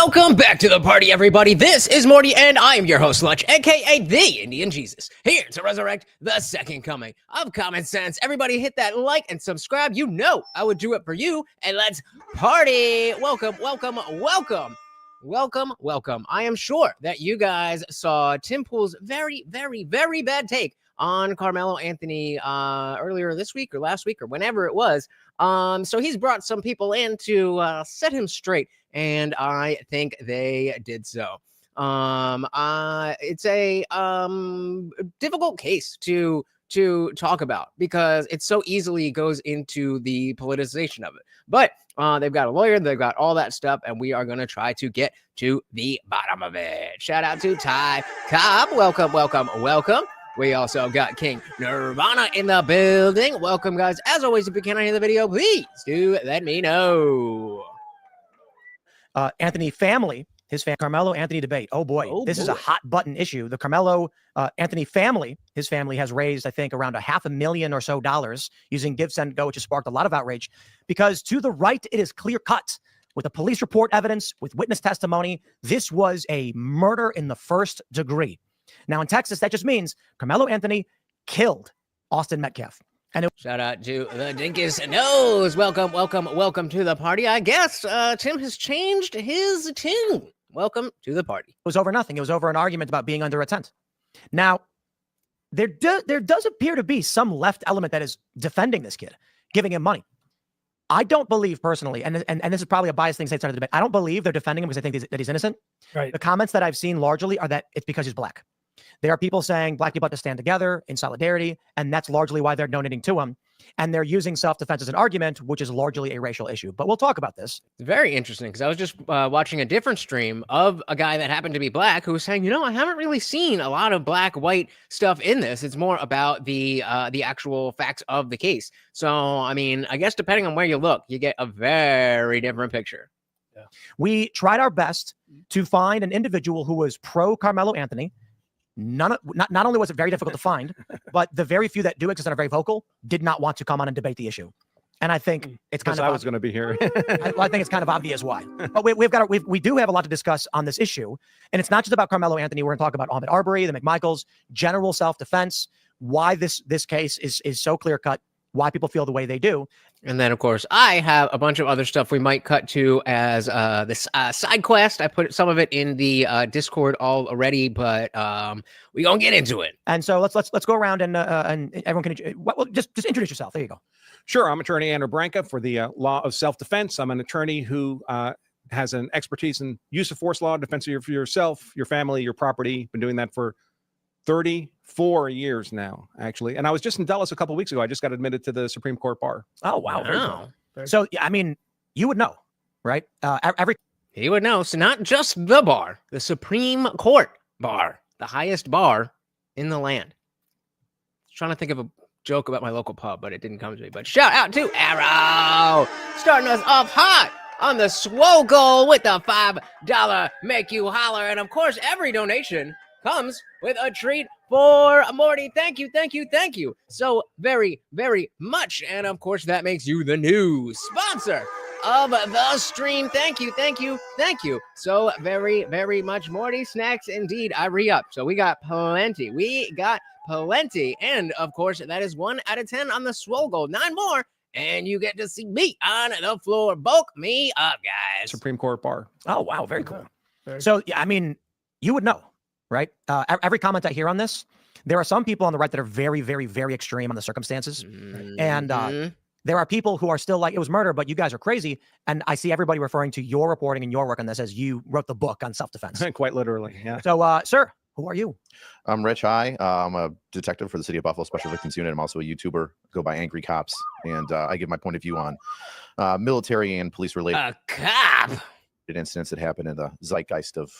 Welcome back to the party, everybody. This is Morty, and I am your host, Lutch, aka the Indian Jesus, here to resurrect the second coming of common sense. Everybody hit that like and subscribe. You know I would do it for you, and let's party. Welcome, welcome, welcome. Welcome. I am sure that you guys saw Tim Pool's very bad take on Karmelo Anthony earlier this week or last week or whenever it was. So he's brought some people in to set him straight, and I think they did so. It's a difficult case to talk about because it so easily goes into the politicization of it. But they've got a lawyer, they've got all that stuff, and we are going to try to get to the bottom of it. Shout out to Ty Cobb. Welcome. We also got King Nirvana in the building. Welcome, guys. As always, if you cannot hear the video, please do let me know. Anthony family, Carmelo Anthony debate. Oh boy, this is a hot button issue. The Carmelo Anthony family, his family has raised, I think, around $500,000 or so using Give, Send, Go, which has sparked a lot of outrage because to the right, it is clear cut with the police report evidence, with witness testimony. This was a murder in the first degree. Now in Texas, that just means Karmelo Anthony killed Austin Metcalf. And shout out to the Dinkus Nose. Welcome to the party. I guess Tim has changed his tune. Welcome to the party. It was over nothing. It was over an argument about being under a tent. Now, there does appear to be some left element that is defending this kid, giving him money. I don't believe personally, and this is probably a biased thing to say at the start of the debate, I don't believe they're defending him because I think that he's innocent. Right. The comments that I've seen largely are that it's because he's black. There are people saying black people have to stand together in solidarity, and that's largely why they're donating to him. And they're using self-defense as an argument, which is largely a racial issue. But we'll talk about this. It's very interesting because I was just watching a different stream of a guy that happened to be black who was saying, I haven't really seen a lot of black-white stuff in this. It's more about the actual facts of the case. So, I mean, I guess depending on where you look, you get a very different picture. Yeah. We tried our best to find an individual who was pro-Karmelo Anthony. Not only was it very difficult to find, but the very few that do exist and are very vocal did not want to come on and debate the issue. And I think it's kind of I was going to be here. I think it's kind of obvious why. But we do have a lot to discuss on this issue, and it's not just about Karmelo Anthony. We're going to talk about Ahmaud Arbery, the McMichaels, general self-defense, why this case is so clear cut, why people feel the way they do. And then, of course, I have a bunch of other stuff we might cut to as this side quest. I put some of it in the Discord already, but we gonna get into it. And so let's go around and everyone can just introduce yourself. There you go. Sure, I'm attorney Andrew Branca for the Law of Self-Defense. I'm an attorney who has an expertise in use of force law, defense of yourself, your family, your property. Been doing that for 34 years now, actually. And I was just in Dallas a couple of weeks ago. I just got admitted to the Supreme Court bar. Oh, wow. So, yeah, I mean, you would know, right? He would know. So not just the bar, the Supreme Court bar, the highest bar in the land. I was trying to think of a joke about my local pub, but it didn't come to me. But shout out to Arrow, starting us off hot on the Swole Goal with the $5 make you holler. And, of course, every donation comes with a treat for Morty. Thank you so very much. And of course, that makes you the new sponsor of the stream. Thank you so very much, Morty. Snacks indeed. I re-up. So we got plenty. And of course, that is 1 out of 10 on the Swole Goal. 9 more, and you get to see me on the floor. Bulk me up, guys. Supreme Court bar. Oh, wow. Very cool. So, yeah, I mean, you would know. Right. Every comment I hear on this, there are some people on the right that are very extreme on the circumstances. And there are people who are still like, it was murder, but you guys are crazy. And I see everybody referring to your reporting and your work on this as you wrote the book on self-defense. Quite literally. Yeah. So, sir, who are you? I'm Rich. Hi. I'm a detective for the City of Buffalo Special Victims Unit. I'm also a YouTuber. Go by AngryCops. And I give my point of view on military and police related incidents that happen in the zeitgeist of,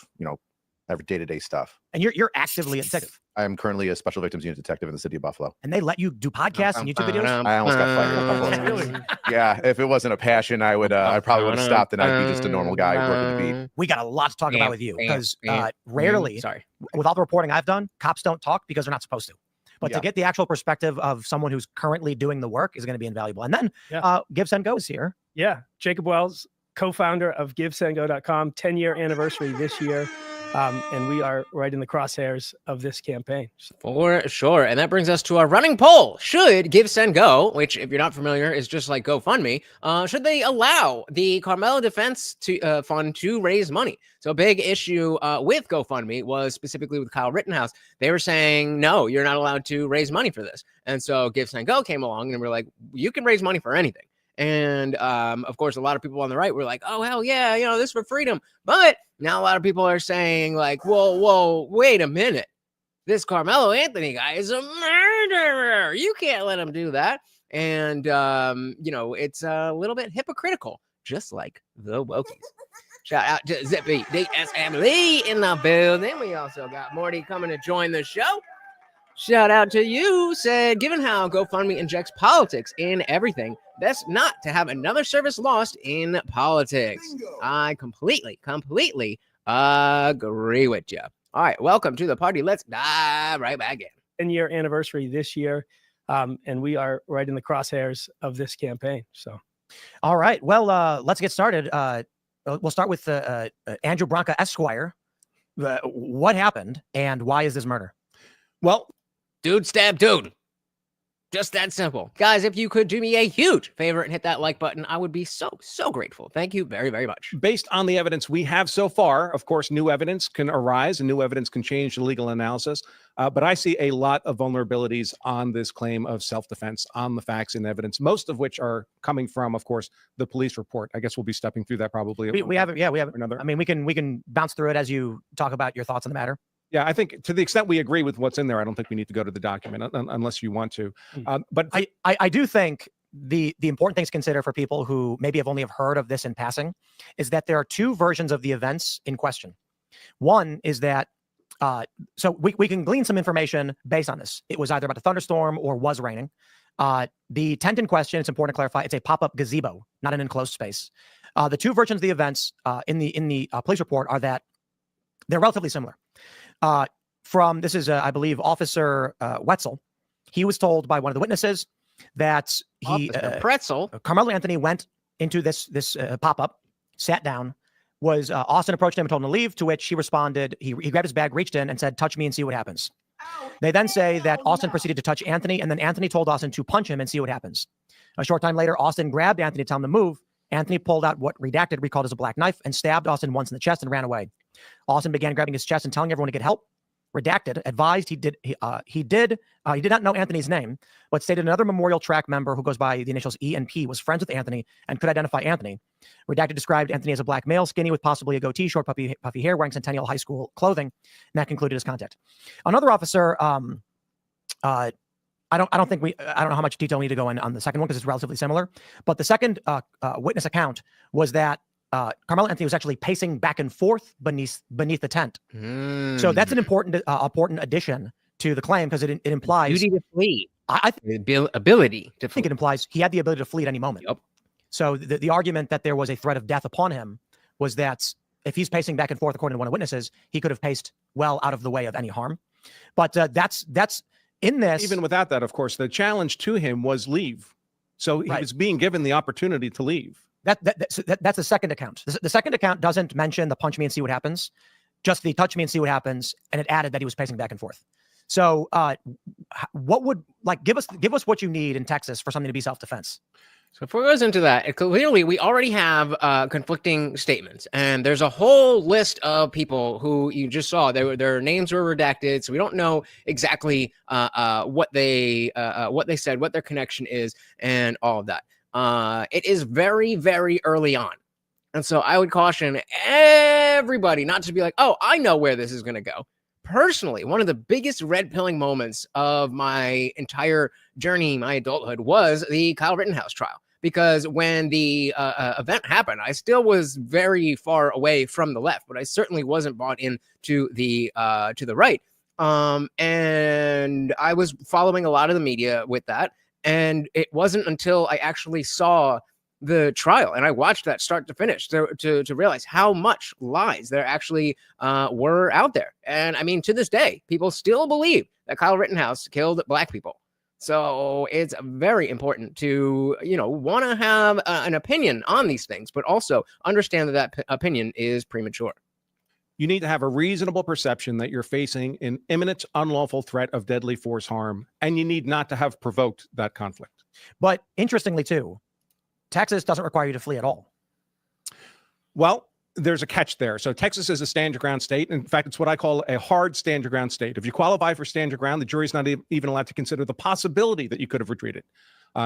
every day-to-day stuff. And you're actively a detective. I am currently a special victims unit detective in the City of Buffalo. And they let you do podcasts and YouTube videos? I almost got fired a couple of times. Yeah, if it wasn't a passion, I probably would have stopped and I'd be just a normal guy working the beat. We got a lot to talk about with you because rarely, with all the reporting I've done, cops don't talk because they're not supposed to. But to get the actual perspective of someone who's currently doing the work is going to be invaluable. And then Give, Send, Go is here. Yeah, Jacob Wells, co-founder of GiveSendGo.com, 10-year anniversary this year. And we are right in the crosshairs of this campaign. For sure. And that brings us to our running poll. Should Give, Send, Go, which if you're not familiar is just like GoFundMe, should they allow the Karmelo Defense Fund to raise money? So a big issue with GoFundMe was specifically with Kyle Rittenhouse. They were saying, no, you're not allowed to raise money for this. And so Give, Send, Go came along and we're like, you can raise money for anything. And of course, a lot of people on the right were like, oh, hell yeah, you know, this is for freedom. But now a lot of people are saying like, whoa, wait a minute. This Karmelo Anthony guy is a murderer. You can't let him do that. And, you know, it's a little bit hypocritical, just like the wokies. Shout out to Zippy DSM Lee in the building. We also got Morty coming to join the show. Shout out to you, said, given how GoFundMe injects politics in everything, best not to have another service lost in politics. Bingo. I completely agree with you. All right, welcome to the party. Let's dive right back in. 10-year anniversary this year, and we are right in the crosshairs of this campaign. So, all right, well, let's get started. We'll start with Andrew Branca Esquire. What happened, and why is this murder? Well, dude stabbed dude. Just that simple. Guys, if you could do me a huge favor and hit that like button, I would be so grateful. Thank you very, very much. Based on the evidence we have so far, of course, new evidence can arise and new evidence can change the legal analysis. But I see a lot of vulnerabilities on this claim of self-defense, on the facts and evidence, most of which are coming from, of course, the police report. I guess we'll be stepping through that probably. We have it. Yeah, we have another. I mean, we can bounce through it as you talk about your thoughts on the matter. Yeah, I think to the extent we agree with what's in there, I don't think we need to go to the document unless you want to. But I do think the important things to consider for people who maybe have only heard of this in passing is that there are two versions of the events in question. One is that so we can glean some information based on this. It was either about a thunderstorm or was raining. The tent in question, it's important to clarify, it's a pop-up gazebo, not an enclosed space. The two versions of the events in the police report are that they're relatively similar. This is, I believe, Officer Wetzel. He was told by one of the witnesses that Karmelo Anthony went into this pop-up, sat down, Austin approached him and told him to leave, to which he responded, he grabbed his bag, reached in and said, touch me and see what happens. They then say that Austin proceeded to touch Anthony, and then Anthony told Austin to punch him and see what happens. A short time later, Austin grabbed Anthony to tell him to move. Anthony pulled out what redacted recalled as a black knife and stabbed Austin once in the chest and ran away. Austin began grabbing his chest and telling everyone to get help. Redacted advised he did not know Anthony's name, but stated another Memorial Track member who goes by the initials E and P was friends with Anthony and could identify Anthony. Redacted described Anthony as a black male, skinny with possibly a goatee, short puffy hair, wearing Centennial High School clothing, and that concluded his contact. Another officer, I don't know how much detail we need to go in on the second one because it's relatively similar, but the second witness account was that Karmelo Anthony was actually pacing back and forth beneath the tent. So that's an important addition to the claim because it implies duty to flee. Ability to flee. I think it implies he had the ability to flee at any moment. Yep. So the argument that there was a threat of death upon him was that if he's pacing back and forth, according to one of the witnesses, he could have paced well out of the way of any harm. But that's in this. Even without that, of course, the challenge to him was leave. So he was being given the opportunity to leave. That's the second account. The second account doesn't mention the punch me and see what happens, just the touch me and see what happens, and it added that he was pacing back and forth. So, what would give us what you need in Texas for something to be self-defense? So before it goes into that, clearly we already have conflicting statements, and there's a whole list of people who you just saw. Their names were redacted, so we don't know exactly what they said, what their connection is, and all of that. It is very, very early on. And so I would caution everybody not to be like, oh, I know where this is going to go. Personally, one of the biggest red pilling moments of my entire journey, my adulthood, was the Kyle Rittenhouse trial. Because when the event happened, I still was very far away from the left, but I certainly wasn't bought in to the right. And I was following a lot of the media with that. And it wasn't until I actually saw the trial and I watched that start to finish to realize how much lies there actually were out there. And I mean, to this day, people still believe that Kyle Rittenhouse killed black people. So it's very important to, want to have an opinion on these things, but also understand that opinion is premature. You need to have a reasonable perception that you're facing an imminent, unlawful threat of deadly force harm, and you need not to have provoked that conflict. But interestingly, too, Texas doesn't require you to flee at all. Well, there's a catch there. So Texas is a stand your ground state. In fact, it's what I call a hard stand your ground state. If you qualify for stand your ground, the jury's not even allowed to consider the possibility that you could have retreated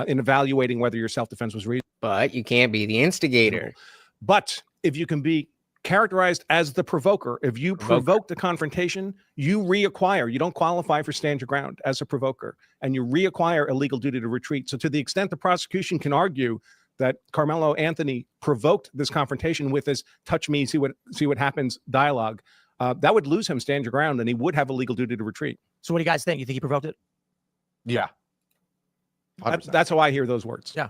in evaluating whether your self-defense was reasonable. But you can't be the instigator. But if you can be characterized as the provoker, if you provoke the confrontation, you reacquire. You don't qualify for stand your ground as a provoker, and you reacquire a legal duty to retreat. So to the extent the prosecution can argue that Karmelo Anthony provoked this confrontation with his touch me, see what happens dialogue, that would lose him stand your ground, and he would have a legal duty to retreat. So what do you guys think? You think he provoked it? Yeah. That's how I hear those words. Yeah.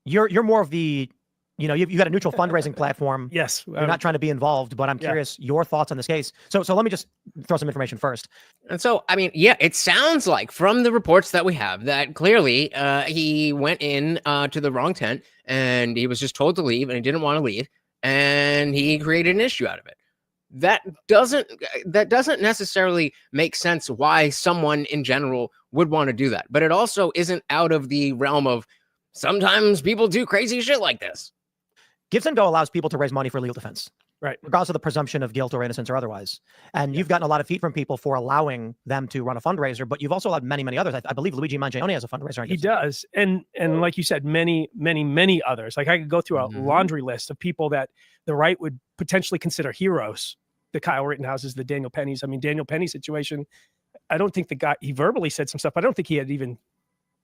You're more of the, you've got a neutral fundraising platform. Yes. You're not trying to be involved, but I'm curious your thoughts on this case. So let me just throw some information first. And so, it sounds like from the reports that we have that clearly he went in to the wrong tent and he was just told to leave and he didn't want to leave and he created an issue out of it. That doesn't necessarily make sense why someone in general would want to do that. But it also isn't out of the realm of sometimes people do crazy shit like this. Give and Go allows people to raise money for legal defense, right? Regardless of the presumption of guilt or innocence or otherwise. And you've gotten a lot of heat from people for allowing them to run a fundraiser, but you've also allowed many, many others. I believe Luigi Mangione has a fundraiser. He does. And like you said, many, many, many others. Like I could go through a laundry list of people that the right would potentially consider heroes. The Kyle Rittenhouses, the Daniel Pennies. I mean, Daniel Penny situation, I don't think the guy, he verbally said some stuff, but I don't think he had even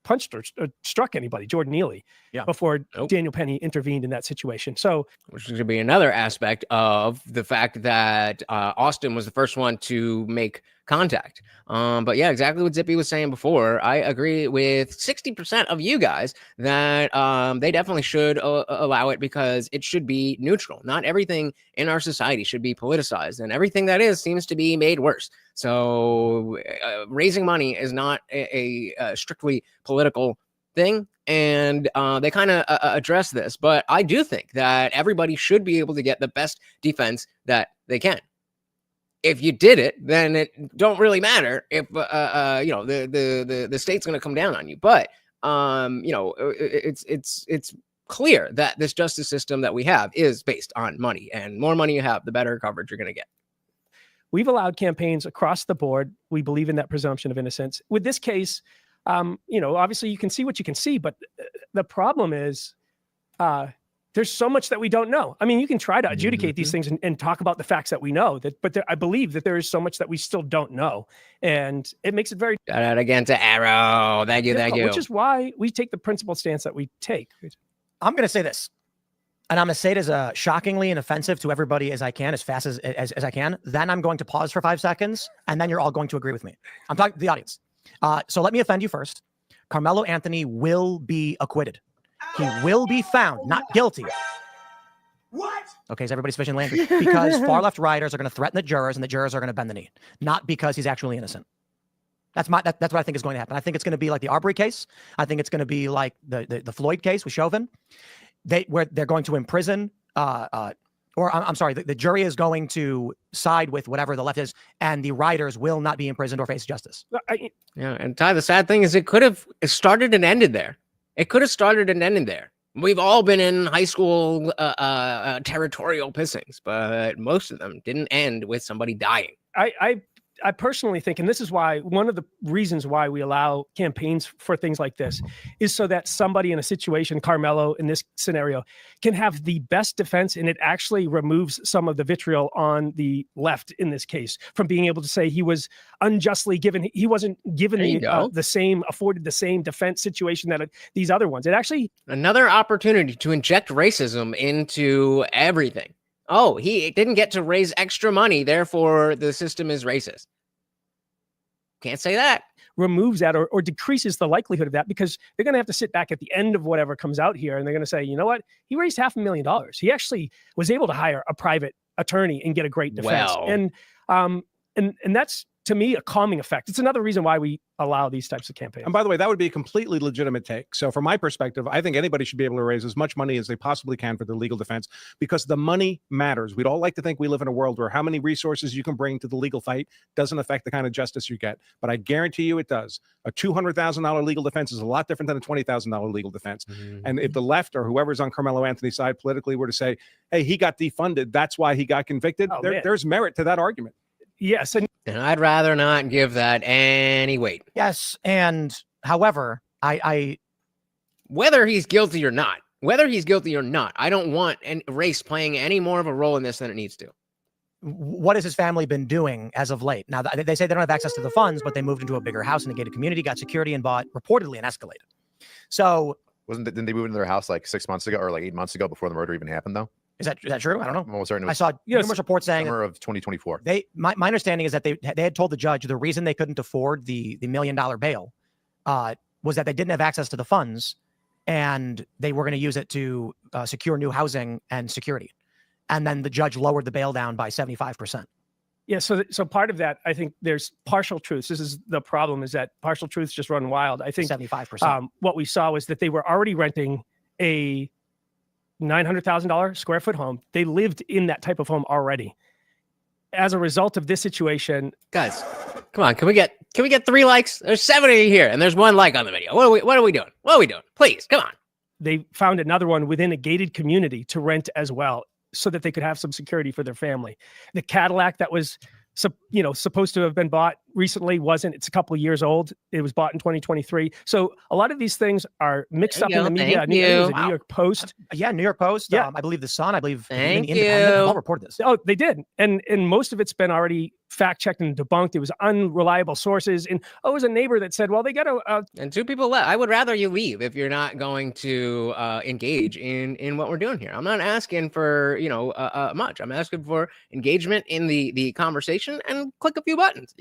punched or struck anybody, Jordan Neely, before Daniel Penny intervened in that situation. So, which is going to be another aspect of the fact that Austin was the first one to make contact. But yeah, exactly what Zippy was saying before. I agree with 60% of you guys that they definitely should allow it because it should be neutral. Not everything in our society should be politicized, and everything that is seems to be made worse. So raising money is not a strictly political thing, and they kind of address this. But I do think that everybody should be able to get the best defense that they can. If you did it, then it don't really matter if the state's going to come down on you. But it's clear that this justice system that we have is based on money, and more money you have, the better coverage you're going to get. We've allowed campaigns across the board. We believe in that presumption of innocence. With this case, obviously you can see what you can see, but the problem is there's so much that we don't know. I mean, you can try to adjudicate these things and talk about the facts that we know, but I believe that there is so much that we still don't know. And it makes it very... Shout out again to Arrow. Thank you. Which is why we take the principled stance that we take. I'm going to say this, and I'm going to say it as shockingly and offensive to everybody as I can, as fast as I can. Then I'm going to pause for 5 seconds, and then you're all going to agree with me. I'm talking to the audience. So let me offend you first. Karmelo Anthony will be acquitted. He will be found not guilty. What? Okay, is everybody sufficient language? Because far left writers are going to threaten the jurors, and the jurors are going to bend the knee, not because he's actually innocent. That's what I think is going to happen. I think it's going to be like the Arbery case. I think it's going to be like the Floyd case with Chauvin, where they're going to imprison, the jury is going to side with whatever the left is, and the writers will not be imprisoned or face justice. And Ty, the sad thing is it could have started and ended there. It could have started and ended there. We've all been in high school territorial pissings, but most of them didn't end with somebody dying. I personally think, and this is why one of the reasons why we allow campaigns for things like this is so that somebody in a situation, Karmelo in this scenario, can have the best defense, and it actually removes some of the vitriol on the left in this case from being able to say he was unjustly given. He wasn't given afforded the same defense situation that these other ones. It actually another opportunity to inject racism into everything. Oh, he didn't get to raise extra money, therefore the system is racist. Can't say that. Removes that or decreases the likelihood of that, because they're going to have to sit back at the end of whatever comes out here, and they're going to say, you know what? He raised $500,000. He actually was able to hire a private attorney and get a great defense. Well. And that's to me, a calming effect. It's another reason why we allow these types of campaigns. And by the way, that would be a completely legitimate take. So from my perspective, I think anybody should be able to raise as much money as they possibly can for their legal defense, because the money matters. We'd all like to think we live in a world where how many resources you can bring to the legal fight doesn't affect the kind of justice you get. But I guarantee you it does. A $200,000 legal defense is a lot different than a $20,000 legal defense. And if the left or whoever's on Karmelo Anthony's side politically were to say, hey, he got defunded, that's why he got convicted, there's merit to that argument. Yes. And I'd rather not give that any weight. Yes. And however, whether he's guilty or not, I don't want race playing any more of a role in this than it needs to. What has his family been doing as of late? Now, they say they don't have access to the funds, but they moved into a bigger house in a gated community, got security, and bought reportedly an Escalade. So Didn't they move into their house like 6 months ago or like 8 months ago before the murder even happened, though? is that true? I don't know. I'm almost certain it I was saw numerous reports saying summer of 2024. my understanding is that they had told the judge the reason they couldn't afford the $1 million bail was that they didn't have access to the funds, and they were going to use it to secure new housing and security. And then the judge lowered the bail down by 75%. Yeah, so part of that, I think there's partial truths. This is the problem, is that partial truths just run wild. I think 75%. What we saw was that they were already renting a $900,000 square foot home. They lived in that type of home already. As a result of this situation, guys, come on, can we get 3 likes? There's 7 of you here, and there's 1 like on the video. What are we doing? Please, come on. They found another one within a gated community to rent as well, so that they could have some security for their family. The Cadillac that was, supposed to have been bought recently wasn't. It's a couple of years old. It was bought in 2023. So a lot of these things are mixed up in the media. New York Post. Yeah, New York Post. Yeah. I believe The Sun. I believe Thank Independent. you. All reported this. Oh, they did. And most of it's been already fact-checked and debunked. It was unreliable sources. And it was a neighbor that said, well, they got and 2 people left. I would rather you leave if you're not going to engage in what we're doing here. I'm not asking for, much. I'm asking for engagement in the conversation and click a few buttons.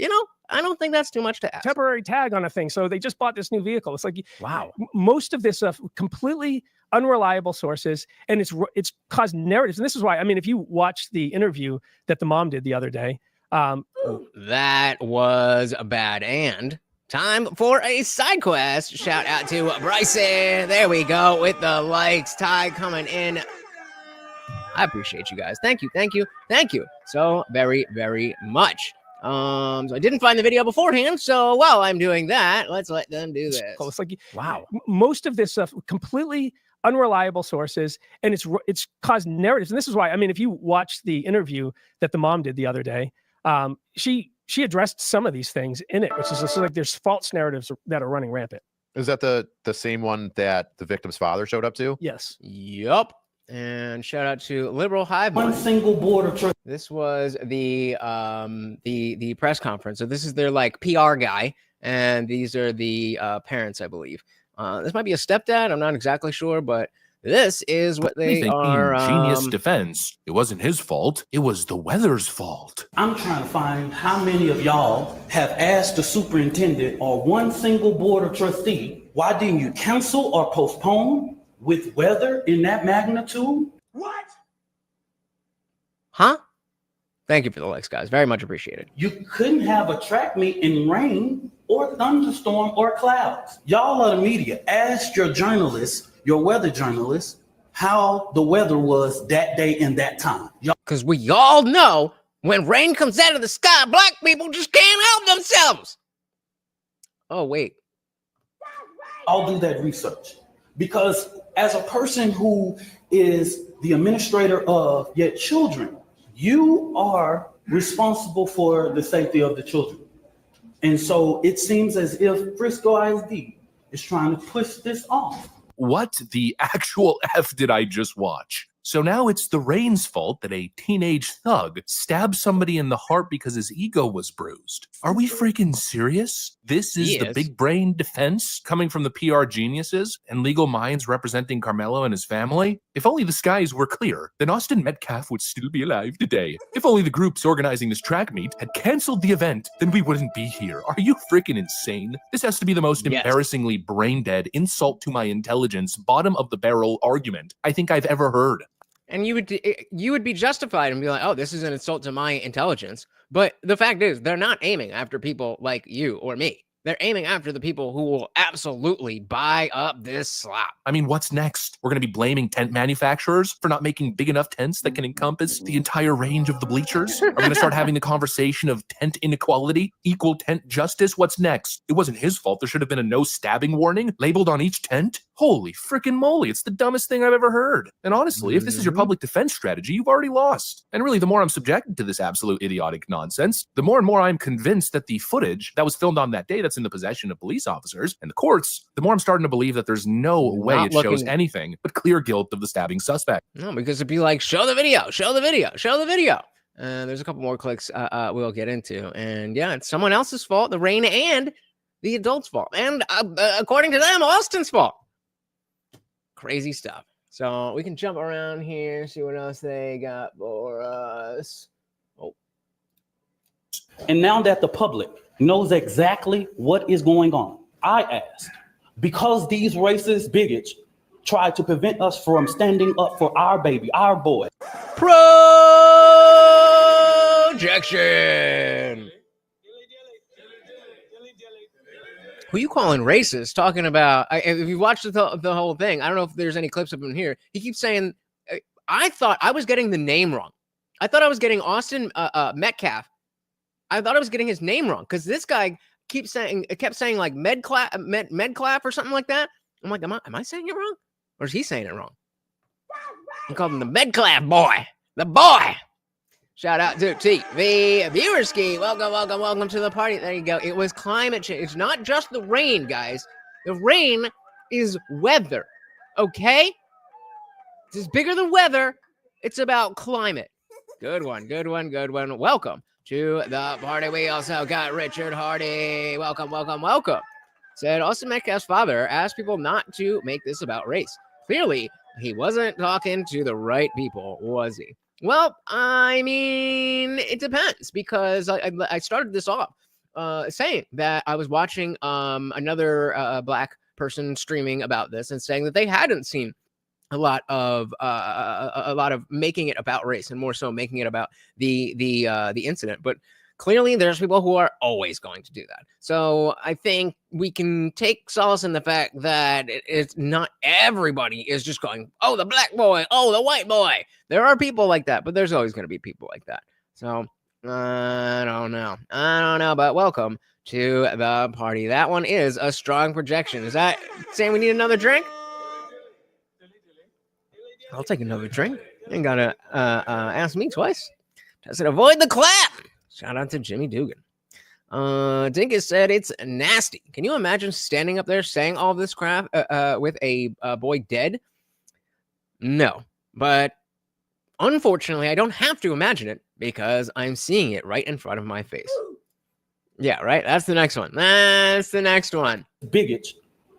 I don't think that's too much to ask. temporary tag on a thing. So they just bought this new vehicle. It's like, Wow. Most of this stuff, completely unreliable sources, and it's caused narratives. And this is why, if you watch the interview that the mom did the other day, that was bad. And time for a side quest. Shout out to Bryson. There we go with the likes. Ty coming in. I appreciate you guys. Thank you so very, very much. So I didn't find the video beforehand, so while I'm doing that, let's let them do this. It's like, Wow. Most of this stuff, completely unreliable sources, and it's caused narratives. And this is why, if you watch the interview that the mom did the other day, she addressed some of these things in it, which is just like there's false narratives that are running rampant. Is that the same one that the victim's father showed up to? Yes. Yup. And shout out to Liberal Hive. One single board of trust. This was the press conference. So this is their PR guy, and these are the parents, I believe. This might be a stepdad. I'm not exactly sure, but this is what they are. Genius defense. It wasn't his fault. It was the weather's fault. I'm trying to find how many of y'all have asked the superintendent or one single board of trustee, why didn't you cancel or postpone with weather in that magnitude? What? Huh? Thank you for the likes, guys. Very much appreciated. You couldn't have a track meet in rain or thunderstorm or clouds. Y'all are the media. Ask your journalists, your weather journalists, how the weather was that day and that time. Because we all know when rain comes out of the sky, black people just can't help themselves. Oh, wait. I'll do that research. Because as a person who is the administrator of your children, you are responsible for the safety of the children. And so it seems as if Frisco ISD is trying to push this off. What the actual F did I just watch? So now it's the rain's fault that a teenage thug stabbed somebody in the heart because his ego was bruised. Are we freaking serious? This is the big brain defense coming from the PR geniuses and legal minds representing Karmelo and his family? If only the skies were clear, then Austin Metcalf would still be alive today. If only the groups organizing this track meet had canceled the event, then we wouldn't be here. Are you freaking insane? This has to be the most embarrassingly brain-dead insult to my intelligence, bottom of the barrel argument I think I've ever heard. And you would be justified and be like, oh, this is an insult to my intelligence. But the fact is, they're not aiming after people like you or me. They're aiming after the people who will absolutely buy up this slop. I mean, what's next? We're going to be blaming tent manufacturers for not making big enough tents that can encompass the entire range of the bleachers? Are we going to start having the conversation of tent inequality, equal tent justice? What's next? It wasn't his fault. There should have been a no stabbing warning labeled on each tent. Holy frickin' moly. It's the dumbest thing I've ever heard. And honestly, if this is your public defense strategy, you've already lost. And really, the more I'm subjected to this absolute idiotic nonsense, the more and more I'm convinced that the footage that was filmed on that day that's in the possession of police officers and the courts, the more I'm starting to believe that there's no way it shows anything but clear guilt of the stabbing suspect. No, because it'd be like, show the video, show the video, show the video. There's a couple more clicks we'll get into. And yeah, it's someone else's fault, the rain, and the adult's fault. And according to them, Austin's fault. Crazy stuff. So we can jump around here, see what else they got for us. Oh. And now that the public knows exactly what is going on, I asked, because these racist bigots try to prevent us from standing up for our baby, our boy. Projection. Who you calling racist? Talking about, if you watched the whole thing, I don't know if there's any clips of him here. He keeps saying, I thought I was getting the name wrong. I thought I was getting Austin Metcalf. I thought I was getting his name wrong because this guy kept saying like Medclap or something like that. I'm like, am I saying it wrong? Or is he saying it wrong? He called him the Medclap boy. The boy. Shout out to TV Viewerski. Welcome to the party. There you go. It was climate change. It's not just the rain, guys. The rain is weather. Okay? It's bigger than weather. It's about climate. Good one. Welcome to the party. We also got Richard Hardy. Welcome. Said Austin Metcalf's father asked people not to make this about race. Clearly, he wasn't talking to the right people, was he? Well, I mean, it depends because I started this off saying that I was watching another black person streaming about this and saying that they hadn't seen a lot of making it about race and more so making it about the incident. But clearly, there's people who are always going to do that. So I think we can take solace in the fact that it's not everybody is just going, oh, the black boy, oh, the white boy. There are people like that, but there's always going to be people like that. So I don't know, but welcome to the party. That one is a strong projection. Is that saying we need another drink? I'll take another drink. You ain't gotta ask me twice. Just avoid the clap. Shout out to Jimmy Dugan. Dinkus said it's nasty. Can you imagine standing up there saying all this crap with a boy dead? No, but unfortunately, I don't have to imagine it because I'm seeing it right in front of my face. Yeah, right. That's the next one. Bigots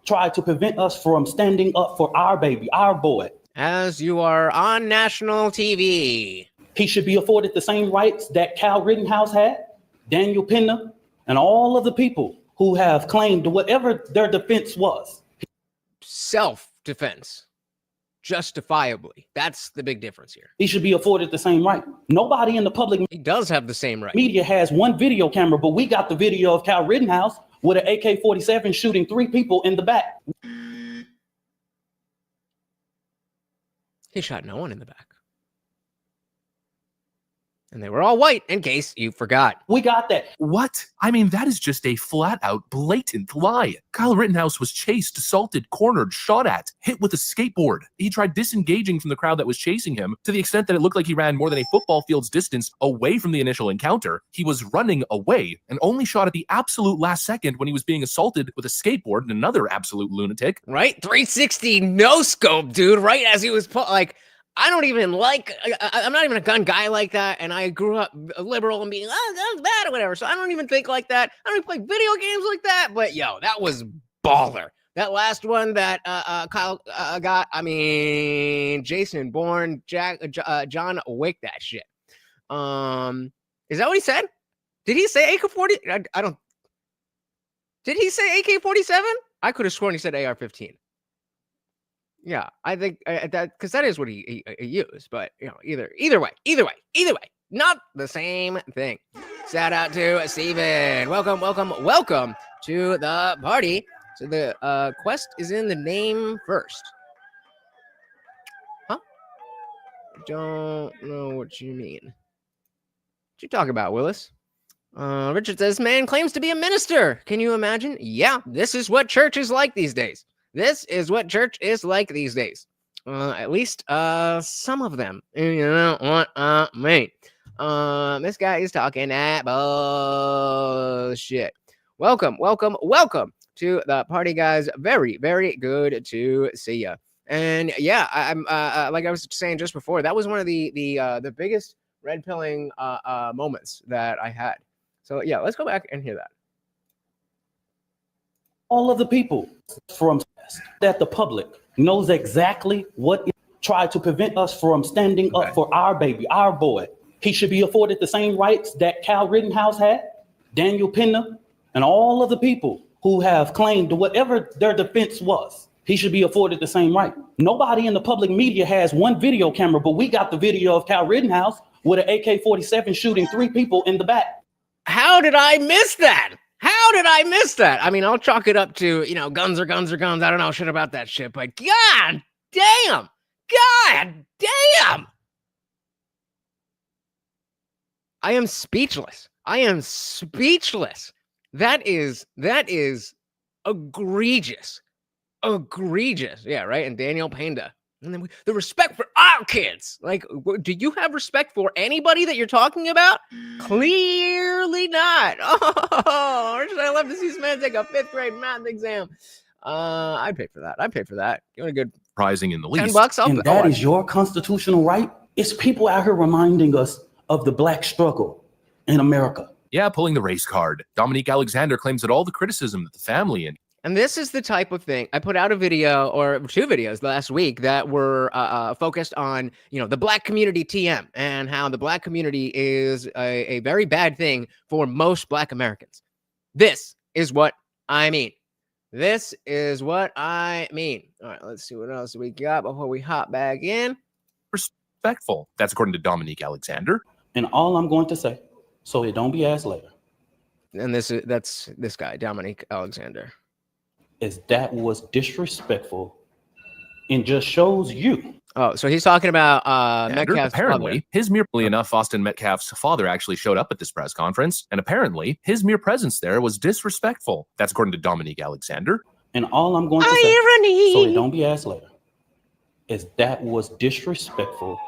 try to prevent us from standing up for our baby, our boy. As you are on national TV. He should be afforded the same rights that Kyle Rittenhouse had, Daniel Penna, and all of the people who have claimed whatever their defense was. Self-defense. Justifiably. That's the big difference here. He should be afforded the same right. Nobody in the public He does have the same right. media has one video camera, but we got the video of Kyle Rittenhouse with an AK-47 shooting 3 people in the back. He shot no one in the back. And they were all white, in case you forgot. We got that. What? I mean, that is just a flat-out, blatant lie. Kyle Rittenhouse was chased, assaulted, cornered, shot at, hit with a skateboard. He tried disengaging from the crowd that was chasing him to the extent that it looked like he ran more than a football field's distance away from the initial encounter. He was running away and only shot at the absolute last second when he was being assaulted with a skateboard and another absolute lunatic. Right? 360 no scope, dude. Right as he was I don't even I'm not even a gun guy like that. And I grew up liberal and being, that's bad or whatever. So I don't even think like that. I don't even play video games like that. But yo, that was baller. That last one that Kyle got, I mean, Jason Bourne, John Wick, that shit. Is that what he said? Did he say AK-40? I don't. Did he say AK-47? I could have sworn he said AR-15. Yeah, I think that because that is what he used, but you know, either way, not the same thing. Shout out to Steven. Welcome to the party. So the quest is in the name first. Huh? I don't know what you mean. What you talk about, Willis? Richard says, man claims to be a minister. Can you imagine? Yeah, this is what church is like these days. At least some of them. You know what I mean? This guy is talking that bullshit. Welcome to the party, guys. Very, very good to see you. And yeah, I'm like I was saying just before, that was one of the biggest red pilling moments that I had. So yeah, let's go back and hear that. All of the people from that the public knows exactly what tried to prevent us from standing up for our baby, our boy. He should be afforded the same rights that Cal Rittenhouse had, Daniel Penna, and all of the people who have claimed whatever their defense was. He should be afforded the same right. Nobody in the public media has one video camera, but we got the video of Cal Rittenhouse with an AK-47 shooting 3 people in the back. How did I miss that? I mean, I'll chalk it up to, you know, guns are guns are guns. I don't know shit about that shit, but God damn. I am speechless. That is egregious. Yeah, right. And Daniel Penda. And then the respect for our kids. Like, do you have respect for anybody that you're talking about? Clearly not. Oh, I love to see this man take a 5th grade math exam. I'd pay for that. You want a good Surprising in the least. $10? And that is your constitutional right. It's people out here reminding us of the black struggle in America. Yeah, pulling the race card. Dominique Alexander claims that all the criticism that the family And this is the type of thing. I put out a video or 2 videos last week that were focused on, you know, the black community TM and how the black community is a very bad thing for most black Americans. This is what I mean. All right, let's see what else we got before we hop back in. respectful. That's according to Dominique Alexander. And all I'm going to say, so it don't be asked later. And that's this guy, Dominique Alexander. Is that was disrespectful and just shows you. Oh, so he's talking about Metcalf's apparently, Austin Metcalf's father actually showed up at this press conference, and apparently his mere presence there was disrespectful. That's according to Dominique Alexander. And all I'm going to say, so it don't be asked later, is that was disrespectful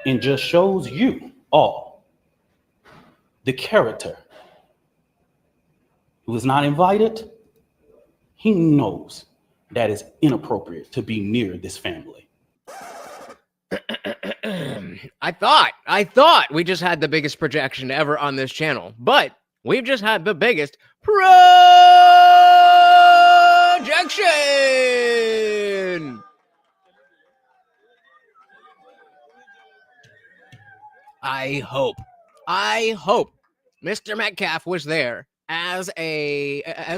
and just shows you all the character who was not invited. He knows that is inappropriate to be near this family. I thought we just had the biggest projection ever on this channel, but we've just had the biggest projection. I hope Mr. Metcalf was there as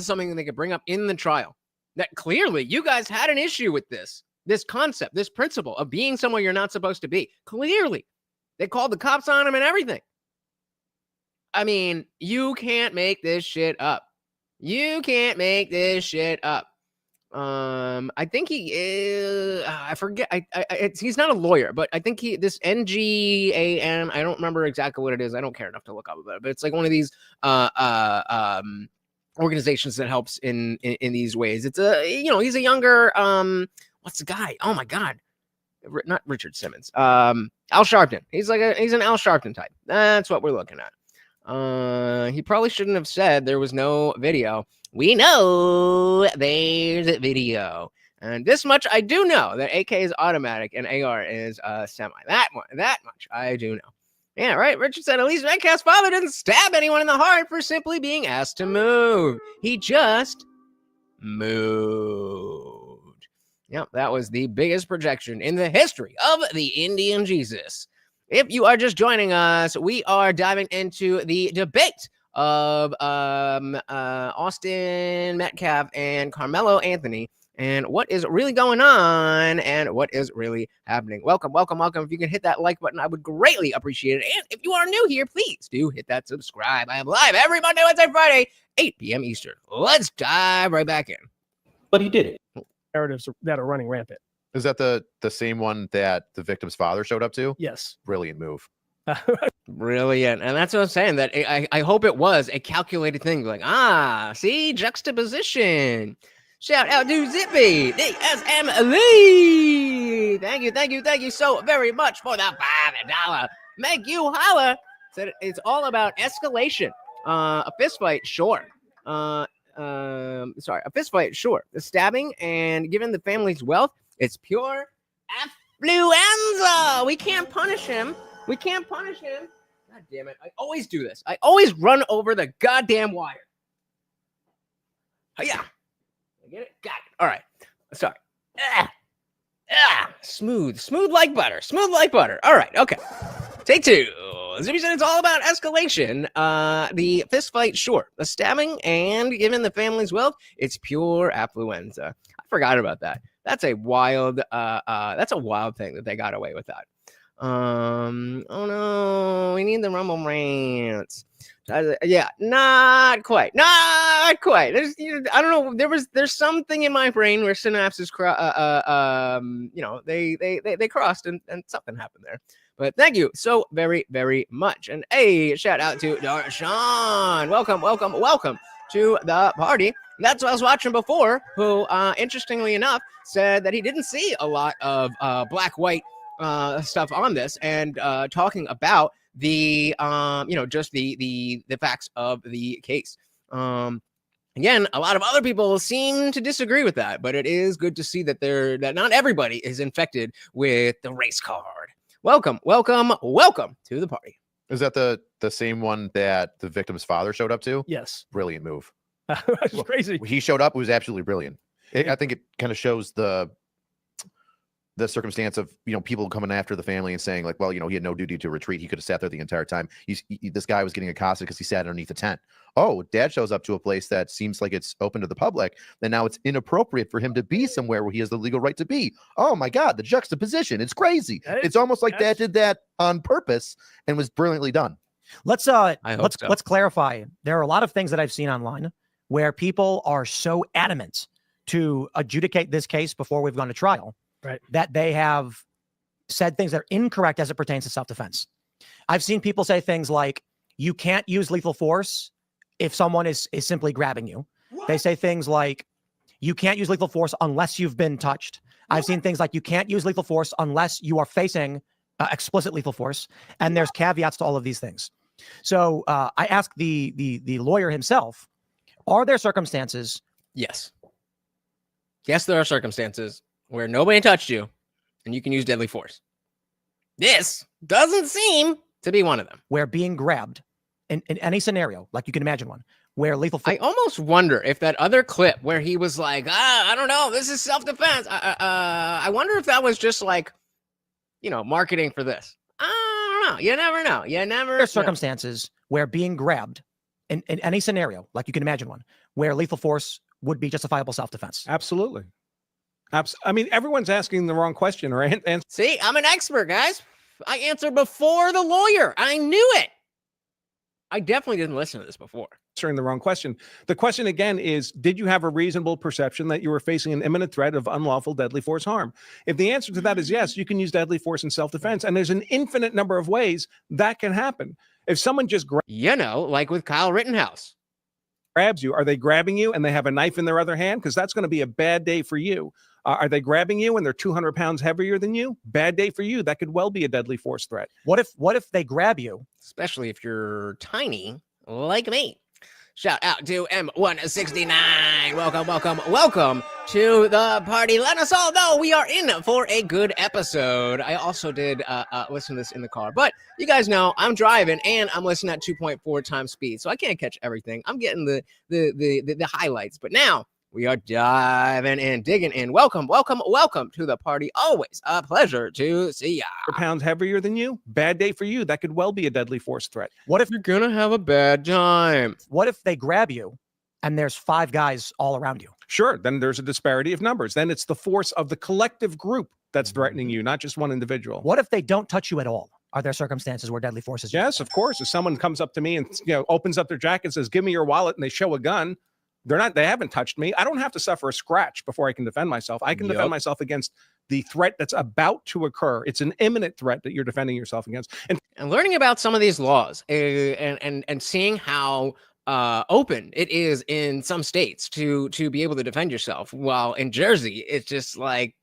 something they could bring up in the trial. That clearly you guys had an issue with this concept, this principle of being somewhere you're not supposed to be. Clearly, they called the cops on him and everything. I mean, you can't make this shit up. I think he is. I forget. He's not a lawyer, but I think this NGAN. I don't remember exactly what it is. I don't care enough to look up about it, but it's like one of these organizations that helps in these ways. It's he's a younger what's the guy? Oh my God, not Richard Simmons. Al Sharpton. He's an Al Sharpton type. That's what we're looking at. He probably shouldn't have said there was no video. We know there's a video. And this much I do know, that AK is automatic and AR is semi. That much I do know. Yeah, right. Richard said at least Metcalf's father didn't stab anyone in the heart for simply being asked to move. He just moved. Yep, that was the biggest projection in the history of the Indian Jesus. If you are just joining us, we are diving into the debate of Austin Metcalf and Karmelo Anthony and what is really going on and what is really happening. Welcome, welcome, welcome. If you can hit that like button, I would greatly appreciate it. And if you are new here, please do hit that subscribe. I am live every Monday, Wednesday, Friday, 8 p.m. Eastern. Let's dive right back in. But he did it. Narratives that are running rampant. Is that the same one that the victim's father showed up to? Yes. Brilliant move. Brilliant. And that's what I'm saying, that I hope it was a calculated thing. Like, see, juxtaposition. Shout out to Zippy, DSM Lee. Thank you so very much for the $5. Make you holla. Said it's all about escalation. A fist fight, sure. A fist fight, sure. The stabbing, and given the family's wealth, it's pure affluenza. We can't punish him. God damn it. I always do this. I always run over the goddamn wire. Yeah. I get it? Got it. All right. Sorry. Smooth like butter. All right. Okay. Take two. Zippy said it's all about escalation. The fist fight, sure. The stabbing, and given the family's wealth, it's pure affluenza. I forgot about that. That's a wild thing that they got away with that. Oh no, we need the rumble rants. Yeah, not quite. There's, I don't know. There's something in my brain where synapses they crossed and something happened there. But thank you so very, very much. And a shout out to Darshan. Welcome to the party. That's what I was watching before, who, interestingly enough, said that he didn't see a lot of black-white stuff on this, and talking about the just the facts of the case. Again, a lot of other people seem to disagree with that, but it is good to see that not everybody is infected with the race card. Welcome to the party. Is that the same one that the victim's father showed up to? Yes. Brilliant move. That's crazy. He showed up. It was absolutely brilliant. I think it kind of shows the circumstance of, people coming after the family and saying, like, well, he had no duty to retreat. He could have sat there the entire time. This guy was getting accosted because he sat underneath a tent. Oh, dad shows up to a place that seems like it's open to the public. Then now it's inappropriate for him to be somewhere where he has the legal right to be. Oh my God, the juxtaposition. It's crazy. It's almost like dad did that on purpose and was brilliantly done. Let's clarify. There are a lot of things that I've seen online where people are so adamant to adjudicate this case before we've gone to trial. Right. That they have said things that are incorrect as it pertains to self-defense. I've seen people say things like, you can't use lethal force if someone is simply grabbing you. What? They say things like, you can't use lethal force unless you've been touched. What? I've seen things like, you can't use lethal force unless you are facing explicit lethal force. And there's caveats to all of these things. So I asked the lawyer himself, are there circumstances? Yes, there are circumstances where nobody touched you and you can use deadly force. This doesn't seem to be one of them. Where being grabbed in any scenario, like you can imagine one, where lethal force. I almost wonder if that other clip where he was like, I don't know, this is self-defense. I wonder if that was just like, marketing for this. I don't know. You never know. There are circumstances where being grabbed in any scenario, like you can imagine one, where lethal force would be justifiable self-defense. Absolutely. I mean, everyone's asking the wrong question, right? And see, I'm an expert, guys. I answered before the lawyer. I knew it. I definitely didn't listen to this before. Answering the wrong question. The question again is, did you have a reasonable perception that you were facing an imminent threat of unlawful deadly force harm? If the answer to that is yes, you can use deadly force in self-defense. And there's an infinite number of ways that can happen. If someone just like with Kyle Rittenhouse, grabs you, are they grabbing you and they have a knife in their other hand? Because that's going to be a bad day for you. Are they grabbing you and they're 200 pounds heavier than you? Bad day for you. That could well be a deadly force threat. What if they grab you? Especially if you're tiny like me. Shout out to M169. Welcome to the party. Let us all know we are in for a good episode. I also did listen to this in the car, but you guys know I'm driving and I'm listening at 2.4 times speed, so I can't catch everything. I'm getting the highlights, but now we are diving in, digging in. Welcome to the party. Always a pleasure to see ya. Pounds heavier than you? Bad day for you. That could well be a deadly force threat. What if you're gonna have a bad time? What if they grab you and there's 5 guys all around you. Sure, then there's a disparity of numbers. Then it's the force of the collective group that's threatening you, not just one individual. What if they don't touch you at all? Are there circumstances where deadly force is used? Yes, of course. If someone comes up to me and opens up their jacket and says, "Give me your wallet," and they show a gun, they haven't touched me. I don't have to suffer a scratch before I can defend myself. I can defend myself against the threat that's about to occur. It's an imminent threat that you're defending yourself against. And learning about some of these laws and seeing how open it is in some states to be able to defend yourself, while in Jersey it's just like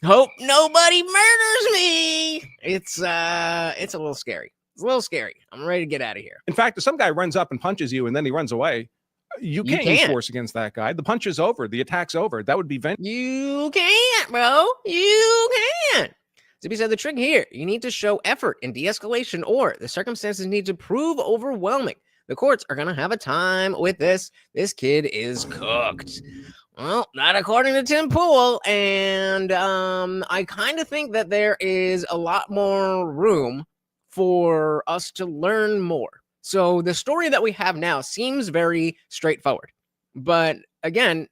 hope nobody murders me. It's a little scary. It's a little scary. I'm ready to get out of here. in fact, if some guy runs up and punches you and then he runs away, you can't use force against that guy. The punch is over. The attack's over. That would be vengeance. You can't, bro. You can't. Zippy said the trick here, you need to show effort in de-escalation, or the circumstances need to prove overwhelming. The courts are going to have a time with this. This kid is cooked. Well, not according to Tim Pool. And I kind of think that there is a lot more room for us to learn more. So the story that we have now seems very straightforward. But again,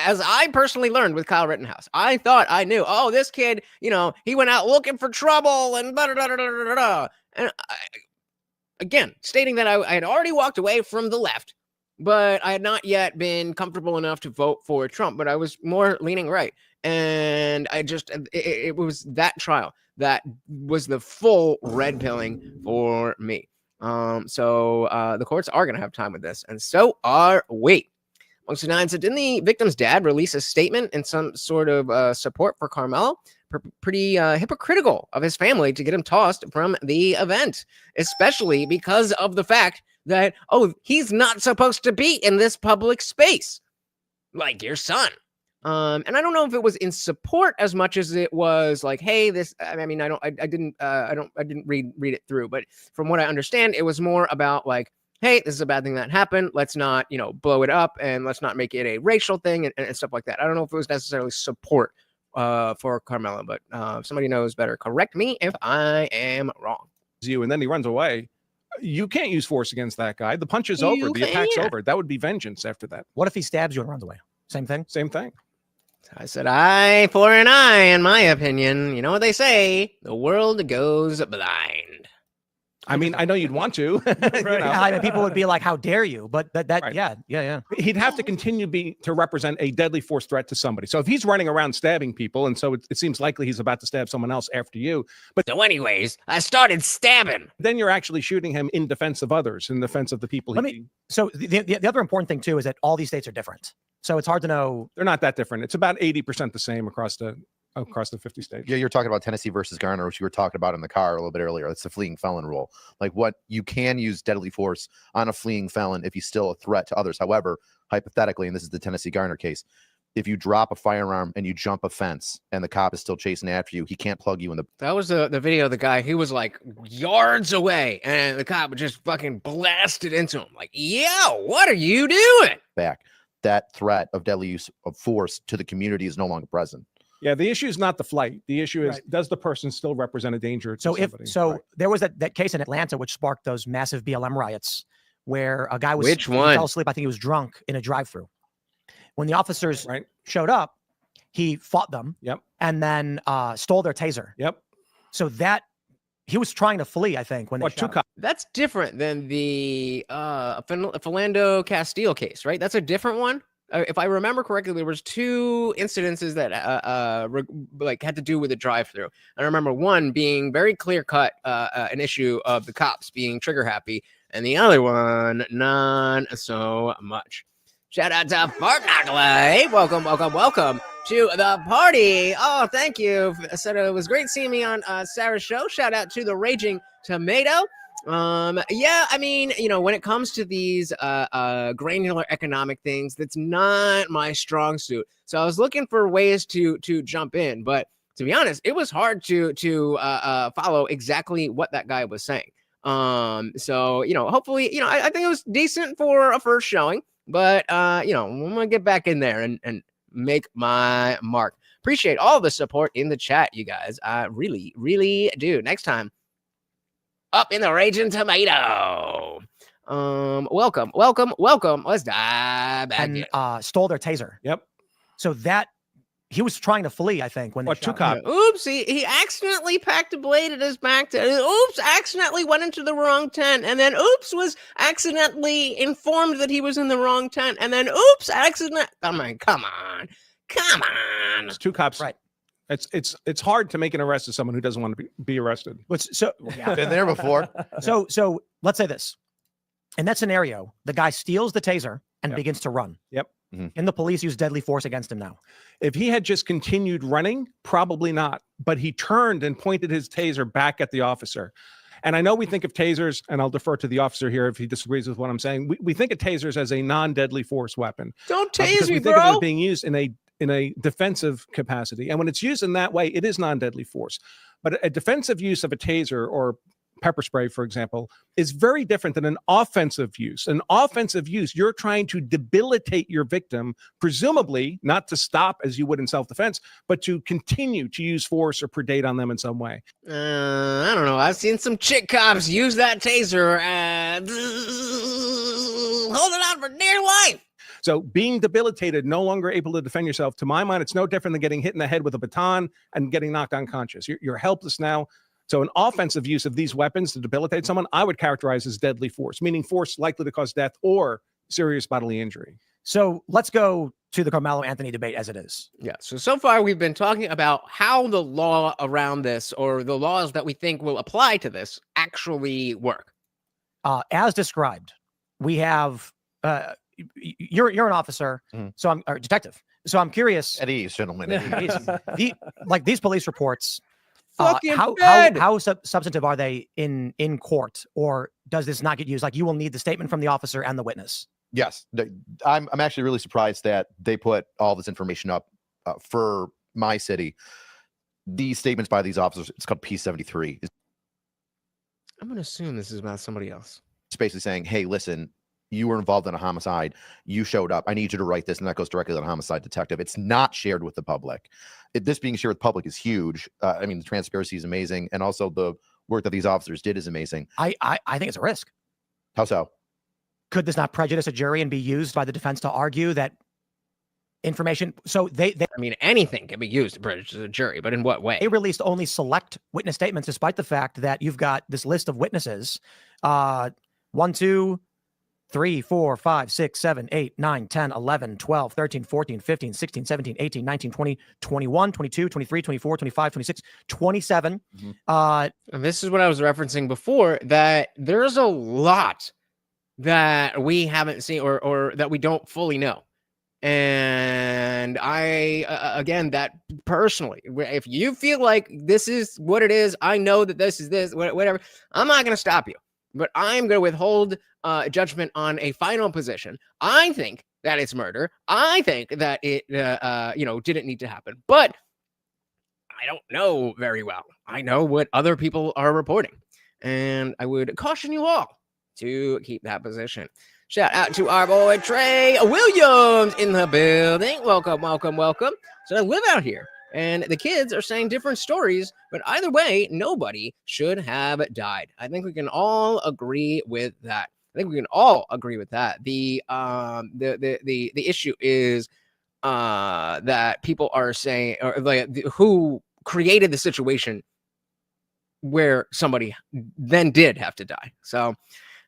as I personally learned with Kyle Rittenhouse, I thought I knew, oh, this kid, he went out looking for trouble and blah. And again, stating that I had already walked away from the left, but I had not yet been comfortable enough to vote for Trump, but I was more leaning right. And it was that trial that was the full red pilling for me. So the courts are going to have time with this, and so are we. Amongst the nine, so didn't the victim's dad release a statement and some sort of support for Karmelo? Pretty hypocritical of his family to get him tossed from the event, especially because of the fact that, he's not supposed to be in this public space like your son. And I don't know if it was in support as much as it was like, hey, this, I didn't read it through, but from what I understand, it was more about like, hey, this is a bad thing that happened. Let's not, blow it up, and let's not make it a racial thing and stuff like that. I don't know if it was necessarily support for Karmelo, but if somebody knows better, correct me if I am wrong. And then he runs away. You can't use force against that guy. The punch is over. The attack's over. That would be vengeance after that. What if he stabs you and runs away? Same thing? Same thing. I said eye for an eye, in my opinion. You know what they say? The world goes blind. I mean, I know you'd want to. Right. I mean, people would be like, how dare you? But Right. Yeah. He'd have to continue to represent a deadly force threat to somebody. So if he's running around stabbing people, and so it seems likely he's about to stab someone else after you. But so anyways, I started stabbing. Then you're actually shooting him in defense of others, in defense of the people. So the other important thing, too, is that all these states are different. So it's hard to know. They're not that different. It's about 80% the same across the 50 states. Yeah, you're talking about Tennessee versus Garner, which you were talking about in the car a little bit earlier. That's the fleeing felon rule. Like, what you can use deadly force on a fleeing felon if he's still a threat to others. However, hypothetically, and this is the Tennessee Garner case, if you drop a firearm and you jump a fence and the cop is still chasing after you, he can't plug you in the... That was the video of the guy. He was like yards away, and the cop just fucking blasted into him. Like, yo, what are you doing? Back. That threat of deadly use of force to the community is no longer present. Yeah, the issue is not the flight. The issue is, does the person still represent a danger to somebody? There was that case in Atlanta which sparked those massive BLM riots where a guy he fell asleep. I think he was drunk in a drive-thru. When the officers showed up, he fought them. Yep. And then stole their taser. Yep. So that he was trying to flee, I think, when they shot him. That's different than the Philando Castile case, right? That's a different one. If I remember correctly, there was 2 incidences that had to do with a drive-through. I remember one being very clear-cut, an issue of the cops being trigger-happy, and the other one, not so much. Shout out to Fart Knockley. Welcome to the party. Oh, thank you. I said it was great seeing me on Sarah's show. Shout out to the Raging Tomato. Yeah, I mean, when it comes to these granular economic things, that's not my strong suit. So I was looking for ways to jump in, but to be honest, it was hard to follow exactly what that guy was saying. So hopefully, I think it was decent for a first showing, but I'm gonna get back in there and make my mark. Appreciate all the support in the chat, you guys. I really, really do. Next time, up in the Raging Tomato. Welcome. Let's dive back in. And stole their taser. Yep. So that he was trying to flee, I think, when they What, two shot him. cops? Oops, he accidentally packed a blade at his back. Oops, accidentally went into the wrong tent. And then oops, was accidentally informed that he was in the wrong tent. And then oops, I mean, come on. It's two cops. Right. It's hard to make an arrest of someone who doesn't want to be arrested. So Been there before. So let's say this. In that scenario, the guy steals the taser and Yep. begins to run. Yep. And the police use deadly force against him now. If he had just continued running, probably not. But he turned and pointed his taser back at the officer. And I know we think of tasers, and I'll defer to the officer here if he disagrees with what I'm saying. We think of tasers as a non-deadly force weapon. Don't because tase we me, think of it as bro. being used in a defensive capacity. And when it's used in that way, it is non-deadly force. But a defensive use of a taser or pepper spray, for example, is very different than an offensive use. An offensive use, you're trying to debilitate your victim, presumably not to stop as you would in self-defense, but to continue to use force or predate on them in some way. I don't know. I've seen some chick cops use that taser and hold it out for dear life. So being debilitated, no longer able to defend yourself, to my mind, it's no different than getting hit in the head with a baton and getting knocked unconscious. You're helpless now. So an offensive use of these weapons to debilitate someone, I would characterize as deadly force, meaning force likely to cause death or serious bodily injury. So let's go to the Karmelo Anthony debate as it is. Yeah. So far we've been talking about how the law around this, or the laws that we think will apply to this, actually work. As described, we have you're an officer, so I'm or detective. So I'm curious. At ease, gentlemen. At ease. These police reports. Fucking How bed. substantive are they in court, or does this not get used? Like, you will need the statement from the officer and the witness. Yes, I'm actually really surprised that they put all this information up for my city. These statements by these officers, it's called P73. I'm going to assume this is about somebody else. It's basically saying, hey, listen, you were involved in a homicide. You showed up. I need you to write this. And that goes directly to the homicide detective. It's not shared with the public. This being shared with the public is huge. I mean, the transparency is amazing. And also the work that these officers did is amazing. I think it's a risk. How so? Could this not prejudice a jury and be used by the defense to argue that information? So they I mean, anything can be used to prejudice a jury, but in what way? released only select witness statements, despite the fact that you've got this list of witnesses. 1, 2, 3, 4, 5, 6, 7, 8, 9, 10, 11, 12, 13, 14, 15, 16, 17, 18, 19, 20, 21, 22, 23, 24, 25, 26, 27. And this is what I was referencing before, that there's a lot that we haven't seen or that we don't fully know. And I, again, that personally, if you feel like this is what it is, I know that this is this, whatever, I'm not going to stop you, but I'm going to withhold judgment on a final position. I think that it's murder. I think that it, didn't need to happen, but I don't know very well. I know what other people are reporting, and I would caution you all to keep that position. Shout out to our boy Trey Williams in the building. Welcome. So I live out here, and the kids are saying different stories, but either way, nobody should have died. I think we can all agree with that. The issue is that people are saying, or like, who created the situation where somebody then did have to die. So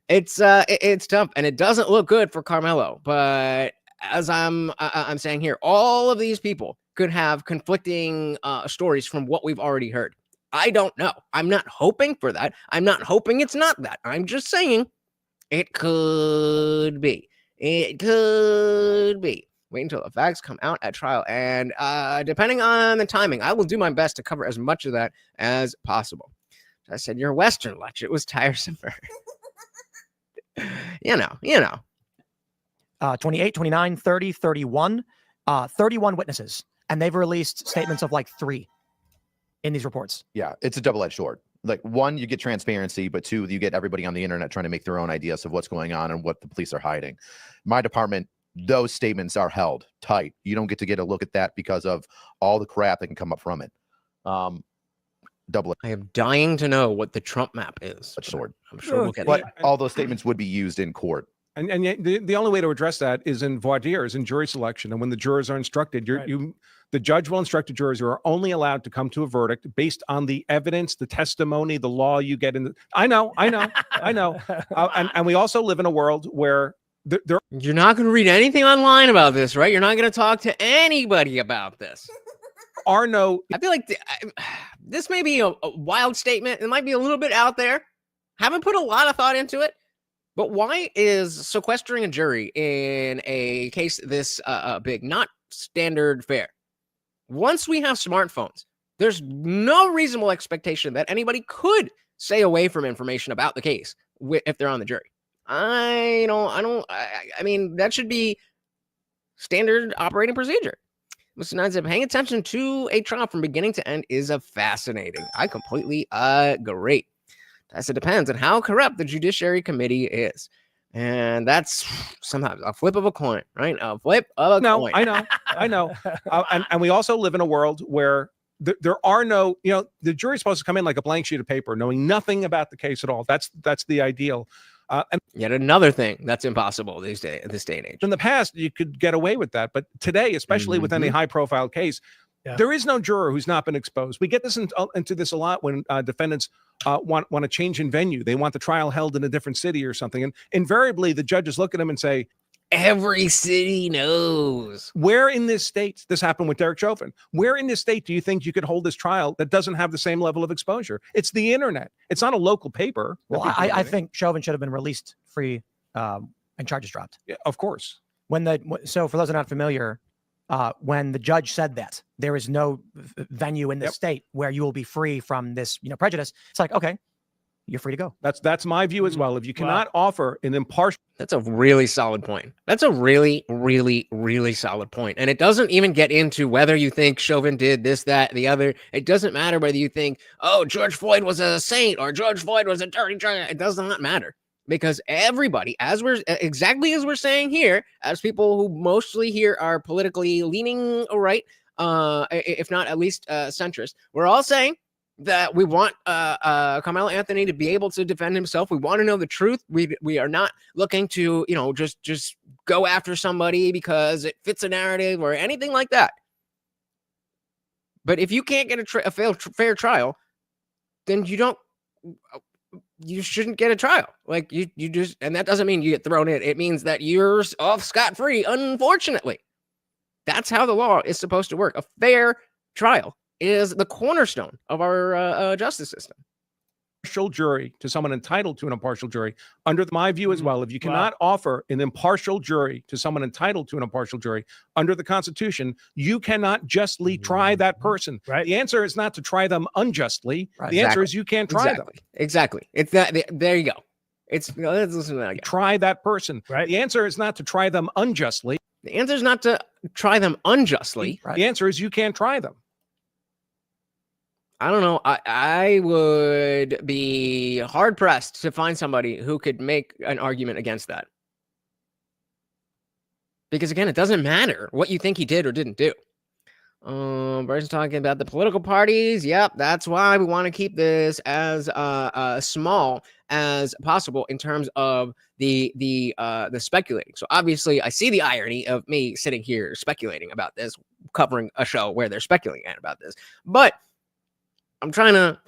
it's tough, and it doesn't look good for Karmelo. But as I'm saying here, all of these people could have conflicting stories from what we've already heard. I don't know. I'm not hoping for that. I'm not hoping it's not that. I'm just saying it could be. It could be. Wait until the facts come out at trial, and depending on the timing, I will do my best to cover as much of that as possible. I said, your Western lunch, it was tiresome. you know. 28, 29, 30, 31, 31 witnesses. And they've released statements of like 3 in these reports. Yeah, it's a double-edged sword. Like, 1, you get transparency, but 2, you get everybody on the internet trying to make their own ideas of what's going on and what the police are hiding. My department, those statements are held tight. You don't get to get a look at that because of all the crap that can come up from it. double I am dying to know what the Trump map is. edged sword. I'm sure we'll get But there. all those statements would be used in court. And yet the only way to address that is in voir dire, is in jury selection. And when the jurors are instructed, the judge will instruct the jurors who are only allowed to come to a verdict based on the evidence, the testimony, the law you get in. I know. And we also live in a world where You're not going to read anything online about this, right? You're not going to talk to anybody about this. are no. I feel like this may be a wild statement. It might be a little bit out there. Haven't put a lot of thought into it. But why is sequestering a jury in a case this big not standard fare? Once we have smartphones, there's no reasonable expectation that anybody could stay away from information about the case if they're on the jury. I mean, that should be standard operating procedure. Mr. Nine said, paying attention to a trial from beginning to end is fascinating. I completely agree. It depends on how corrupt the Judiciary Committee is. And that's sometimes a flip of a coin, right? A flip of a coin. I know. And we also live in a world where there are no, the jury's supposed to come in like a blank sheet of paper, knowing nothing about the case at all. That's the ideal. And yet another thing that's impossible this day and age. In the past, you could get away with that. But today, especially with any high-profile case, there is no juror who's not been exposed. We get this into this a lot when defendants want a change in venue. They want the trial held in a different city or something. And invariably, the judges look at them and say, every city knows. Where in this state, this happened with Derek Chauvin, where in this state do you think you could hold this trial that doesn't have the same level of exposure? It's the internet. It's not a local paper. Well, I think Chauvin should have been released free and charges dropped. Yeah, of course. So for those who are not familiar, when the judge said that there is no venue in this state where you will be free from this, prejudice, it's like, okay, you're free to go. That's my view as well. If you cannot offer an impartial. That's a really solid point. That's a really, really, really solid point. And it doesn't even get into whether you think Chauvin did this, that, the other. It doesn't matter whether you think, oh, George Floyd was a saint or George Floyd was a dirty drunk. It does not matter. Because everybody, exactly as we're saying here, as people who mostly here are politically leaning right, if not at least centrist, we're all saying that we want Karmelo Anthony to be able to defend himself. We want to know the truth. We are not looking to, just go after somebody because it fits a narrative or anything like that. But if you can't get a fair trial, then you shouldn't get a trial. Like you just, and that doesn't mean you get thrown in. It means that you're off scot-free, unfortunately. That's how the law is supposed to work. A fair trial is the cornerstone of our justice system. Impartial jury to someone entitled to an impartial jury, under my view as well, if you cannot offer an impartial jury to someone entitled to an impartial jury under the Constitution, you cannot justly try that person. Right. The answer is not to try them unjustly. Right. The answer is you can't try them. Exactly. It's that. There you go. Let's listen to that again. Try that person. Right. The answer is not to try them unjustly. The answer is not to try them unjustly. Right. The answer is you can't try them. I don't know. I would be hard pressed to find somebody who could make an argument against that. Because again, it doesn't matter what you think he did or didn't do. Bryce's talking about the political parties. Yep, that's why we want to keep this as small as possible in terms of the speculating. So obviously, I see the irony of me sitting here speculating about this, covering a show where they're speculating about this, but I'm trying to,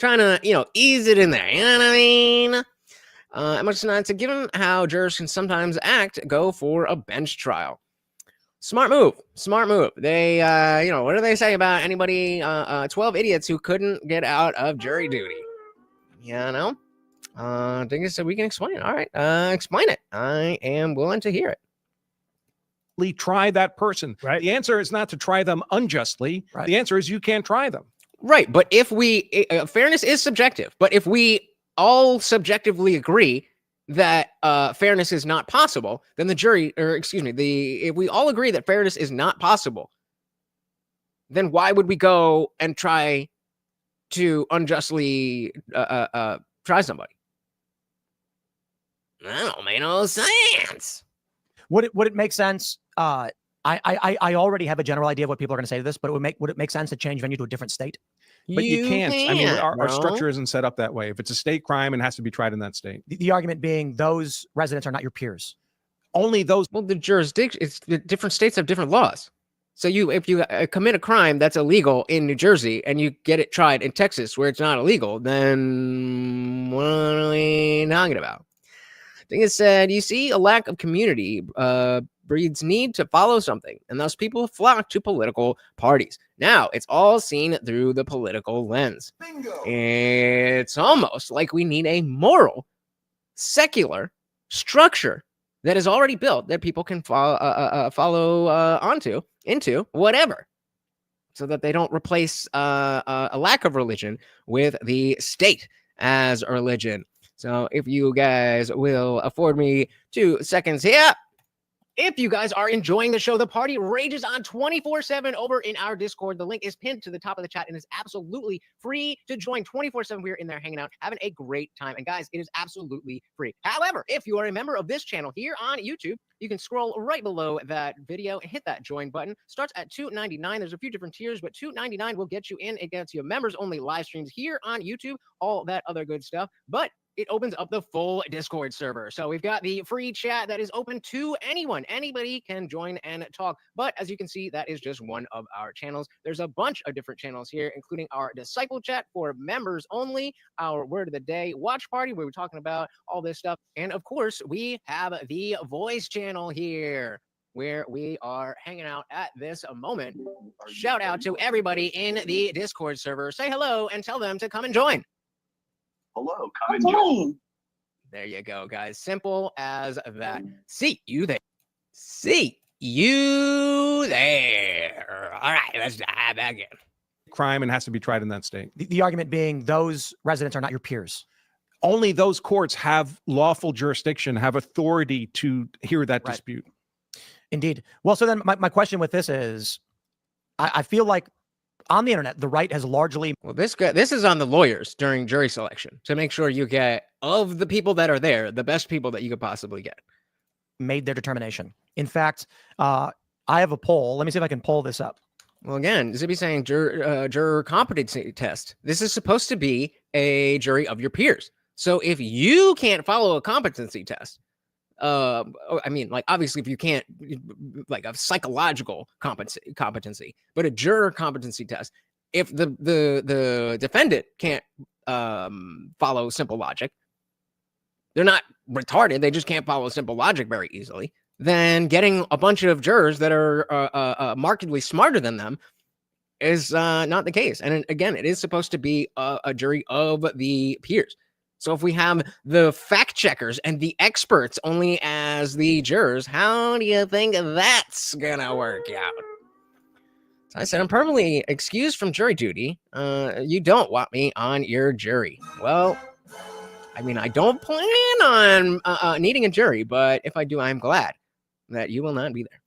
ease it in there. You know what I mean? Much tonight. So given how jurors can sometimes act, go for a bench trial. Smart move. They, what do they say about anybody, 12 idiots who couldn't get out of jury duty? I think so we can explain it. All right. Explain it. I am willing to hear it. Try that person. Right. The answer is not to try them unjustly. Right. The answer is you can't try them. Right, but if fairness is subjective, but if we all subjectively agree that fairness is not possible, then if we all agree that fairness is not possible, then why would we go and try to unjustly try somebody? That don't make no sense. Would it make sense? I already have a general idea of what people are going to say to this, but would it make sense to change venue to a different state? But you can't. I mean, our bro. structure isn't set up that way. If it's a state crime, it has to be tried in that state. The argument being those residents are not your peers. Only those. Well, the jurisdiction, it's the different states have different laws. So if you commit a crime that's illegal in New Jersey and you get it tried in Texas where it's not illegal, then what are we talking about? Thing is said, you see, a lack of community breeds need to follow something, and thus people flock to political parties. Now, it's all seen through the political lens. Bingo. It's almost like we need a moral, secular structure that is already built that people can follow into whatever, so that they don't replace a lack of religion with the state as a religion. So if you guys will afford me 2 seconds here. If you guys are enjoying the show, the party rages on 24/7 over in our Discord. The link is pinned to the top of the chat and is absolutely free to join 24/7. We're in there hanging out, having a great time. And guys, it is absolutely free. However, if you are a member of this channel here on YouTube, you can scroll right below that video and hit that join button. Starts at $2.99. There's a few different tiers, but $2.99 will get you in. It gets you members only live streams here on YouTube, all that other good stuff. But it opens up the full Discord server. So we've got the free chat that is open to anyone. Anybody can join and talk. But as you can see, that is just one of our channels. There's a bunch of different channels here, including our Disciple chat for members only, our Word of the Day watch party, where we're talking about all this stuff. And of course, we have the voice channel here, where we are hanging out at this moment. Shout out to everybody in the Discord server. Say hello and tell them to come and join. Hello, come and join. There you go, guys. Simple as that. See you there. See you there. All right, let's dive back in. Crime and has to be tried in that state. The argument being those residents are not your peers. Only those courts have lawful jurisdiction, have authority to hear that dispute. Indeed. Well, so then my question with this is, I feel like on the internet, the right has largely... Well, this is on the lawyers during jury selection to make sure you get, of the people that are there, the best people that you could possibly get. Made their determination. In fact, I have a poll. Let me see if I can pull this up. Well, again, Zibby's saying juror competency test. This is supposed to be a jury of your peers. So if you can't follow a competency test, I mean, like, obviously, if you can't, like, a psychological competency, but a juror competency test, if the defendant can't follow simple logic, they're not retarded, they just can't follow simple logic very easily, then getting a bunch of jurors that are markedly smarter than them is not the case. And again, it is supposed to be a jury of the peers. So if we have the fact checkers and the experts only as the jurors, how do you think that's gonna work out? So I said, I'm permanently excused from jury duty. You don't want me on your jury. Well, I mean, I don't plan on needing a jury, but if I do, I'm glad that you will not be there.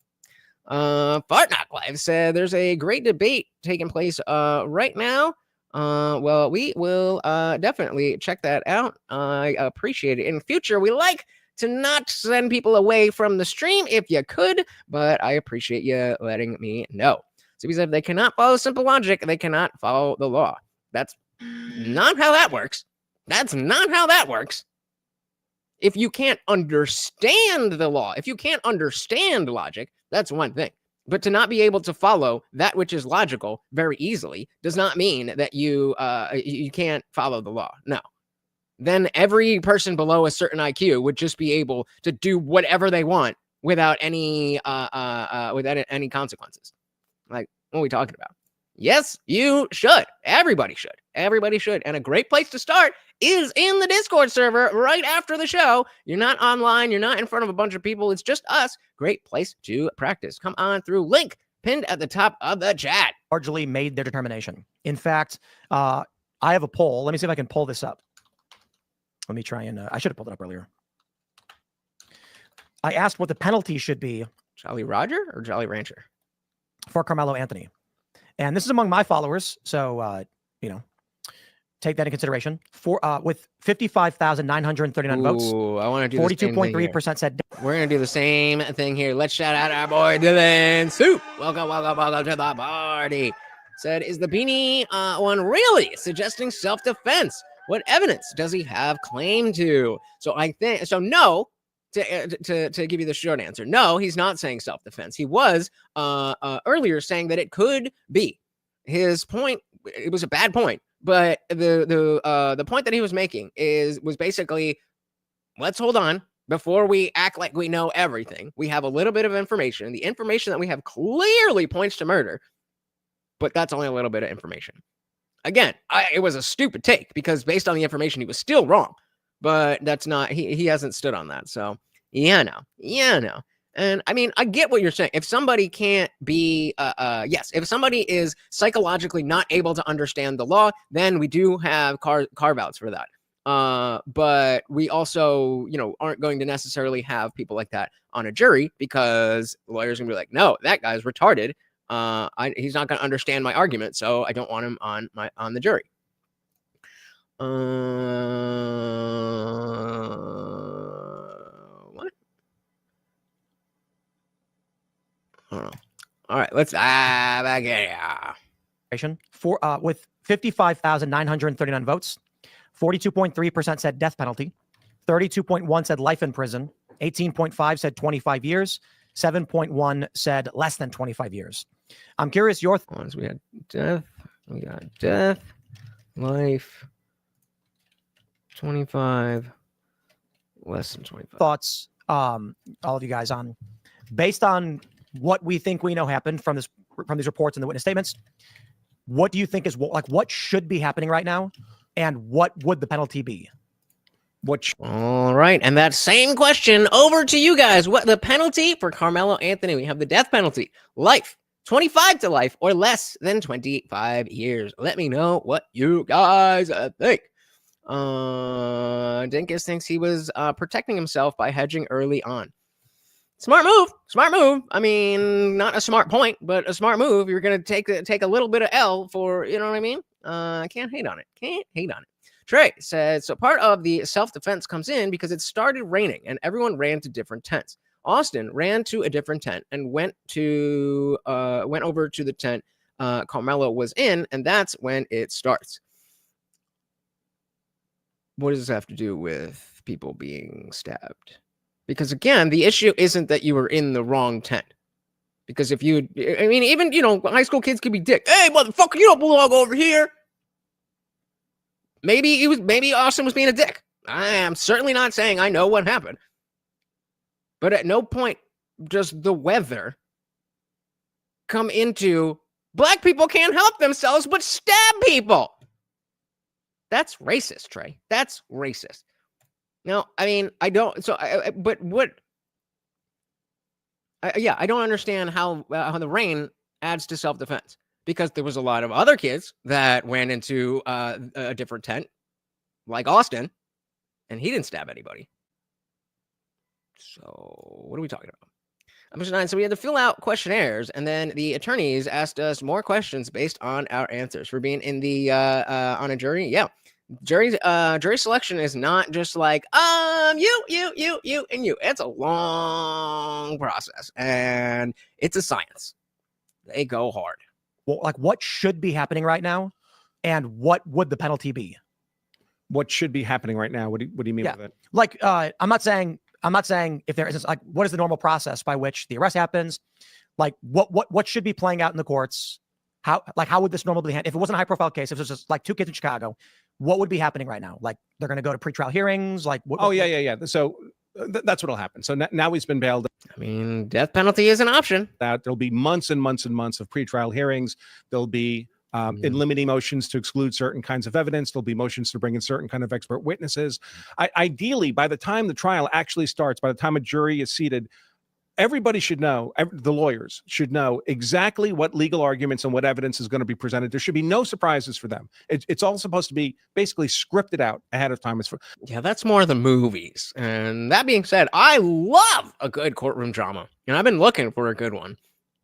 Fartnock Live said there's a great debate taking place right now. Well, we will definitely check that out. I appreciate it. In future, we like to not send people away from the stream if you could, but I appreciate you letting me know. So he said if they cannot follow simple logic, they cannot follow the law. That's not how that works. That's not how that works. If you can't understand the law, if you can't understand logic, that's one thing. But to not be able to follow that which is logical very easily does not mean that you can't follow the law. No. Then every person below a certain IQ would just be able to do whatever they want without any consequences. Like, what are we talking about? Yes, you should. Everybody should. Everybody should. And a great place to start is in the Discord server right after the show. You're not online. You're not in front of a bunch of people. It's just us. Great place to practice. Come on through. Link pinned at the top of the chat. Largely made their determination. In fact, I have a poll. Let me see if I can pull this up. Let me try and... I should have pulled it up earlier. I asked what the penalty should be. Jolly Roger or Jolly Rancher? For Karmelo Anthony. And this is among my followers. So, you know, take that in consideration. With 55,939 votes. I want to do 42.3% said. We're going to do the same thing here. Let's shout out our boy Dylan Soup. Welcome to the party. said, is the beanie one really suggesting self-defense? What evidence does he have claim to? So I think, so no, to give you the short answer, no, he's not saying self-defense. He was earlier saying that it could be. His point, it was a bad point, but the point that he was making was basically, let's hold on before we act like we know everything. We have a little bit of information. The information that we have clearly points to murder, but that's only a little bit of information. Again, it was a stupid take because based on the information, he was still wrong. But that's not, he hasn't stood on that. So, yeah, no. And I mean, I get what you're saying. If somebody can't be, yes, if somebody is psychologically not able to understand the law, then we do have carve-outs for that. But we also, aren't going to necessarily have people like that on a jury because lawyers are gonna be like, no, that guy's retarded. He's not going to understand my argument, so I don't want him on the jury. What? I don't know. All right, let's back here. With 55,939 votes, 42.3% said death penalty, 32.1% said life in prison, 18.5% said 25 years, 7.1% said less than 25 years. I'm curious your thoughts. We got death, life, 25, less than 25. Thoughts, all of you guys, on based on what we think we know happened from these reports and the witness statements. What do you think is what should be happening right now, and what would the penalty be? All right, and that same question over to you guys. What the penalty for Karmelo Anthony? We have the death penalty, life, 25 to life, or less than 25 years. Let me know what you guys think. Dinkus thinks he was protecting himself by hedging early on. Smart move. I mean, not a smart point, but a smart move. You're gonna take a little bit of L for, you know what I mean? I can't hate on it. Trey says, so part of the self-defense comes in because it started raining and everyone ran to different tents. Austin ran to a different tent and went over to the tent Karmelo was in, and that's when it starts. What does this have to do with people being stabbed? Because again, the issue isn't that you were in the wrong tent. Because if you, I mean, even, high school kids could be dick. Hey, motherfucker, you don't belong over here. Maybe Austin was being a dick. I am certainly not saying I know what happened. But at no point does the weather come into black people can't help themselves but stab people. That's racist, Trey. That's racist. Now, I mean, I don't. So, I don't understand how the rain adds to self-defense. Because there was a lot of other kids that went into a different tent, like Austin, and he didn't stab anybody. So what are we talking about? Number 9. So we had to fill out questionnaires, and then the attorneys asked us more questions based on our answers for being in the on a jury. Yeah, jury selection is not just like you and you. It's a long process, and it's a science. They go hard. Well, what should be happening right now, and what would the penalty be? What should be happening right now? What do you mean by that? I'm not saying if there is what is the normal process by which the arrest happens? What should be playing out in the courts? How would this normally be handled? If it wasn't a high profile case, if it was just like 2 kids in Chicago, what would be happening right now? They're going to go to pretrial hearings? Yeah. So that's what'll happen. So now he's been bailed. I mean, death penalty is an option. There'll be months and months and months of pretrial hearings. There'll be in limiting motions to exclude certain kinds of evidence. There'll be motions to bring in certain kind of expert witnesses. Ideally, by the time the trial actually starts, by the time a jury is seated, everybody should know, the lawyers should know exactly what legal arguments and what evidence is going to be presented. There should be no surprises for them. It's all supposed to be basically scripted out ahead of time. Yeah, that's more the movies. And that being said, I love a good courtroom drama. And I've been looking for a good one.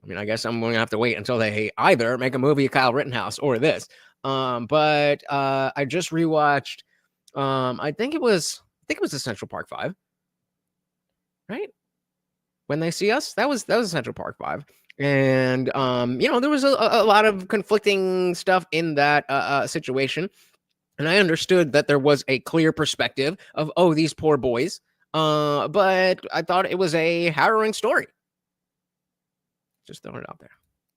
I mean, I guess I'm going to have to wait until they either make a movie of Kyle Rittenhouse or this. But I just rewatched, I think it was the Central Park 5, right? When They See Us, that was Central Park 5. And there was a lot of conflicting stuff in that situation. And I understood that there was a clear perspective of, oh, these poor boys. But I thought it was a harrowing story. Just throwing it out there.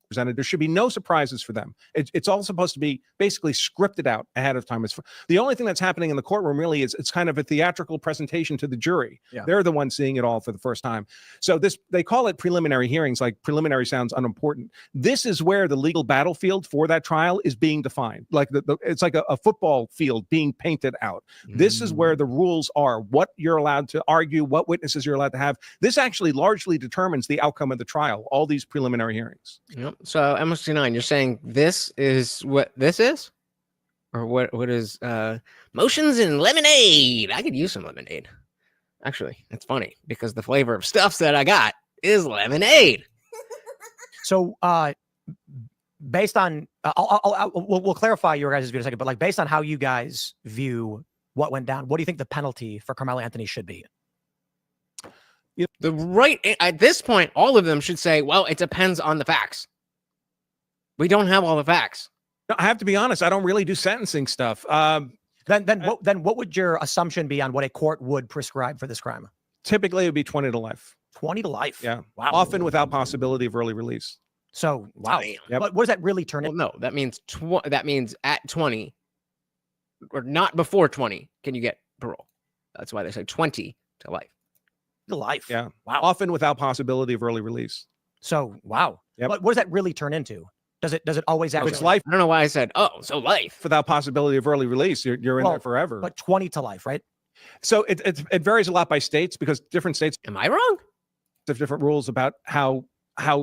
Presented. There should be no surprises for them. It's all supposed to be basically scripted out ahead of time. The only thing that's happening in the courtroom really is it's kind of a theatrical presentation to the jury. Yeah. They're the ones seeing it all for the first time. So they call it preliminary hearings, like preliminary sounds unimportant. This is where the legal battlefield for that trial is being defined. Like it's like a football field being painted out. This is where the rules are, what you're allowed to argue, what witnesses you're allowed to have. This actually largely determines the outcome of the trial, all these preliminary hearings. Yep. So M69, you're saying this is what this is? Or what is motions in lemonade? I could use some lemonade. Actually, it's funny because the flavor of stuffs that I got is lemonade. So based on we'll clarify your guys' view in a second, but like based on how you guys view what went down, what do you think the penalty for Karmelo Anthony should be? The right at this point, all of them should say, well, it depends on the facts. We don't have all the facts. No, I have to be honest. I don't really do sentencing stuff. Then what would your assumption be on what a court would prescribe for this crime? Typically, it would be 20 to life. 20 to life. Yeah. Wow. Often without possibility of early release. So wow. Damn. Yep. What does that really turn Well, into? no, that means at 20 or not before 20 can you get parole. That's why they say 20 to life. To life. Yeah. Wow. Often without possibility of early release. So wow. Yep. What does that really turn into? Does it always If actually? it's life I don't know why I said, oh, so life. without possibility of early release, you're in Well, there forever. But 20 to life, right? So it varies a lot by states because different states Am I wrong? have different rules about how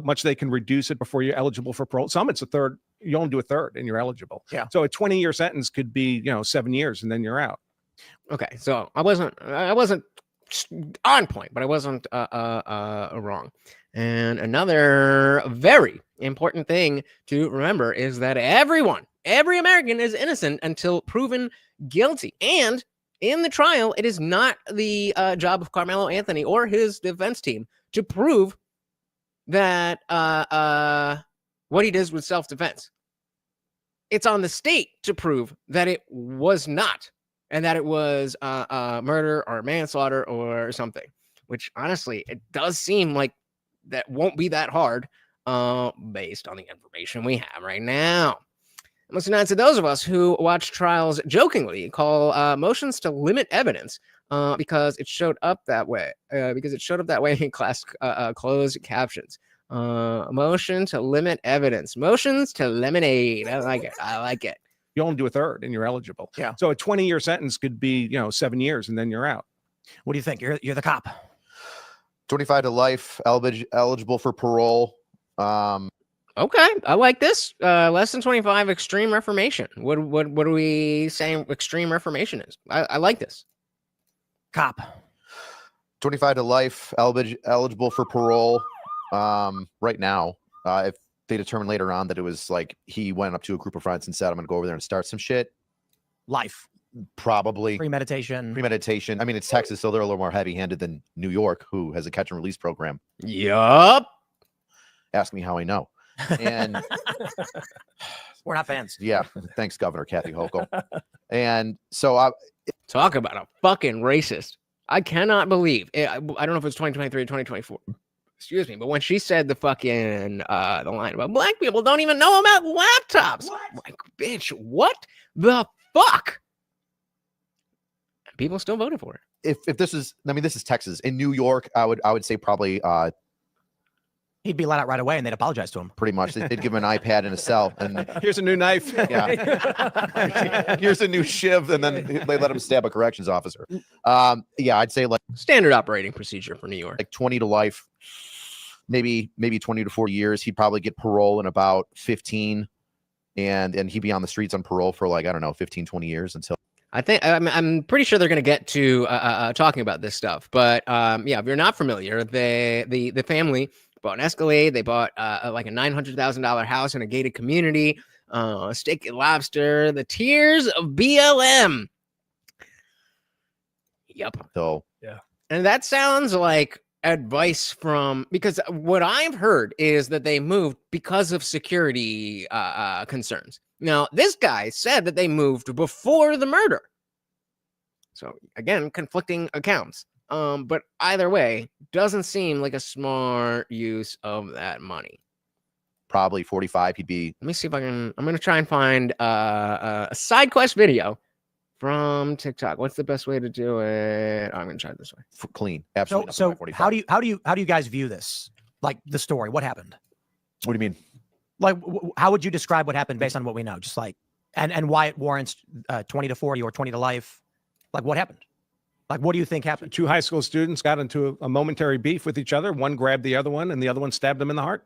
much they can reduce it before you're eligible for parole. Some it's a third. You only do a third and you're eligible. Yeah. So a 20-year sentence could be 7 years and then you're out. Okay, so I wasn't on point, but I wasn't wrong. And another very important thing to remember is that every American is innocent until proven guilty. And in the trial, it is not the job of Karmelo Anthony or his defense team to prove that what he does with self-defense. It's on the state to prove that it was not, and that it was murder or manslaughter or something, which honestly, it does seem like that won't be that hard based on the information we have right now. Listen, not to those of us who watch trials jokingly call motions to limit evidence because it showed up that way. In class closed captions. Motion to limit evidence. Motions to lemonade. I like it. You only do a third and you're eligible. Yeah. So a 20-year sentence could be 7 years and then you're out. What do you think? You're the cop. 25 to life, eligible for parole. Okay, I like this. Less than 25, extreme reformation. What are we saying extreme reformation is? I like this. Cop. 25 to life, eligible for parole. Right now, if they determine later on that it was like he went up to a group of friends and said, I'm going to go over there and start some shit. Life. Probably. Premeditation. I mean, it's Texas, so they're a little more heavy-handed than New York, who has a catch and release program. Yup. Ask me how I know. And We're not fans. yeah, thanks, Governor Kathy Hochul. And so Talk about a fucking racist. I cannot believe it. I don't know if it's 2023 or 2024. Excuse me, but when she said the fucking the line about black people don't even know about laptops, like, bitch, what the fuck? People still voted for it. if this is, I mean, this is Texas. In New York, I would say probably He'd be let out right away, and they'd apologize to him. pretty much they'd give him an iPad and a cell, and Here's a new knife. yeah, here's a new shiv, and then they let him stab a corrections officer. Yeah, I'd say like Standard operating procedure for New York. 20 to life, maybe 20 to 40 years. He'd probably get parole in about 15, and he'd be on the streets on parole for like, I don't know, 15, 20 years until. I think I'm pretty sure they're going to get to talking about this stuff, but yeah, if you're not familiar, the family bought an Escalade. They bought like a $900,000 house in a gated community, steak and lobster, the tears of BLM. Yep. So And that sounds like advice from, because what I've heard is that they moved because of security concerns. Now, this guy said that they moved before the murder. So again, conflicting accounts. But either way, doesn't seem like a smart use of that money. Probably 45. He'd be. Let me see if I can. I'm going to try and find a side quest video from TikTok. What's the best way to do it? I'm going to try it this way. Clean. Absolutely. So how do you guys view this? Like the story, what happened? What do you mean? Like, how would you describe what happened based on what we know? Just like, and why it warrants 20 to 40 or 20 to life? Like, what happened? Like, what do you think happened? Two high school students got into a momentary beef with each other. One grabbed the other one, and the other one stabbed him in the heart.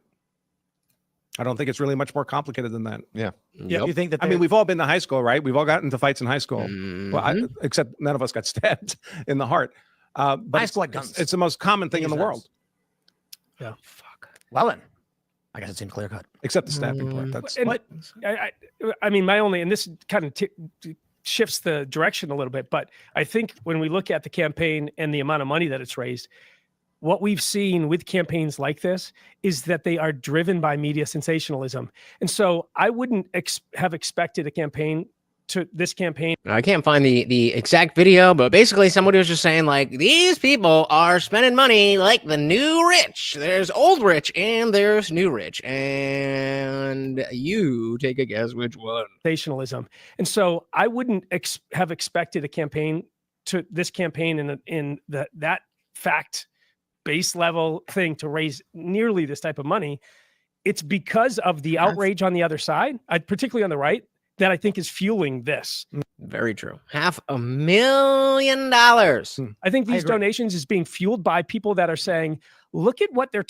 I don't think it's really much more complicated than that. Yeah. Yeah. You think that? I mean, we've all been to high school, right? We've all gotten into fights in high school. Mhm. Well, except none of us got stabbed in the heart. But high school like guns. it's the most common thing in the world, Yeah. Fuck. Well, then, I guess it's in clear cut. except the stabbing part. That's And I mean, my only, and this kind of shifts the direction a little bit, but I think when we look at the campaign and the amount of money that it's raised, what we've seen with campaigns like this is that they are driven by media sensationalism. And so I wouldn't have expected this campaign. I can't find the exact video, but basically somebody was just saying like, these people are spending money like the new rich. There's old rich and there's new rich. And you take a guess which one. Sensationalism. And so I wouldn't have expected this campaign in that fact base level thing to raise nearly this type of money. It's because of the outrage on the other side, particularly on the right, that I think is fueling this. Very true. $500,000. I think these donations is being fueled by people that are saying, look at what they're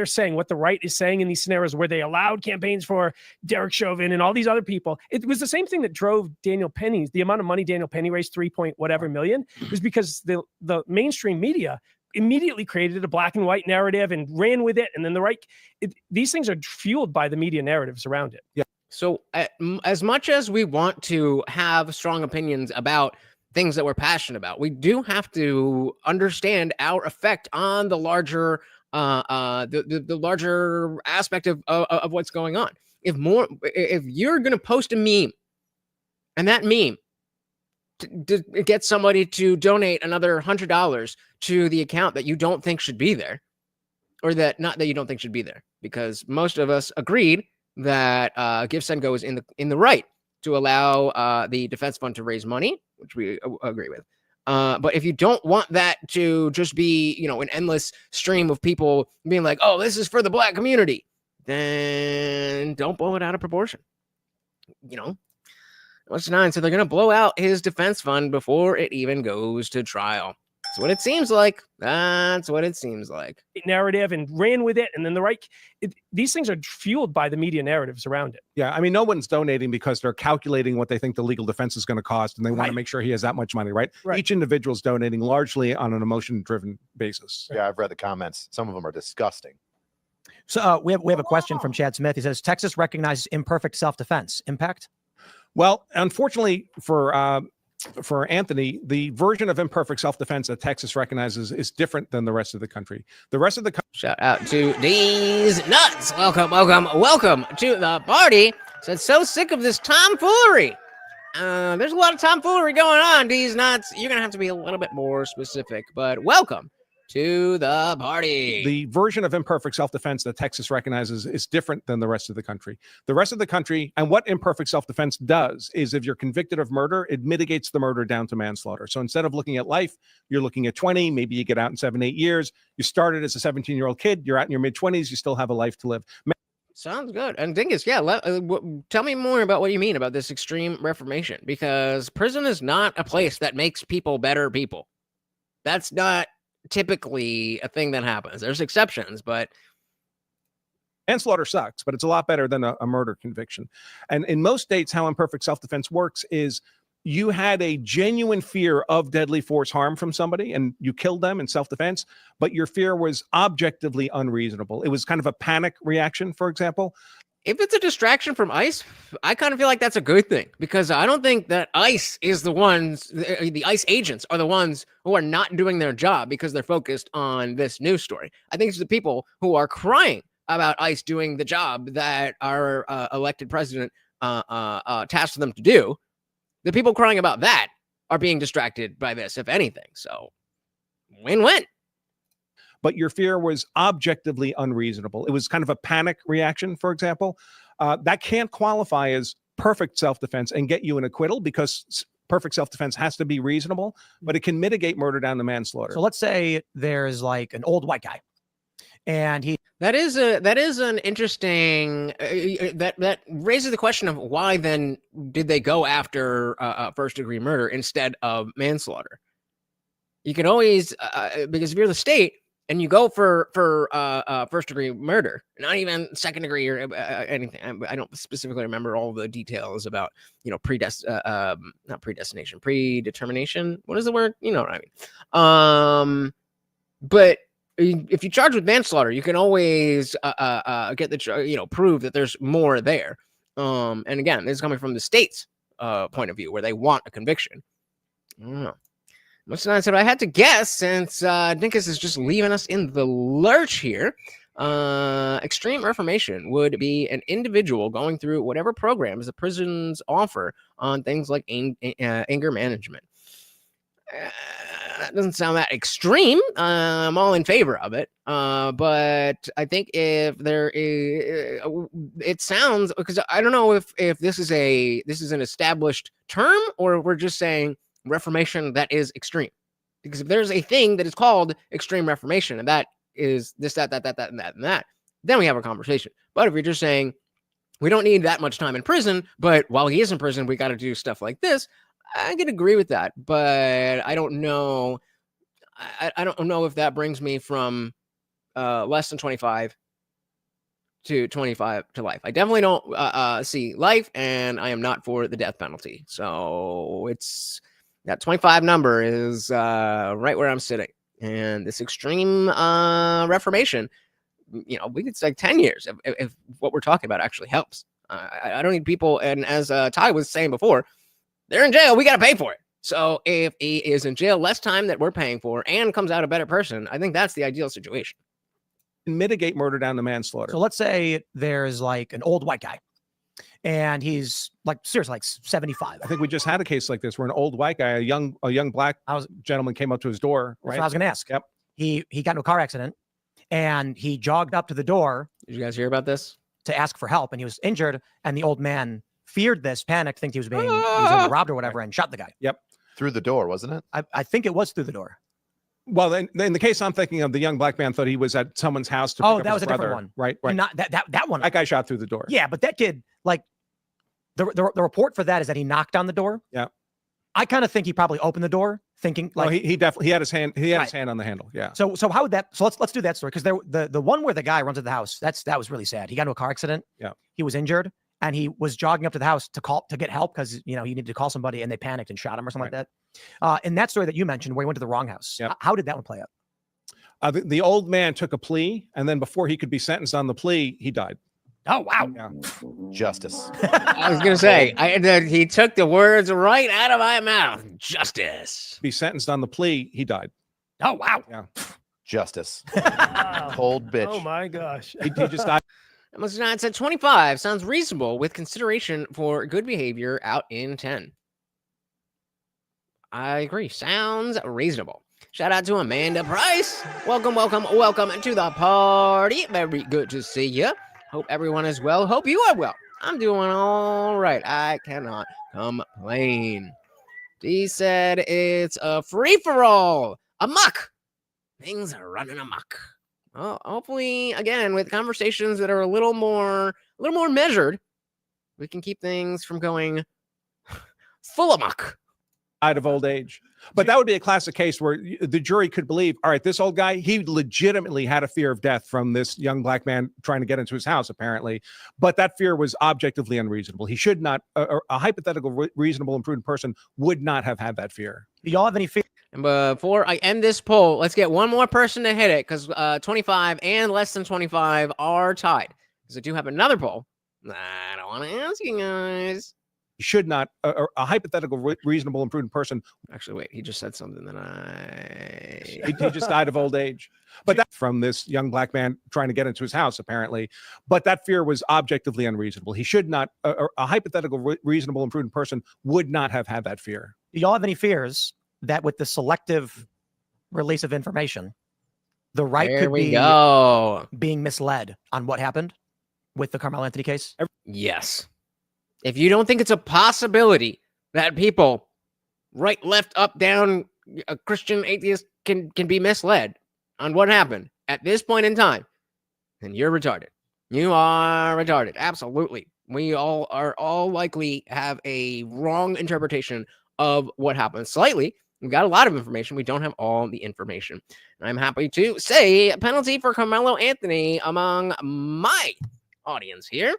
saying, what the right is saying in these scenarios where they allowed campaigns for Derek Chauvin and all these other people. It was the same thing that drove Daniel Penny's, the amount of money Daniel Penny raised, 3 point whatever million, was because the mainstream media immediately created a black and white narrative and ran with it. And then the right, these things are fueled by the media narratives around it. Yeah. So as much as we want to have strong opinions about things that we're passionate about, we do have to understand our effect on the larger the larger aspect of what's going on. If you're going to post a meme and that meme get somebody to donate another $100 to the account that you don't think should be there, or that not that you don't think should be there, because most of us agreed that GiveSendGo is in the right to allow the defense fund to raise money, which we agree with. But if you don't want that to just be, an endless stream of people being like, oh, this is for the black community, then don't blow it out of proportion. What's 9? So they're going to blow out his defense fund before it even goes to trial. That's what it seems like. That's what it seems like. Narrative and ran with it. And then the right, these things are fueled by the media narratives around it. Yeah. I mean, no one's donating because they're calculating what they think the legal defense is going to cost, and they want to make sure he has that much money, right? Each individual is donating largely on an emotion-driven basis. Yeah, I've read the comments. Some of them are disgusting. So we have a question from Chad Smith. He says, Texas recognizes imperfect self-defense. Impact? Well, unfortunately for Anthony, the version of imperfect self-defense that Texas recognizes is different than the rest of the country. The rest of the shout out to these nuts. Welcome to the party. So sick of this tomfoolery. There's a lot of tomfoolery going on, these nuts. You're gonna have to be a little bit more specific, but welcome to the party. The version of imperfect self-defense that Texas recognizes is different than the rest of the country. The rest of the country, and what imperfect self-defense does is, if you're convicted of murder, it mitigates the murder down to manslaughter. So instead of looking at life, you're looking at 20, maybe you get out in 7-8 years. You started as a 17-year-old kid, you're out in your mid-20s, you still have a life to live. Sounds good. And Dingus, tell me more about what you mean about this extreme reformation, because prison is not a place that makes people better people. That's not typically a thing that happens. There's exceptions, but manslaughter sucks, but it's a lot better than a murder conviction. And in most states, how imperfect self-defense works is you had a genuine fear of deadly force harm from somebody and you killed them in self-defense, but your fear was objectively unreasonable. It was kind of a panic reaction, for example. If it's a distraction from ICE, I kind of feel like that's a good thing, because I don't think that ICE is the ones, the ICE agents are the ones who are not doing their job because they're focused on this news story. I think it's the people who are crying about ICE doing the job that our elected president tasked them to do. The people crying about that are being distracted by this, if anything. So win-win. But your fear was objectively unreasonable. It was kind of a panic reaction, for example. That can't qualify as perfect self-defense and get you an acquittal, because perfect self-defense has to be reasonable, but it can mitigate murder down to manslaughter. So let's say there's like an old white guy, and that is an interesting that raises the question of why then did they go after first-degree murder instead of manslaughter? You can always because if you're the state and you go for first-degree murder, not even second-degree or anything. I don't specifically remember all the details about, not predestination, predetermination. What is the word? You know what I mean. But if you charge with manslaughter, you can always get the prove that there's more there. And again, this is coming from the state's point of view, where they want a conviction. I don't know. Much nice if I had to guess, since Dinkus is just leaving us in the lurch here. Extreme reformation would be an individual going through whatever programs the prisons offer on things like anger management. That doesn't sound that extreme. I'm all in favor of it. But I think if there is, it sounds, because I don't know if this is an established term, or we're just saying reformation that is extreme. Because if there's a thing that is called extreme reformation, and that is this, that, and that, then we have a conversation. But if you're just saying we don't need that much time in prison, but while he is in prison, we got to do stuff like this, I can agree with that. But I don't know. I don't know if that brings me from less than 25 to 25 to life. I definitely don't see life, and I am not for the death penalty. So it's that 25 number is right where I'm sitting. And this extreme reformation, we could say 10 years if what we're talking about actually helps. I don't need people, and as Ty was saying before, they're in jail. We got to pay for it. So if he is in jail less time that we're paying for and comes out a better person, I think that's the ideal situation. Mitigate murder down to manslaughter. So let's say there's like an old white guy, and he's like seriously like 75. I think we just had a case like this where an old white guy, a young black gentleman came up to his door. That's what I was going to ask. Yep. He got into a car accident, and he jogged up to the door. Did you guys hear about this? To ask for help, and he was injured, and the old man feared this, panicked, think he was being robbed or whatever, and shot the guy. Yep. Through the door, wasn't it? I think it was through the door. Well, in the case I'm thinking of, the young black man thought he was at someone's house to pick up that was his a different brother. one. Right. And not that one. That guy shot through the door. Yeah, but that kid, like, the report for that is that he knocked on the door. Yeah. I kind of think he probably opened the door, thinking like he definitely had his hand. He had his hand on the handle. Yeah. So how would that? So let's do that story, because the one where the guy runs to the house, that was really sad. He got into a car accident. Yeah. He was injured, and he was jogging up to the house to get help, because he needed to call somebody, and they panicked and shot him or something like that. In that story that you mentioned, where he went to the wrong house, how did that one play out? The old man took a plea, and then before he could be sentenced on the plea, he died. Oh, wow. Yeah. Justice. I was going to say, he took the words right out of my mouth. Justice. Be sentenced on the plea, he died. Oh, wow. Yeah. Justice. Wow. Cold bitch. Oh my gosh. He just died. Must not said 25 sounds reasonable with consideration for good behavior out in 10. I agree. Sounds reasonable. Shout out to Amanda Price. Welcome to the party. Very good to see you. Hope everyone is well. Hope you are well. I'm doing all right. I cannot complain. D said it's a free-for-all. Amok. Things are running amok. Well, hopefully, again, with conversations that are a little more measured, we can keep things from going full amok. Out of old age. But that would be a classic case where the jury could believe, all right, this old guy, he legitimately had a fear of death from this young black man trying to get into his house, apparently. But that fear was objectively unreasonable. He should not, a hypothetical reasonable and prudent person would not have had that fear. Do y'all have any fear? And before I end this poll, let's get one more person to hit it, because 25 and less than 25 are tied. Because I do have another poll I don't want to ask you guys. Should not, a hypothetical reasonable and prudent person. Actually, wait, he just said something that He just died of old age. But that from this young black man trying to get into his house, apparently. But that fear was objectively unreasonable. He should not, a hypothetical reasonable and prudent person would not have had that fear. Do y'all have any fears that with the selective release of information, the right There could we be go. being misled on what happened with the Karmelo Anthony case? Yes. If you don't think it's a possibility that people, right, left, up, down, a Christian, atheist, can be misled on what happened at this point in time, then you're retarded. You are retarded. Absolutely. We all are likely have a wrong interpretation of what happened. Slightly. We've got a lot of information. We don't have all the information. And I'm happy to say a penalty for Karmelo Anthony among my audience here.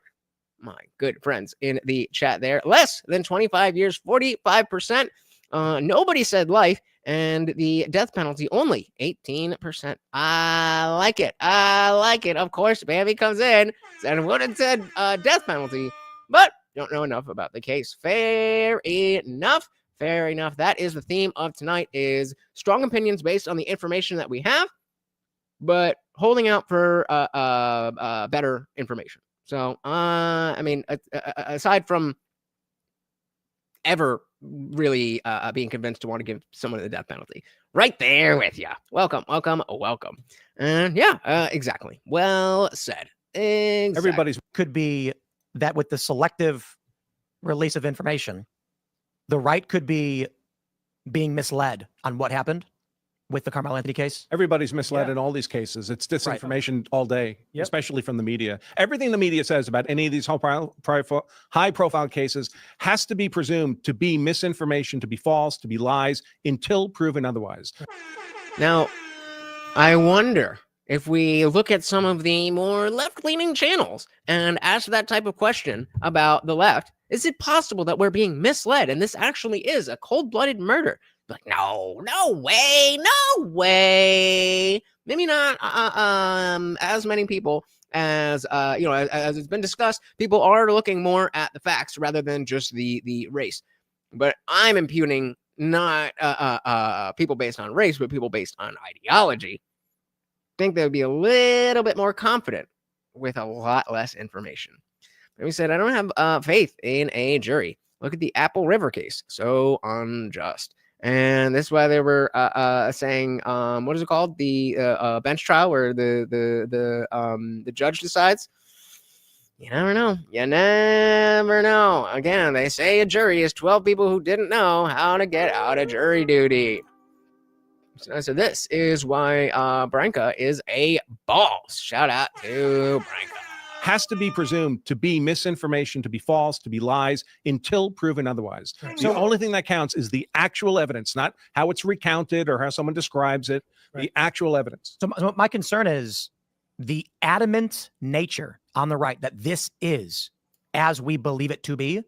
My good friends in the chat there. Less than 25 years, 45%. Nobody said life. And the death penalty only 18%. I like it. I like it. Of course, Bambi comes in and would have said death penalty, but don't know enough about the case. Fair enough. Fair enough. That is the theme of tonight, is strong opinions based on the information that we have, but holding out for better information. So, I mean, aside from ever really being convinced to want to give someone the death penalty, right there with you. Welcome. And yeah, exactly. Well said. Exactly. Everybody's could be that with the selective release of information, the right could be being misled on what happened with the Karmelo Anthony case. Everybody's misled in all these cases. It's disinformation all day, especially from the media. Everything the media says about any of these high-profile cases has to be presumed to be misinformation, to be false, to be lies, until proven otherwise. Now, I wonder if we look at some of the more left-leaning channels and ask that type of question about the left, is it possible that we're being misled and this actually is a cold-blooded murder? Like, no way. Maybe not as many people as as it's been discussed. People are looking more at the facts rather than just the race. But I'm impugning not people based on race, but people based on ideology. I think they would be a little bit more confident with a lot less information. But we said, I don't have faith in a jury. Look at the Apple River case. So unjust. And this is why they were saying, what is it called? The bench trial where the judge decides. You never know. You never know. Again, they say a jury is 12 people who didn't know how to get out of jury duty. So this is why Branca is a boss. Shout out to Branca. Has to be presumed to be misinformation, to be false, to be lies, until proven otherwise. So the only thing that counts is the actual evidence, not how it's recounted or how someone describes it, the actual evidence. So my concern is the adamant nature on the right that this is as we believe it to be.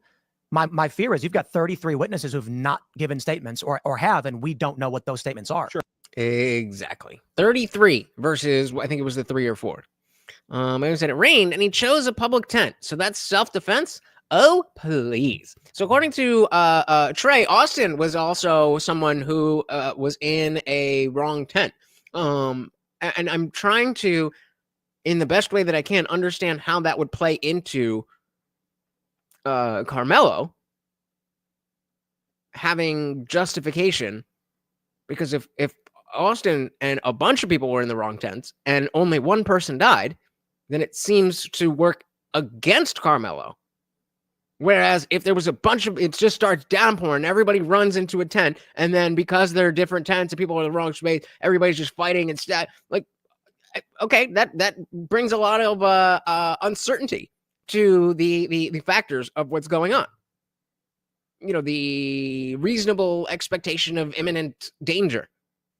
My fear is you've got 33 witnesses who've not given statements or have, and we don't know what those statements are. Sure. Exactly. 33 versus, I think it was the 3 or 4. I said it rained and he chose a public tent. So that's self-defense. Oh, please. So according to Trey, Austin was also someone who was in a wrong tent. And I'm trying to, in the best way that I can, understand how that would play into Karmelo having justification, because if Austin and a bunch of people were in the wrong tents and only one person died, then it seems to work against Karmelo. Whereas if there was a bunch of, it just starts downpouring, everybody runs into a tent, and then because there are different tents and people are in the wrong space, everybody's just fighting and stuff. Like, okay, that brings a lot of uncertainty to the factors of what's going on. You know, the reasonable expectation of imminent danger.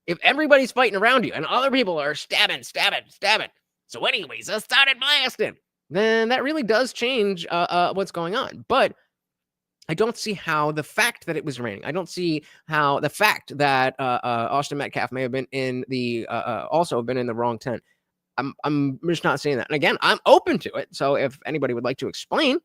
If everybody's fighting around you and other people are stabbing. So anyways, I started blasting. Then that really does change what's going on. But I don't see how the fact that it was raining, I don't see how the fact that Austin Metcalf may have been in the, also been in the wrong tent, I'm just not seeing that. And again, I'm open to it. So if anybody would like to explain,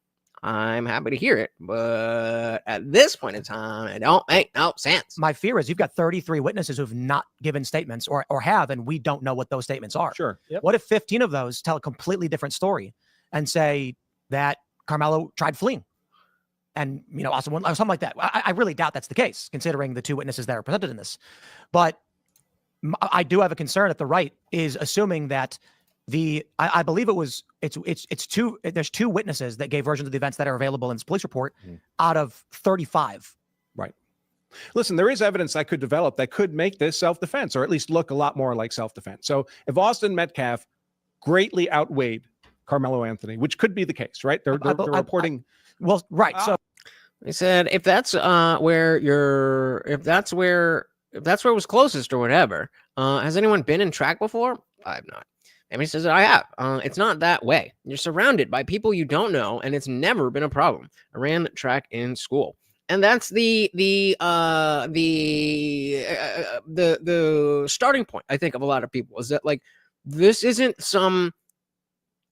I'm happy to hear it. But at this point in time, it don't make no sense. My fear is you've got 33 witnesses who've not given statements or have, and we don't know what those statements are. Sure. Yep. What if 15 of those tell a completely different story and say that Karmelo tried fleeing? And, you know, Austin, or something like that. I really doubt that's the case, considering the two witnesses that are presented in this. But I do have a concern that the right is assuming that I believe it's two. There's two witnesses that gave versions of the events that are available in this police report out of 35. Right. Listen, there is evidence that could develop that could make this self-defense, or at least look a lot more like self-defense. So if Austin Metcalf greatly outweighed Karmelo Anthony, which could be the case, right? They're reporting. Well, right. So they said if that's where it was closest or whatever, has anyone been in track before? I have not. Amy says I have. It's not that way. You're surrounded by people you don't know, and it's never been a problem. I ran track in school, and that's the starting point, I think, of a lot of people, is that like this isn't some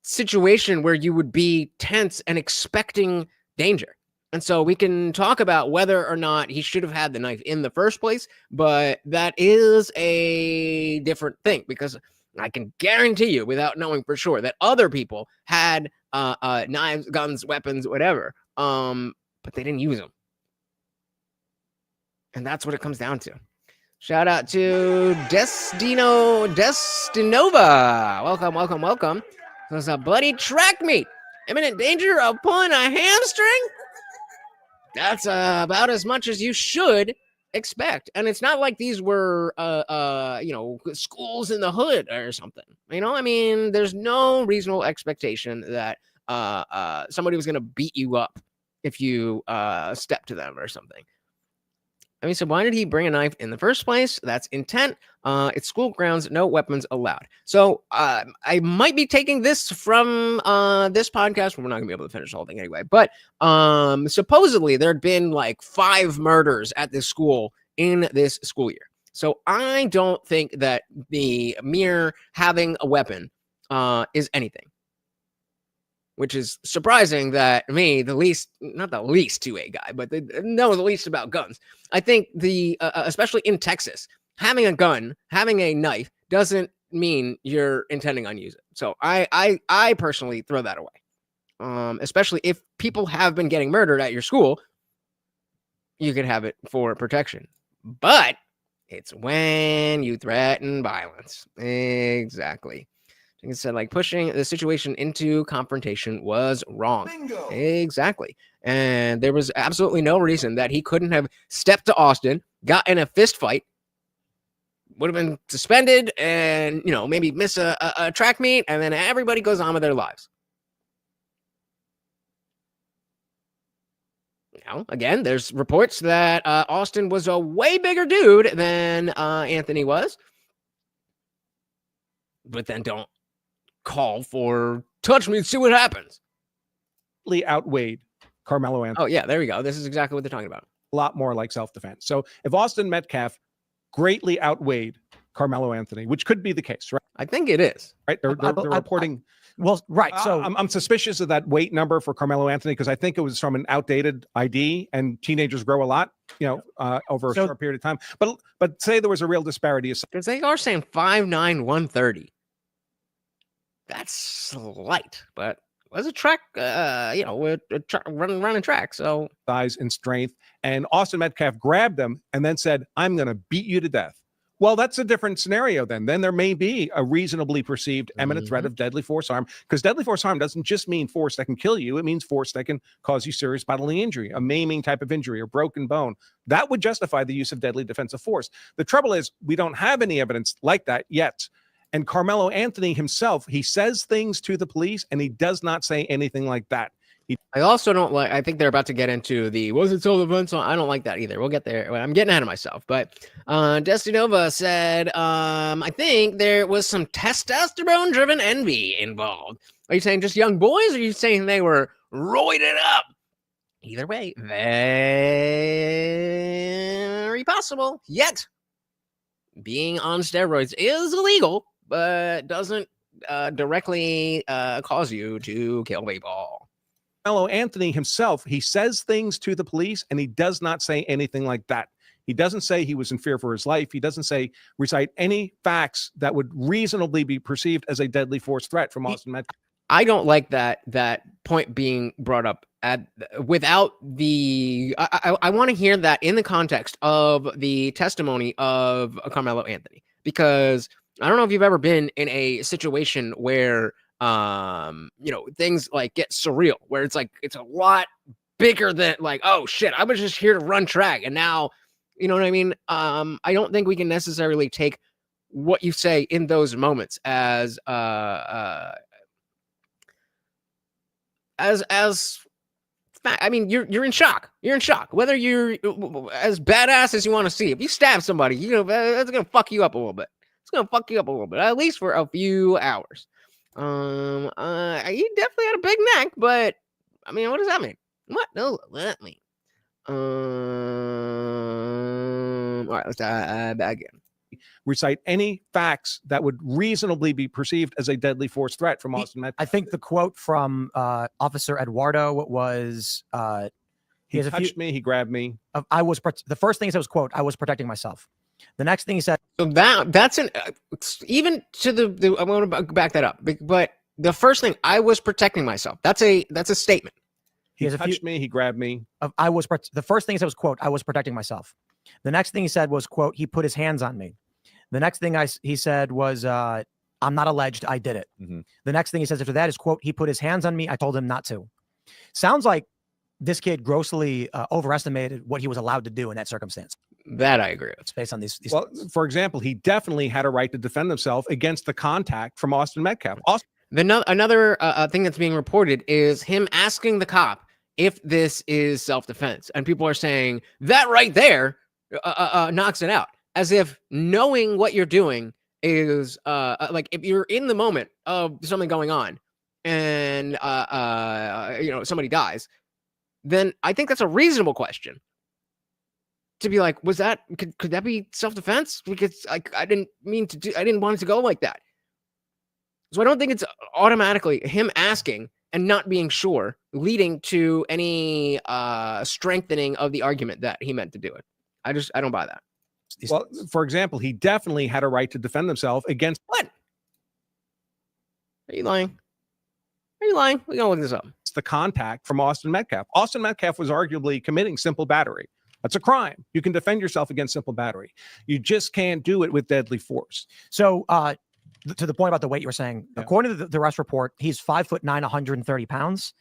situation where you would be tense and expecting danger. And so we can talk about whether or not he should have had the knife in the first place, but that is a different thing, because I can guarantee you, without knowing for sure, that other people had knives, guns, weapons, whatever, but they didn't use them. And that's what it comes down to. Shout out to Destinova. Welcome. There's a bloody track meet. Imminent danger of pulling a hamstring? That's about as much as you should expect. And it's not like these were, schools in the hood or something. You know, I mean, there's no reasonable expectation that somebody was going to beat you up if you step to them or something. I mean, so why did he bring a knife in the first place? That's intent. It's school grounds, no weapons allowed. So I might be taking this from this podcast. We're not going to be able to finish the whole thing anyway. But supposedly there had been like 5 murders at this school in this school year. So I don't think that the mere having a weapon is anything. Which is surprising that me, not the least 2A guy, but know the least about guns. I think especially in Texas, having a gun, having a knife doesn't mean you're intending on using it. So I personally throw that away. Especially if people have been getting murdered at your school, you could have it for protection. But it's when you threaten violence. Exactly. Like I said, like pushing the situation into confrontation was wrong. Bingo. Exactly. And there was absolutely no reason that he couldn't have stepped to Austin, got in a fist fight, would have been suspended and, maybe miss a track meet, and then everybody goes on with their lives. Again, there's reports that Austin was a way bigger dude than Anthony was. But then don't call for touch me and see what happens. Outweighed Karmelo Anthony. Oh, yeah, there we go. This is exactly what they're talking about. A lot more like self-defense. So if Austin Metcalf greatly outweighed Karmelo Anthony, which could be the case, right? I think it is. Right? They're reporting. Well, right. So I'm suspicious of that weight number for Karmelo Anthony because I think it was from an outdated ID, and teenagers grow a lot, over a short period of time. But say there was a real disparity. Because they are saying 5'9", 130. That's slight, but was a track, running track. So size and strength. And Austin Metcalf grabbed him and then said, "I'm going to beat you to death." Well, that's a different scenario then. Then there may be a reasonably perceived imminent threat of deadly force harm, because deadly force harm doesn't just mean force that can kill you. It means force that can cause you serious bodily injury, a maiming type of injury, or broken bone. That would justify the use of deadly defensive force. The trouble is we don't have any evidence like that yet. And Karmelo Anthony himself, he says things to the police and he does not say anything like that. I also don't like, I think they're about to get into was it self-defense? I don't like that either. We'll get there. I'm getting ahead of myself. But Destinova said, I think there was some testosterone-driven envy involved. Are you saying just young boys, or are you saying they were roided up? Either way, very possible. Yet, being on steroids is illegal, but doesn't directly cause you to kill people. Karmelo Anthony himself, he says things to the police and he does not say anything like that. He doesn't say he was in fear for his life. He doesn't recite any facts that would reasonably be perceived as a deadly force threat from Austin Metcalf. I don't like that point being brought up without the. I want to hear that in the context of the testimony of Karmelo Anthony, because I don't know if you've ever been in a situation where things like get surreal, where it's like it's a lot bigger than like, oh shit, I was just here to run track and now, you know what I mean? I don't think we can necessarily take what you say in those moments as fact. I mean, you're in shock. You're in shock. Whether you're as badass as you want to see, if you stab somebody, that's gonna fuck you up a little bit. It's gonna fuck you up a little bit, at least for a few hours. He definitely had a big neck, but I mean, what does that mean? What does that mean? All right, let's back in. Recite any facts that would reasonably be perceived as a deadly force threat from Austin Metcalf. I think the quote from Officer Eduardo was, he touched me, he grabbed me. The first thing he said was, quote, I was protecting myself. The next thing he said. So that's even to the I'm going to back that up. But the first thing, I was protecting myself. That's a statement. He touched me, he grabbed me. The first thing he said was, quote, I was protecting myself. The next thing he said was, quote, he put his hands on me. The next thing he said was, I'm not alleged, I did it. Mm-hmm. The next thing he says after that is, quote, he put his hands on me, I told him not to. Sounds like this kid grossly overestimated what he was allowed to do in that circumstance. That I agree with. Based on these well, for example, he definitely had a right to defend himself against the contact from Austin Metcalf. Another thing that's being reported is him asking the cop if this is self-defense. And people are saying that right there knocks it out. As if knowing what you're doing is like if you're in the moment of something going on and somebody dies, then I think that's a reasonable question to be like, was that could that be self-defense? Because I didn't want it to go like that. So I don't think it's automatically him asking and not being sure leading to any strengthening of the argument that he meant to do it. I don't buy that. Well, for example, he definitely had a right to defend himself against what? Are you lying? Are you lying? We're gonna look this up. It's the contact from Austin Metcalf. Austin Metcalf was arguably committing simple battery. That's a crime. You can defend yourself against simple battery. You just can't do it with deadly force. So, to the point about the weight you were saying, according to the arrest report, he's 5'9", 130 pounds.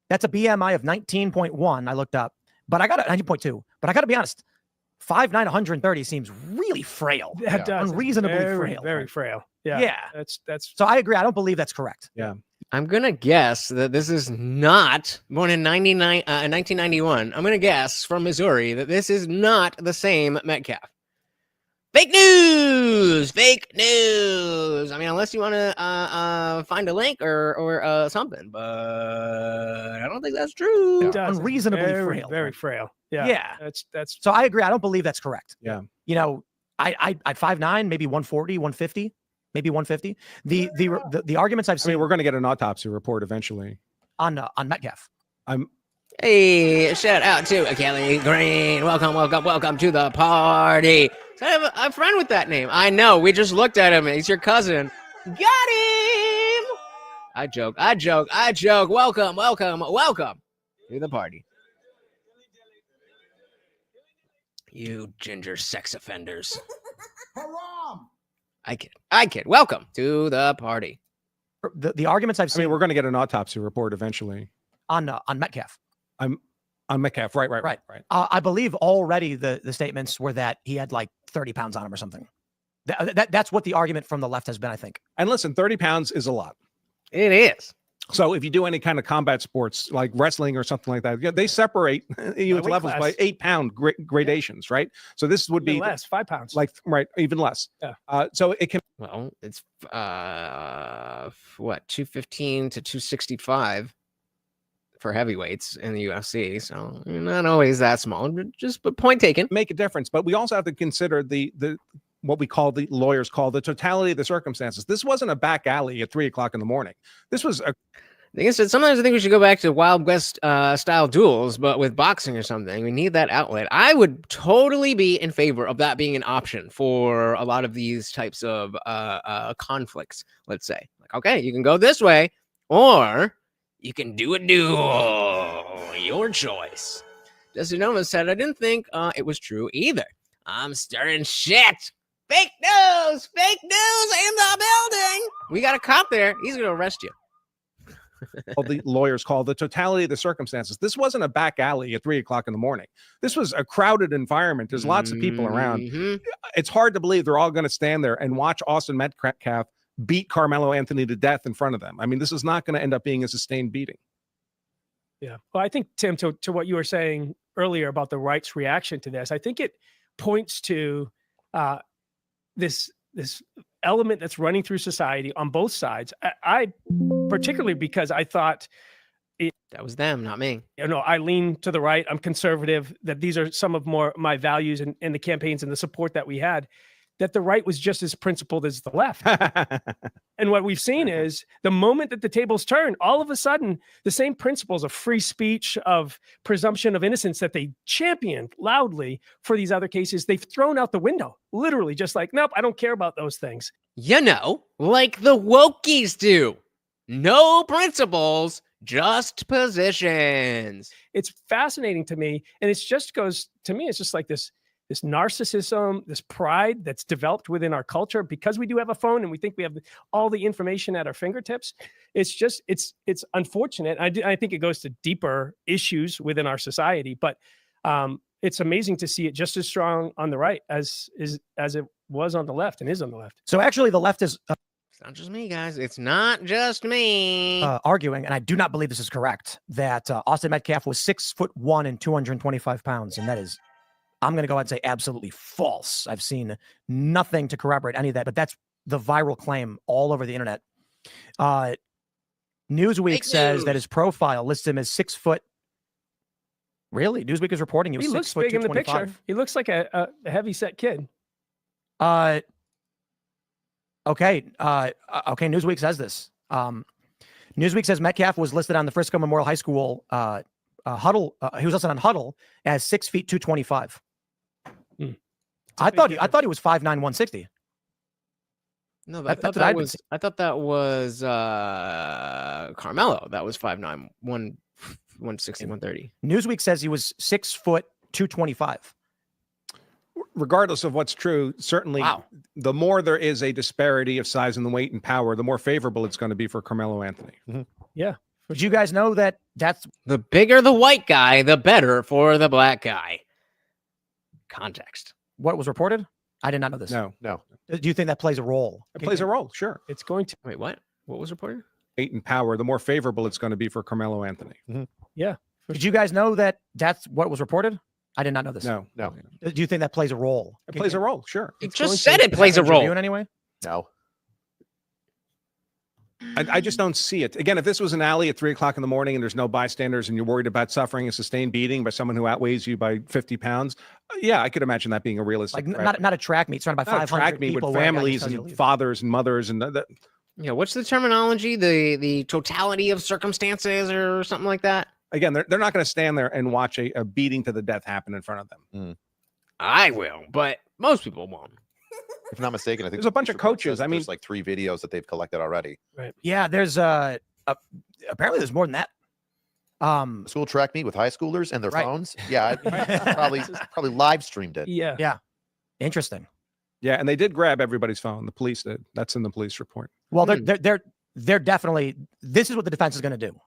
That's a BMI of 19.1. I looked up, but I got 19.2. But I got to be honest, 5'9", 130 seems really frail. That does. Unreasonably frail. Very frail. Yeah. Yeah. That's. So I agree. I don't believe that's correct. Yeah. I'm gonna guess that this is not born in 1991. I'm gonna guess from Missouri that this is not the same Metcalf. Fake news! Fake news! I mean, unless you want to find a link or something, but I don't think that's true. Unreasonably frail. Very frail. Yeah. Yeah. That's. So I agree. I don't believe that's correct. Yeah. I 5'9", maybe 140, 150, maybe 150. The arguments I've seen. I mean, we're going to get an autopsy report eventually on Metcalf. Hey, shout out to Kelly Green. Welcome to the party. So I have a friend with that name. I know. We just looked at him. He's your cousin. Got him. I joke. Welcome to the party. You ginger sex offenders. Haram. I kid. Welcome to the party. The arguments I've seen. I mean, we're going to get an autopsy report eventually on Metcalf. On Metcalf, right. I believe already the statements were that he had like 30 pounds on him or something. That's what the argument from the left has been, I think. And listen, 30 pounds is a lot. It is. So if you do any kind of combat sports like wrestling or something like that, they separate you into levels by 8-pound gradations, right? So this would be less, 5 pounds, like even less. Yeah. So it can. Well, it's 215 to 265 for heavyweights in the UFC. So not always that small. But point taken. Make a difference, but we also have to consider what we call the lawyers call the totality of the circumstances. This wasn't a back alley at 3 o'clock in the morning. This was a Like I said, sometimes I think we should go back to Wild West style duels, but with boxing or something. We need that outlet. I would totally be in favor of that being an option for a lot of these types of conflicts. Let's say, like, okay, you can go this way, or you can do a duel. Your choice. Justin Nova said, I didn't think it was true either. I'm stirring shit. Fake news in the building. We got a cop there. He's going to arrest you. the lawyers call the totality of the circumstances. This wasn't a back alley at 3 o'clock in the morning. This was a crowded environment. There's lots of people around. It's hard to believe they're all going to stand there and watch Austin Metcalf beat Karmelo Anthony to death in front of them. I mean, this is not going to end up being a sustained beating. Yeah. Well, I think, Tim, to what you were saying earlier about the right's reaction to this, I think it points to this element that's running through society on both sides. I particularly because I thought that was them, not me. You know, I lean to the right. I'm conservative. That these are some of my values and the campaigns and the support that we had. That the right was just as principled as the left. And what we've seen is the moment that the tables turn, all of a sudden, the same principles of free speech, of presumption of innocence that they championed loudly for these other cases, they've thrown out the window. Literally, just like, nope, I don't care about those things. You know, like the wokies do. No principles, just positions. It's fascinating to me. And it's just like this narcissism, this pride that's developed within our culture because we do have a phone and we think we have all the information at our fingertips. It's unfortunate. I think it goes to deeper issues within our society, but it's amazing to see it just as strong on the right as it was on the left and is on the left. So actually the left is it's not just me, guys. It's not just me. Arguing, and I do not believe this is correct, that Austin Metcalf was 6'1" and 225 pounds. And that is, I'm going to go ahead and say absolutely false. I've seen nothing to corroborate any of that, but that's the viral claim all over the internet. Newsweek says that his profile lists him as 6 foot. Really? Newsweek is reporting he was 6 foot, big in the picture. He looks like a heavy set kid. Okay. Newsweek says this. Newsweek says Metcalf was listed on the Frisco Memorial High School Huddle. He was listed on Huddle as 6 feet 225. I thought he was 5'9", 160. No, but I thought that was Karmelo. That was 5'9", 160, 130. Newsweek says he was 6 foot 225. Regardless of what's true, certainly the more there is a disparity of size and the weight and power, the more favorable it's going to be for Karmelo Anthony. Yeah. Did you guys know that that's the bigger the white guy, the better for the black guy? Context. What was reported? I did not know this. No. Do you think that plays a role? It plays a role, sure. It's going to. Wait, what? What was reported? Weight and power, the more favorable it's going to be for Karmelo Anthony. Yeah. Did you guys know that that's what was reported? I did not know this. No. Do you think that plays a role? It plays a role, sure. It just said it plays a role. In any way? No. I just don't see it. Again, if this was an alley at 3 o'clock in the morning and there's no bystanders and you're worried about suffering a sustained beating by someone who outweighs you by 50 pounds, yeah, I could imagine that being a realistic threat. Not a track meet surrounded by 500 track meet people with families and fathers and mothers and Yeah, what's the terminology? The totality of circumstances or something like that? Again, they're not going to stand there and watch a beating to the death happen in front of them. I will, but most people won't. If I'm not mistaken, I think there's a bunch of coaches. I mean, there's like 3 videos that they've collected already. Right. Yeah, there's apparently there's more than that. School track meet with high schoolers and their phones. Yeah, probably live streamed it. Yeah. Interesting. Yeah, and they did grab everybody's phone. The police did. That's in the police report. Well, they're definitely. This is what the defense is going to do.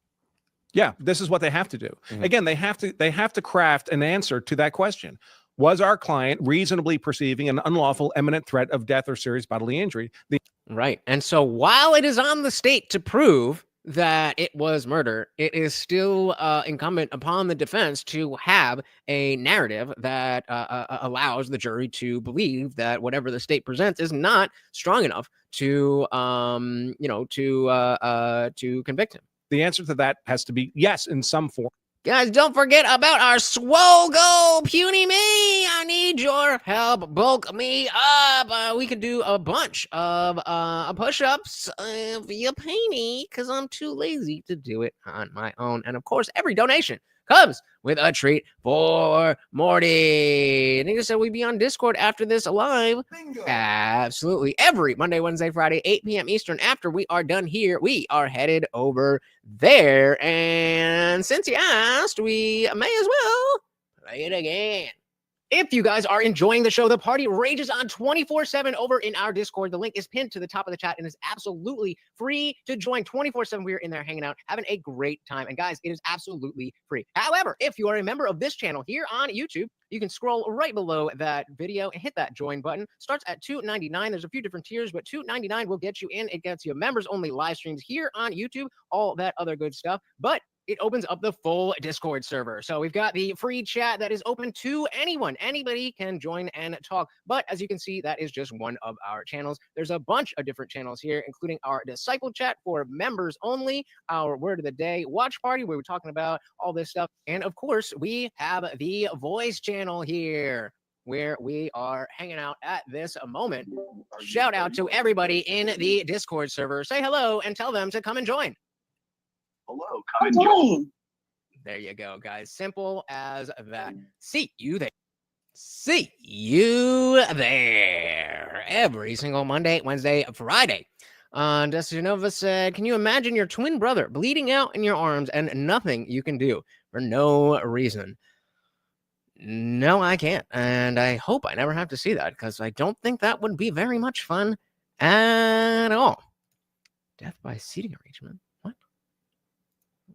Yeah, this is what they have to do. Again, they have to craft an answer to that question. Was our client reasonably perceiving an unlawful imminent threat of death or serious bodily injury? Right. And so while it is on the state to prove that it was murder, it is still incumbent upon the defense to have a narrative that allows the jury to believe that whatever the state presents is not strong enough to convict him. The answer to that has to be yes in some form. Guys, don't forget about our Swogo Puny Me. I need your help. Bulk me up. We could do a bunch of push-ups via Painy because I'm too lazy to do it on my own. And of course, every donation comes with a treat for Morty. Nigga said we'd be on Discord after this live. Bingo. Absolutely. Every Monday, Wednesday, Friday, 8 p.m. Eastern. After we are done here, we are headed over there. And since you asked, we may as well play it again. If you guys are enjoying the show, the party rages on 24/7 over in our Discord. The link is pinned to the top of the chat and is absolutely free to join 24/7. We're in there hanging out, having a great time. And guys, it is absolutely free. However, if you are a member of this channel here on YouTube, you can scroll right below that video and hit that join button. Starts at $2.99. There's a few different tiers, but $2.99 will get you in. It gets you members only live streams here on YouTube, all that other good stuff. But it opens up the full Discord server. So we've got the free chat that is open to anyone. Anybody can join and talk. But as you can see, that is just one of our channels. There's a bunch of different channels here, including our Disciple chat for members only, our Word of the Day watch party, where we're talking about all this stuff. And of course, we have the voice channel here, where we are hanging out at this moment. Shout out to everybody in the Discord server. Say hello and tell them to come and join. Hello, come and join. There you go, guys. Simple as that. See you there. See you there. Every single Monday, Wednesday, Friday. Destinova said, can you imagine your twin brother bleeding out in your arms and nothing you can do for no reason? No, I can't. And I hope I never have to see that because I don't think that would be very much fun at all. Death by seating arrangement.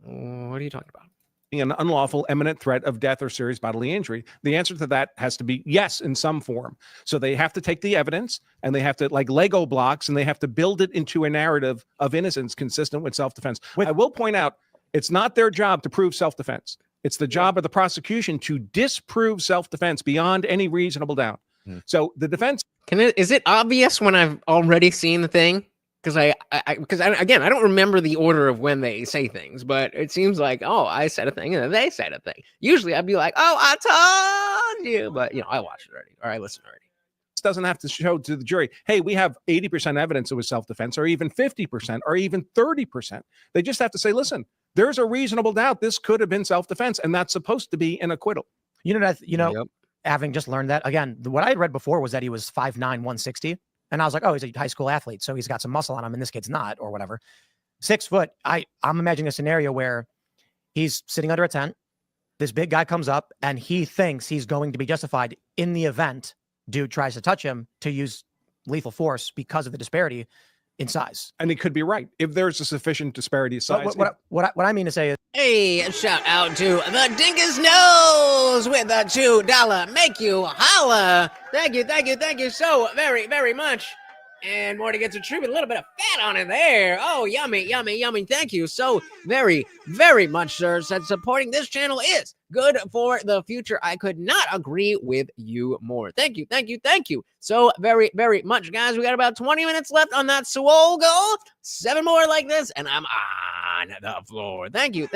What are you talking about? An unlawful imminent threat of death or serious bodily injury. The answer to that has to be yes in some form. So they have to take the evidence and they have to, like Lego blocks, and they have to build it into a narrative of innocence consistent with self-defense. I will point out, it's not their job to prove self-defense. It's the job of the prosecution to disprove self-defense beyond any reasonable doubt. So the defense... Is it obvious when I've already seen the thing? Because again, I don't remember the order of when they say things, but it seems like, oh, I said a thing and then they said a thing. Usually I'd be like, oh, I told you, but I watched it already or I listened already. This doesn't have to show to the jury, hey, we have 80% evidence it was self-defense or even 50% or even 30%. They just have to say, listen, there's a reasonable doubt this could have been self-defense, and that's supposed to be an acquittal. Yep. Having just learned that, again, what I had read before was that he was 5'9", 160. And I was like, oh, he's a high school athlete, so he's got some muscle on him, and this kid's not, or whatever. 6 foot. I'm imagining a scenario where he's sitting under a tent. This big guy comes up, and he thinks he's going to be justified in the event dude tries to touch him to use lethal force because of the disparity in size. And he could be right. If there's a sufficient disparity of size. What I mean to say is, hey, shout out to the Dingus Nose with the $2 make you holla. Thank you so very, very much. And Morty gets a treat with a little bit of fat on it there. Oh, yummy. Thank you so very, very much, sir. Said supporting this channel is good for the future. I could not agree with you more. Thank you so very, very much, guys. We got about 20 minutes left on that swole goal. 7 more like this, and I'm on the floor. Thank you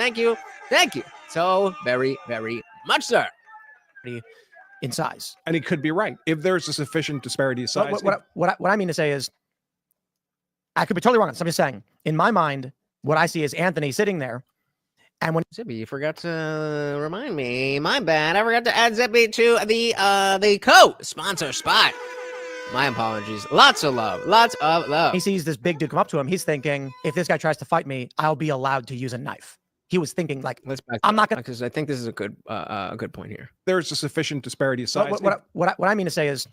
so very, very much, sir. in size. And he could be right. If there's a sufficient disparity of size. What I mean to say is, I could be totally wrong. So I'm just saying, in my mind, what I see is Anthony sitting there. And when Zippy, you forgot to remind me. My bad. I forgot to add Zippy to the co-sponsor spot. My apologies. Lots of love. He sees this big dude come up to him. He's thinking, if this guy tries to fight me, I'll be allowed to use a knife. He was thinking, like, I'm not going to, because I think this is a good point here. There's a sufficient disparity of size. What I mean to say is,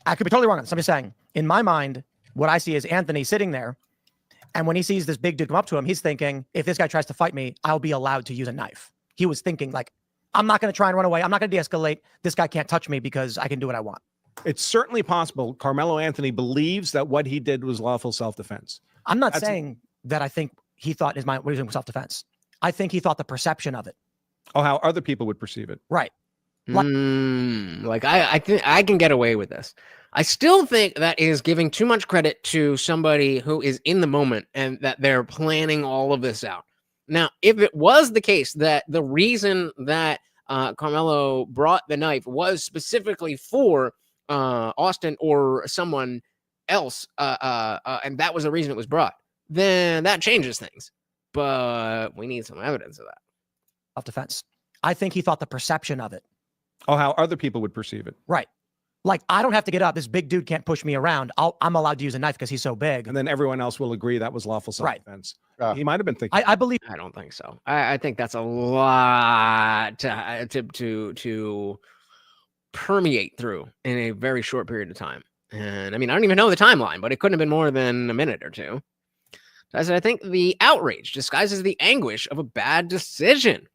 I could be totally wrong on this. I'm just saying, in my mind, what I see is Anthony sitting there. And when he sees this big dude come up to him, he's thinking, if this guy tries to fight me, I'll be allowed to use a knife. He was thinking, like, I'm not going to try and run away. I'm not going to de-escalate. This guy can't touch me because I can do what I want. It's certainly possible Karmelo Anthony believes that what he did was lawful self-defense. I'm not saying that I think he thought his mind was doing self-defense. I think he thought the perception of it. Oh, how other people would perceive it. Right. Like I think I can get away with this. I still think that is giving too much credit to somebody who is in the moment and that they're planning all of this out. Now, if it was the case that the reason that Karmelo brought the knife was specifically for Austin or someone else, and that was the reason it was brought, then that changes things. But we need some evidence of that. Self-defense. I think he thought the perception of it. Oh, how other people would perceive it. Right. Like, I don't have to get up. This big dude can't push me around. I'm allowed to use a knife because he's so big. And then everyone else will agree that was lawful self-defense. He might have been thinking. I believe. I don't think so. I think that's a lot to permeate through in a very short period of time. And I mean, I don't even know the timeline, but it couldn't have been more than a minute or two. As I think the outrage disguises the anguish of a bad decision,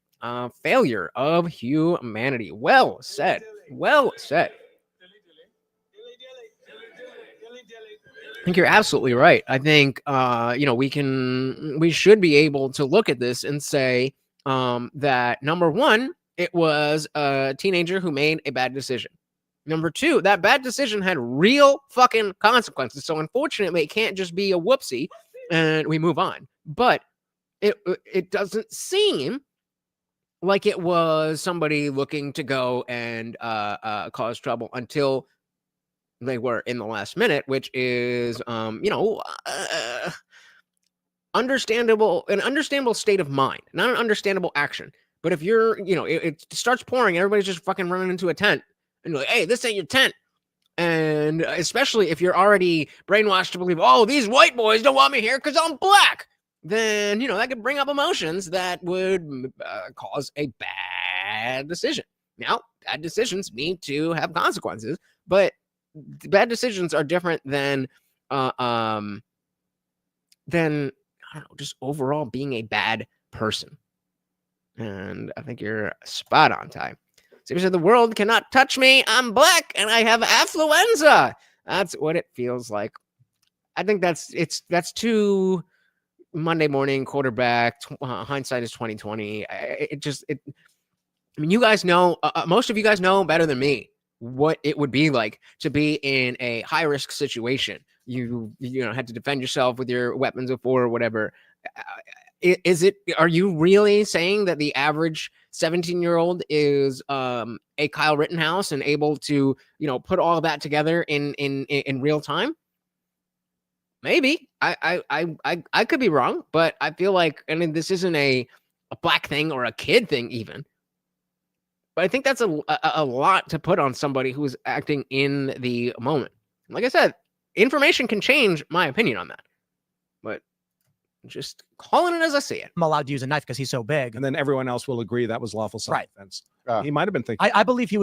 failure of humanity. Well said. Well said. I think you're absolutely right. I think, we should be able to look at this and say that number one, it was a teenager who made a bad decision. Number two, that bad decision had real fucking consequences. So unfortunately, it can't just be a whoopsie and we move on. But it doesn't seem like it was somebody looking to go and cause trouble until they were in the last minute, which is, understandable, an understandable state of mind, not an understandable action. But if you're, it starts pouring, everybody's just fucking running into a tent and you're like, hey, this ain't your tent. And especially if you're already brainwashed to believe, oh, these white boys don't want me here because I'm black, then, that could bring up emotions that would cause a bad decision. Now, bad decisions need to have consequences, but bad decisions are different than I don't know, just overall being a bad person. And I think you're spot on, Ty. So he said, the world cannot touch me. I'm black and I have affluenza. That's what it feels like. I think that's too Monday morning quarterback. Hindsight is 2020. I mean, you guys know, most of you guys know better than me what it would be like to be in a high risk situation. You had to defend yourself with your weapons before or whatever. Are you really saying that the average 17-year-old is a Kyle Rittenhouse and able to, put all of that together in real time? Maybe. I could be wrong, but I feel like, this isn't a black thing or a kid thing even. But I think that's a lot to put on somebody who's acting in the moment. Like I said, information can change my opinion on that. But just calling it as I see it. I'm allowed to use a knife because he's so big. And then everyone else will agree that was lawful self-defense. Right. He might have been thinking. I believe he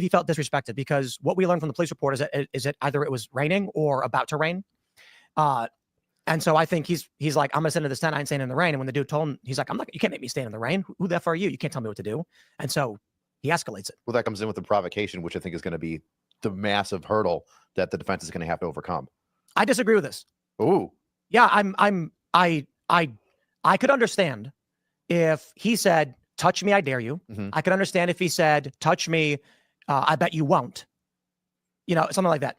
felt disrespected because what we learned from the police report is that either it was raining or about to rain. And so I think he's like, I'm gonna stand in this tent. I ain't staying in the rain. And when the dude told him, he's like, you can't make me stand in the rain. Who the F are you? You can't tell me what to do. And so he escalates it. Well, that comes in with the provocation, which I think is going to be the massive hurdle that the defense is going to have to overcome. I disagree with this. Ooh. Yeah, I could understand if he said, touch me, I dare you. Mm-hmm. I could understand if he said, touch me, I bet you won't. Something like that.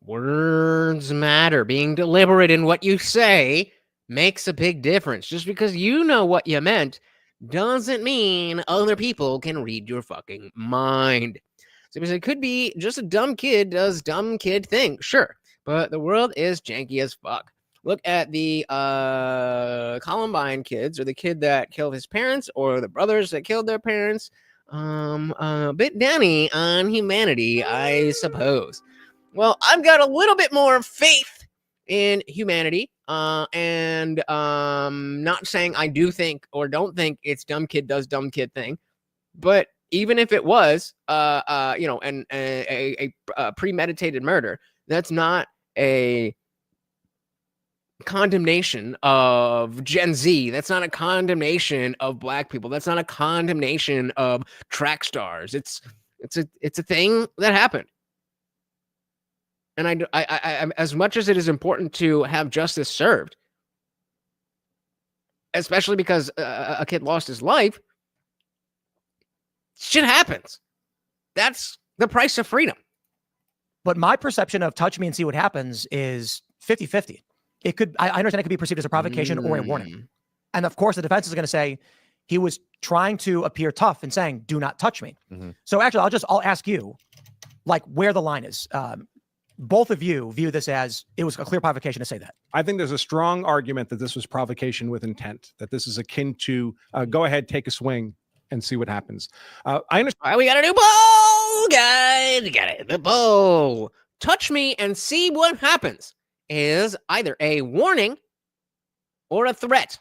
Words matter. Being deliberate in what you say makes a big difference. Just because you know what you meant doesn't mean other people can read your fucking mind. So it could be just a dumb kid does dumb kid things. Sure. But the world is janky as fuck. Look at the Columbine kids, or the kid that killed his parents, or the brothers that killed their parents. A bit downy on humanity, I suppose. Well, I've got a little bit more faith in humanity, and not saying I do think or don't think it's dumb kid does dumb kid thing, but even if it was, a premeditated murder, that's not a condemnation of Gen Z. That's not a condemnation of black people. That's not a condemnation of track stars. It's a thing that happened. And I as much as it is important to have justice served, especially because a kid lost his life, shit happens. That's the price of freedom. But my perception of touch me and see what happens is 50-50. It could, I understand it could be perceived as a provocation or a warning. And of course, the defense is going to say he was trying to appear tough and saying, do not touch me. So actually, I'll ask you, like, where the line is. Both of you view this as it was a clear provocation to say that. I think there's a strong argument that this was provocation with intent, that this is akin to go ahead, take a swing and see what happens. I understand. All right, we got a new poll, guys. We got it. The poll. Touch me and see what happens is either a warning or a threat.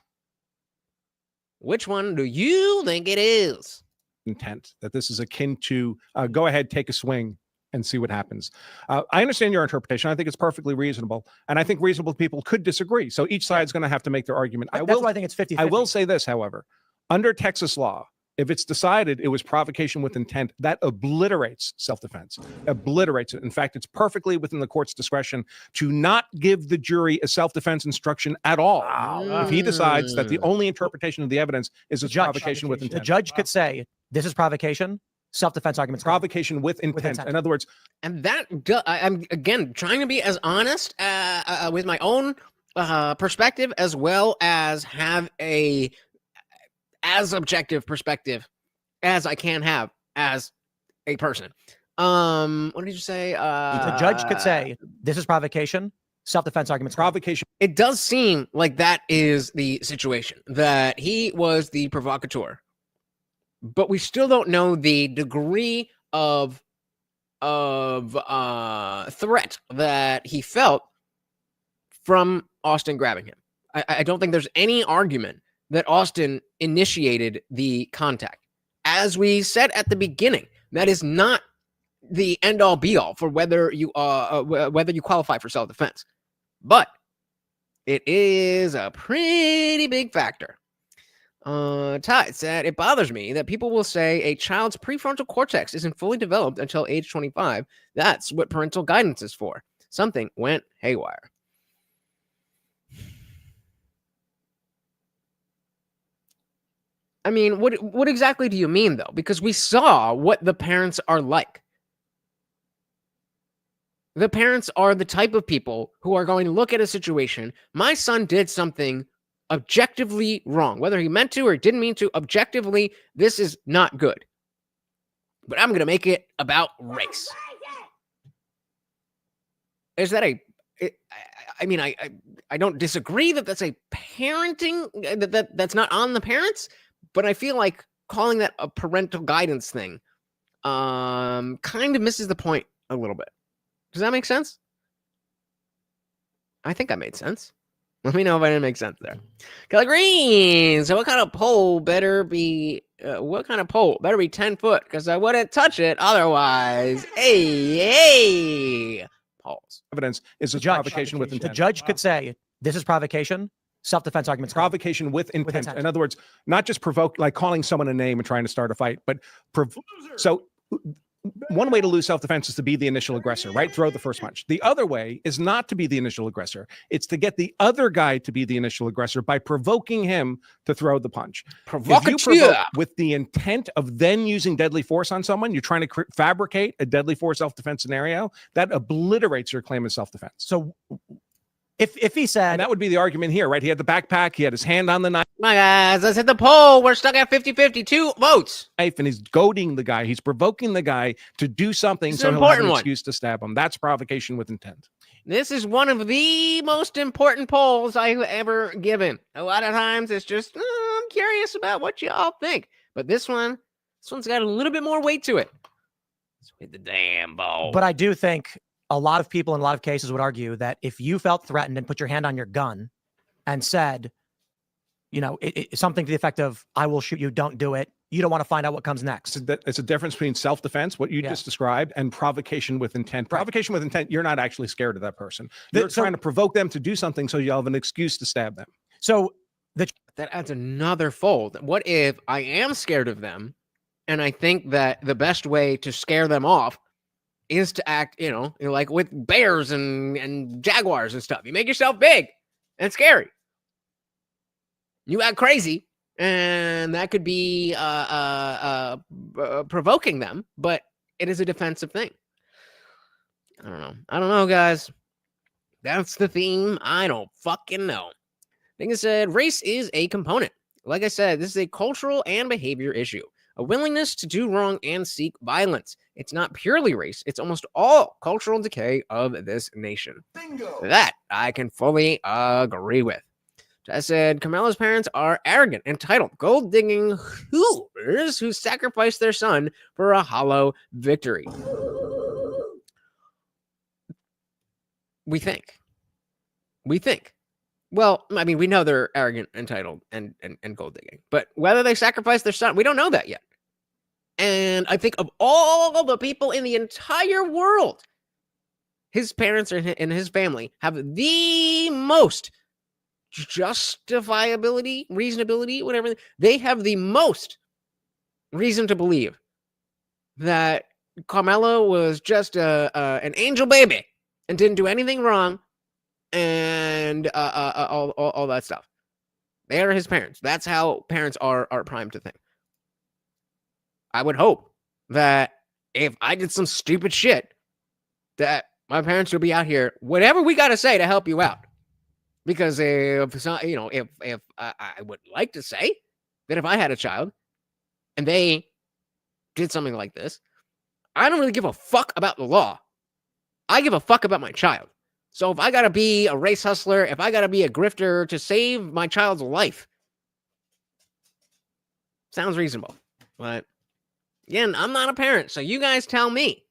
Which one do you think it is? Intent, that this is akin to go ahead, take a swing and see what happens. I understand your interpretation. I think it's perfectly reasonable. And I think reasonable people could disagree. So each side's going to have to make their argument. That's why I think it's 50-50. I will say this, however, under Texas law, if it's decided it was provocation with intent, that obliterates self-defense, obliterates it. In fact, it's perfectly within the court's discretion to not give the jury a self-defense instruction at all. If he decides that the only interpretation of the evidence is a provocation with intent. The judge could say, this is provocation, self-defense arguments. Provocation with intent. In other words, and that I'm again trying to be as honest with my own perspective as well as have a as objective perspective as I can have as a person. What did you say? The judge could say, this is provocation, self-defense arguments. Provocation. It does seem like that is the situation, that he was the provocateur, but we still don't know the degree of threat that he felt from Austin grabbing him. I don't think there's any argument that Austin initiated the contact. As we said at the beginning, that is not the end-all be-all for whether you qualify for self-defense. But it is a pretty big factor. Ty said, it bothers me that people will say a child's prefrontal cortex isn't fully developed until age 25. That's what parental guidance is for. Something went haywire. I mean, what exactly do you mean, though? Because we saw what the parents are like. The parents are the type of people who are going to look at a situation. My son did something objectively wrong. Whether he meant to or didn't mean to, objectively, this is not good. But I'm going to make it about race. Is that I don't disagree that that's a parenting, that's not on the parents. But I feel like calling that a parental guidance thing kind of misses the point a little bit. Does that make sense? I think I made sense. Let me know if I didn't make sense there. Kelly Green. So what kind of pole better be 10 foot? Because I wouldn't touch it otherwise. Hey. Pause. Evidence is a provocation with intent. The judge could say, this is provocation, self-defense arguments. Provocation with intent. In other words, not just provoke, like calling someone a name and trying to start a fight, but so one way to lose self-defense is to be the initial aggressor, right? Throw the first punch. The other way is not to be the initial aggressor. It's to get the other guy to be the initial aggressor by provoking him to throw the punch. If you provoke with the intent of then using deadly force on someone, you're trying to fabricate a deadly force self-defense scenario, that obliterates your claim of self-defense. So if he said, and that would be the argument here, right? He had the backpack, he had his hand on the knife. My guys, let's hit the poll. We're stuck at 50-50, 2 votes. And he's goading the guy. He's provoking the guy to do something so he'll have an excuse to stab him. That's provocation with intent. This is one of the most important polls I've ever given. A lot of times it's just, I'm curious about what you all think. But this one's got a little bit more weight to it. Let's hit the damn ball. But I do think a lot of people in a lot of cases would argue that if you felt threatened and put your hand on your gun and said, something to the effect of, I will shoot you, don't do it. You don't want to find out what comes next. It's a difference between self-defense, what you just described, and providation with intent. Provocation with intent, you're not actually scared of that person. You're trying to provoke them to do something so you'll have an excuse to stab them. So that adds another fold. What if I am scared of them and I think that the best way to scare them off is to act, like with bears and jaguars and stuff. You make yourself big and scary. You act crazy, and that could be provoking them, but it is a defensive thing. I don't know, guys. That's the theme. I don't fucking know. Dingus said, race is a component. Like I said, this is a cultural and behavior issue. A willingness to do wrong and seek violence. It's not purely race. It's almost all cultural decay of this nation. Bingo. That I can fully agree with. I said, Carmelo's parents are arrogant, entitled, gold-digging hoovers who sacrificed their son for a hollow victory. We think. Well, I mean, we know they're arrogant, entitled, and gold-digging. But whether they sacrificed their son, we don't know that yet. And I think of all the people in the entire world, his parents and his family have the most justifiability, reasonability, whatever. They have the most reason to believe that Karmelo was just an angel baby and didn't do anything wrong, and all that stuff. They are his parents. That's how parents are primed to think. I would hope that if I did some stupid shit, that my parents would be out here, whatever we got to say to help you out. Because if I would like to say that if I had a child and they did something like this, I don't really give a fuck about the law. I give a fuck about my child. So if I got to be a race hustler, if I got to be a grifter to save my child's life, sounds reasonable. But again, I'm not a parent, so you guys tell me.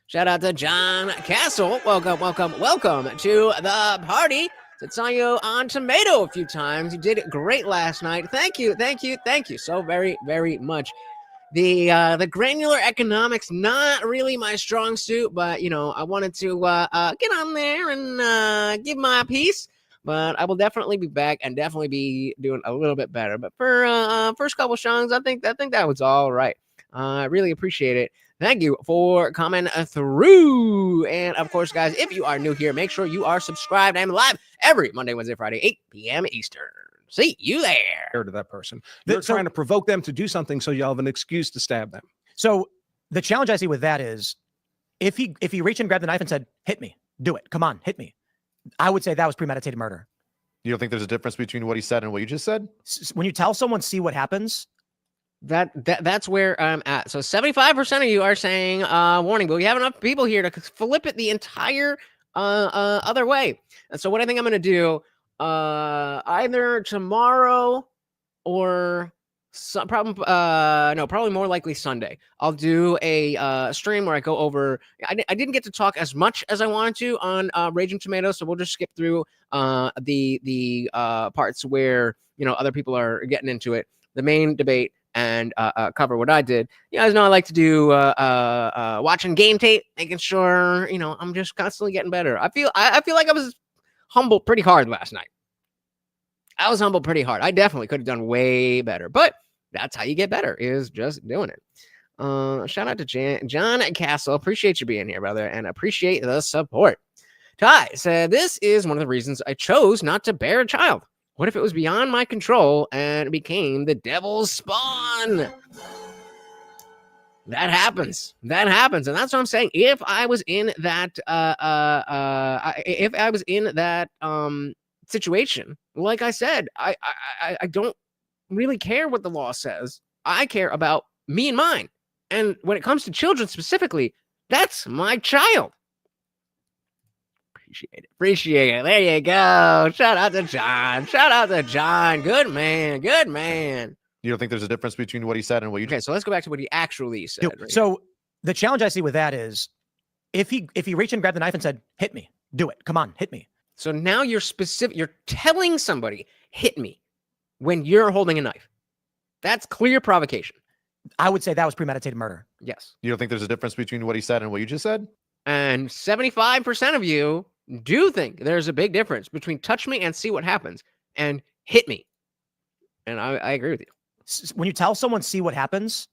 Shout out to John Castle. Welcome to the party. I saw you on Tomato a few times. You did great last night. Thank you so very, very much. The granular economics, not really my strong suit, but, I wanted to get on there and give my piece. But I will definitely be back and definitely be doing a little bit better. But for first couple songs, I think that was all right. I really appreciate it. Thank you for coming through. And of course, guys, if you are new here, make sure you are subscribed. I'm live every Monday, Wednesday, Friday, 8 p.m. Eastern. See you there. To that person. They're trying to provoke them to do something so you'll have an excuse to stab them. So the challenge I see with that is if he reached and grabbed the knife and said, hit me, do it, come on, hit me, I would say that was premeditated murder. You don't think there's a difference between what he said and what you just said? When you tell someone, see what happens, that's where I'm at. So 75% of you are saying warning, but we have enough people here to flip it the entire other way. And so what I think I'm going to do either tomorrow or probably more likely Sunday. I'll do a stream where I go over. I didn't get to talk as much as I wanted to on Raging Tomatoes, so we'll just skip through the parts where other people are getting into it. The main debate. And cover what I did. You guys know I like to do watching game tape, making sure I'm just constantly getting better. I feel like I was humbled pretty hard last night. I was humbled pretty hard. I definitely could have done way better, but that's how you get better, is just doing it. Shout out to John Castle. Appreciate you being here, brother, and appreciate the support. Ty said, this is one of the reasons I chose not to bear a child. What if it was beyond my control and became the devil's spawn? That happens. And that's what I'm saying. If I was in that, situation, like I said, I don't really care what the law says. I care about me and mine. And when it comes to children specifically, that's my child. Appreciate it. There you go. Shout out to John. Good man. You don't think there's a difference between what he said and what you Okay, so let's go back to what he actually said. right? So the challenge I see with that is if he reached and grabbed the knife and said, hit me, do it, come on, hit me. So now you're telling somebody, hit me, when you're holding a knife. That's clear provocation. I would say that was premeditated murder. Yes. You don't think there's a difference between what he said and what you just said? And 75% of you do think there's a big difference between touch me and see what happens and hit me. And I agree with you. When you tell someone, see what happens,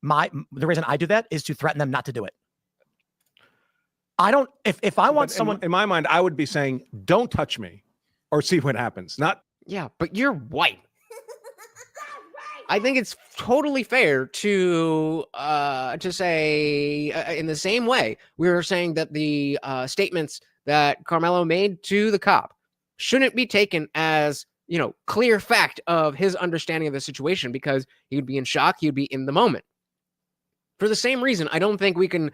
the reason I do that is to threaten them not to do it. I don't, if I want someone. In my mind, I would be saying, don't touch me or see what happens. Not. Yeah, but you're white. I think it's totally fair to say in the same way we were saying that the statements that Karmelo made to the cop shouldn't be taken as, clear fact of his understanding of the situation, because he would be in shock. He would be in the moment. For the same reason, I don't think we can,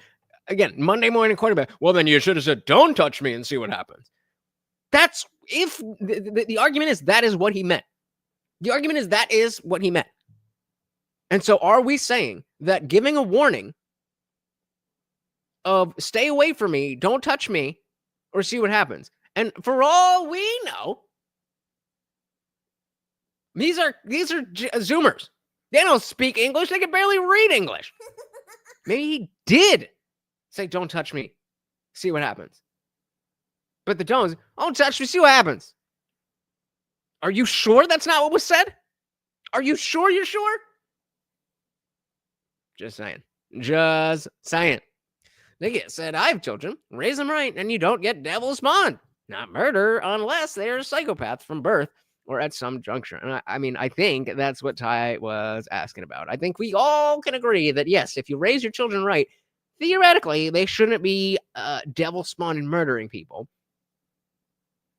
again, Monday morning quarterback. Well, then you should have said, don't touch me and see what happens. That's if the argument is that is what he meant. The argument is that is what he meant. And so are we saying that giving a warning of stay away from me, don't touch me, or see what happens? And for all we know, these are Zoomers. They don't speak English. They can barely read English. Maybe he did say, don't touch me, see what happens. But the tone is, don't touch me, see what happens. Are you sure that's not what was said? Are you sure you're sure? Just saying. Just saying. Nick said, I have children. Raise them right, and you don't get devil spawned. Not murder unless they're a psychopath from birth or at some juncture. And I think that's what Ty was asking about. I think we all can agree that, yes, if you raise your children right, theoretically, they shouldn't be devil spawned and murdering people.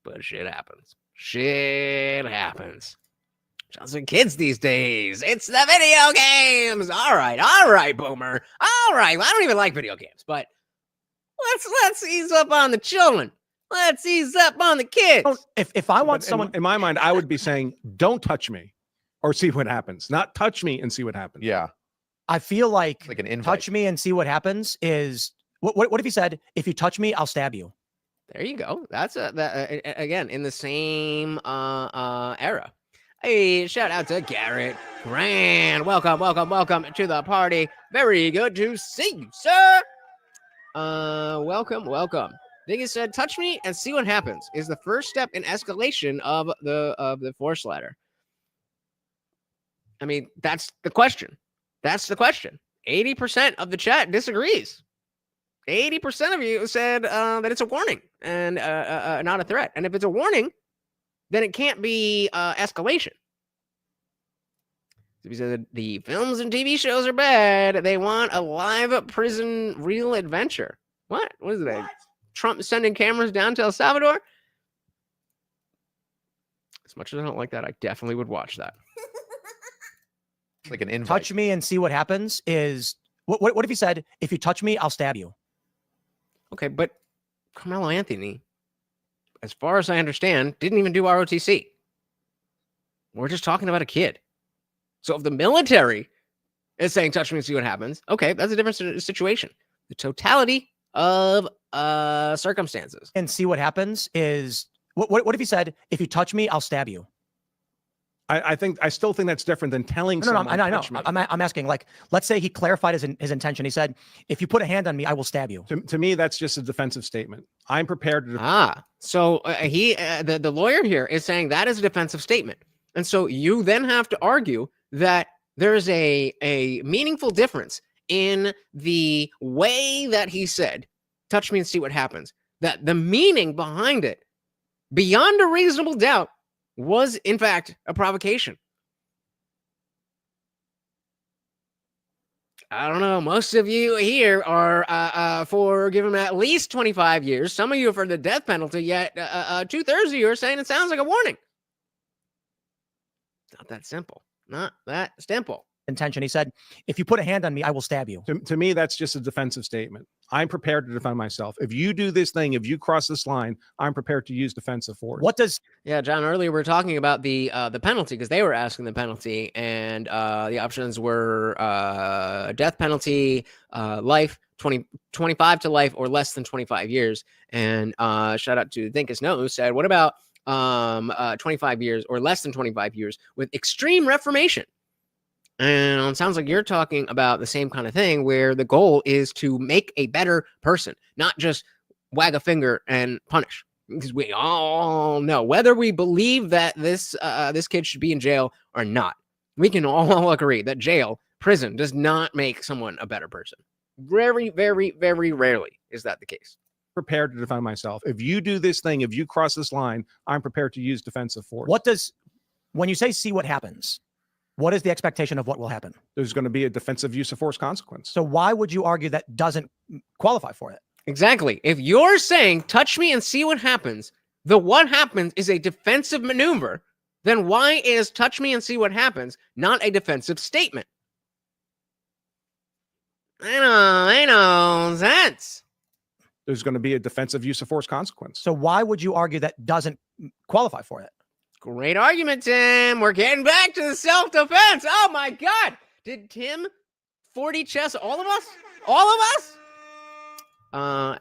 But shit happens. Shit happens. Just kids these days. It's the video games. All right, boomer. All right. Well, I don't even like video games, but let's ease up on the children. Let's ease up on the kids. If I want someone in my mind, I would be saying, don't touch me or see what happens. Not touch me and see what happens. Yeah. I feel like Like an invite. touch me and see what happens is what if he said, if you touch me, I'll stab you. There you go. That's again in the same era. Hey, shout out to Garrett Grand. Welcome to the party. Very good to see you, sir. Welcome. Diggy said, touch me and see what happens is the first step in escalation of the force ladder. I mean, that's the question. 80% of the chat disagrees. 80% of you said that it's a warning and not a threat. And if it's a warning, then it can't be escalation. So he said the films and TV shows are bad. They want a live prison real adventure. What is it? Trump sending cameras down to El Salvador? As much as I don't like that, I definitely would watch that. Like an invite. Touch me and see what happens is what if he said, if you touch me, I'll stab you. Okay, but Karmelo Anthony, as far as I understand, didn't even do ROTC. We're just talking about a kid. So if the military is saying, touch me and see what happens, okay, that's a different situation. The totality of circumstances. And see what happens is, what if he said, if you touch me, I'll stab you? I still think that's different than telling someone. I know. I'm asking, like, let's say he clarified his intention. He said, if you put a hand on me, I will stab you. To me, that's just a defensive statement. I'm prepared to. So the lawyer here is saying that is a defensive statement. And so you then have to argue that there's a meaningful difference in the way that he said, touch me and see what happens. That the meaning behind it, beyond a reasonable doubt, was in fact a provocation. I don't know. Most of you here are for giving him at least 25 years. Some of you are for the death penalty, yet 2/3 of you are saying it sounds like a warning. It's not that simple. Not that simple. Intention. He said, if you put a hand on me, I will stab you. To me, that's just a defensive statement. I'm prepared to defend myself. If you do this thing, if you cross this line, I'm prepared to use defensive force. What does? Yeah, John, earlier we were talking about the penalty because they were asking the penalty, and the options were death penalty, life, 25 to life, or less than 25 years. And shout out to Think Us Know, who said, what about 25 years or less than 25 years with extreme reformation? And it sounds like you're talking about the same kind of thing where the goal is to make a better person, not just wag a finger and punish. Because we all know, whether we believe that this kid should be in jail or not, we can all agree that jail, prison, does not make someone a better person. Very, very, very rarely is that the case. Prepared to defend myself. If you do this thing, if you cross this line, I'm prepared to use defensive force. When you say see what happens, what is the expectation of what will happen? There's going to be a defensive use of force consequence. So why would you argue that doesn't qualify for it? Exactly. If you're saying, touch me and see what happens, the what happens is a defensive maneuver, then why is touch me and see what happens not a defensive statement? I know, sense. There's going to be a defensive use of force consequence. So why would you argue that doesn't qualify for it? Great argument, Tim. We're getting back to the self-defense. Oh my God. Did Tim 40 chess all of us? All of us?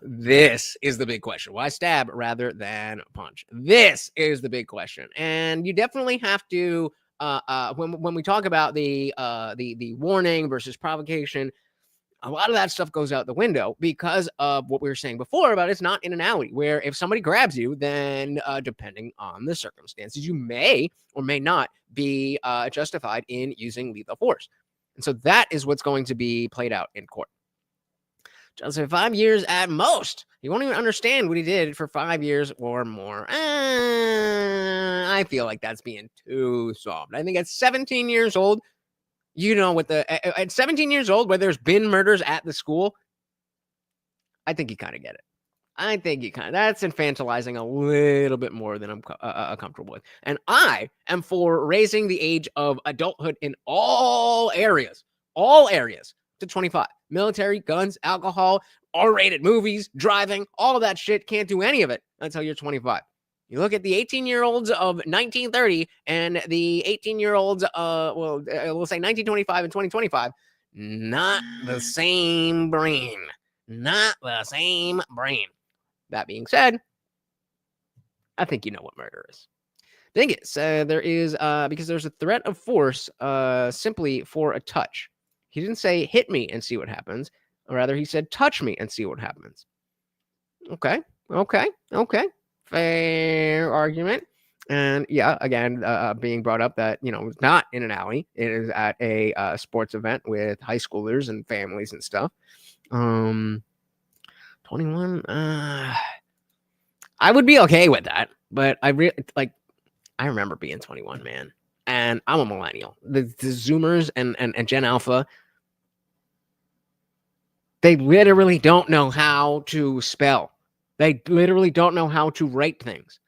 This is the big question. Why stab rather than punch? This is the big question. And you definitely have to, when we talk about the warning versus provocation, a lot of that stuff goes out the window because of what we were saying before about it's not in an alley where if somebody grabs you, then depending on the circumstances, you may or may not be justified in using lethal force. And so that is what's going to be played out in court. Just 5 years at most. You won't even understand what he did for 5 years or more. I feel like that's being too soft. I think at 17 years old, you know, at 17 years old, where there's been murders at the school, I think you kind of get it. I think that's infantilizing a little bit more than I'm comfortable with. And I am for raising the age of adulthood in all areas to 25. Military, guns, alcohol, R-rated movies, driving, all of that shit. Can't do any of it until you're 25. You look at the 18-year-olds of 1930 and the 18-year-olds, we'll say 1925 and 2025, not the same brain. Not the same brain. That being said, I think you know what murder is. Thing is, there is, because there's a threat of force simply for a touch. He didn't say hit me and see what happens. Or rather, he said touch me and see what happens. Okay. Fair argument. And yeah, again, being brought up that, you know, it's not in an alley. It is at a sports event with high schoolers and families and stuff. 21. I would be okay with that. But I remember being 21, man. And I'm a millennial. The Zoomers and Gen Alpha, they literally don't know how to spell. They literally don't know how to write things.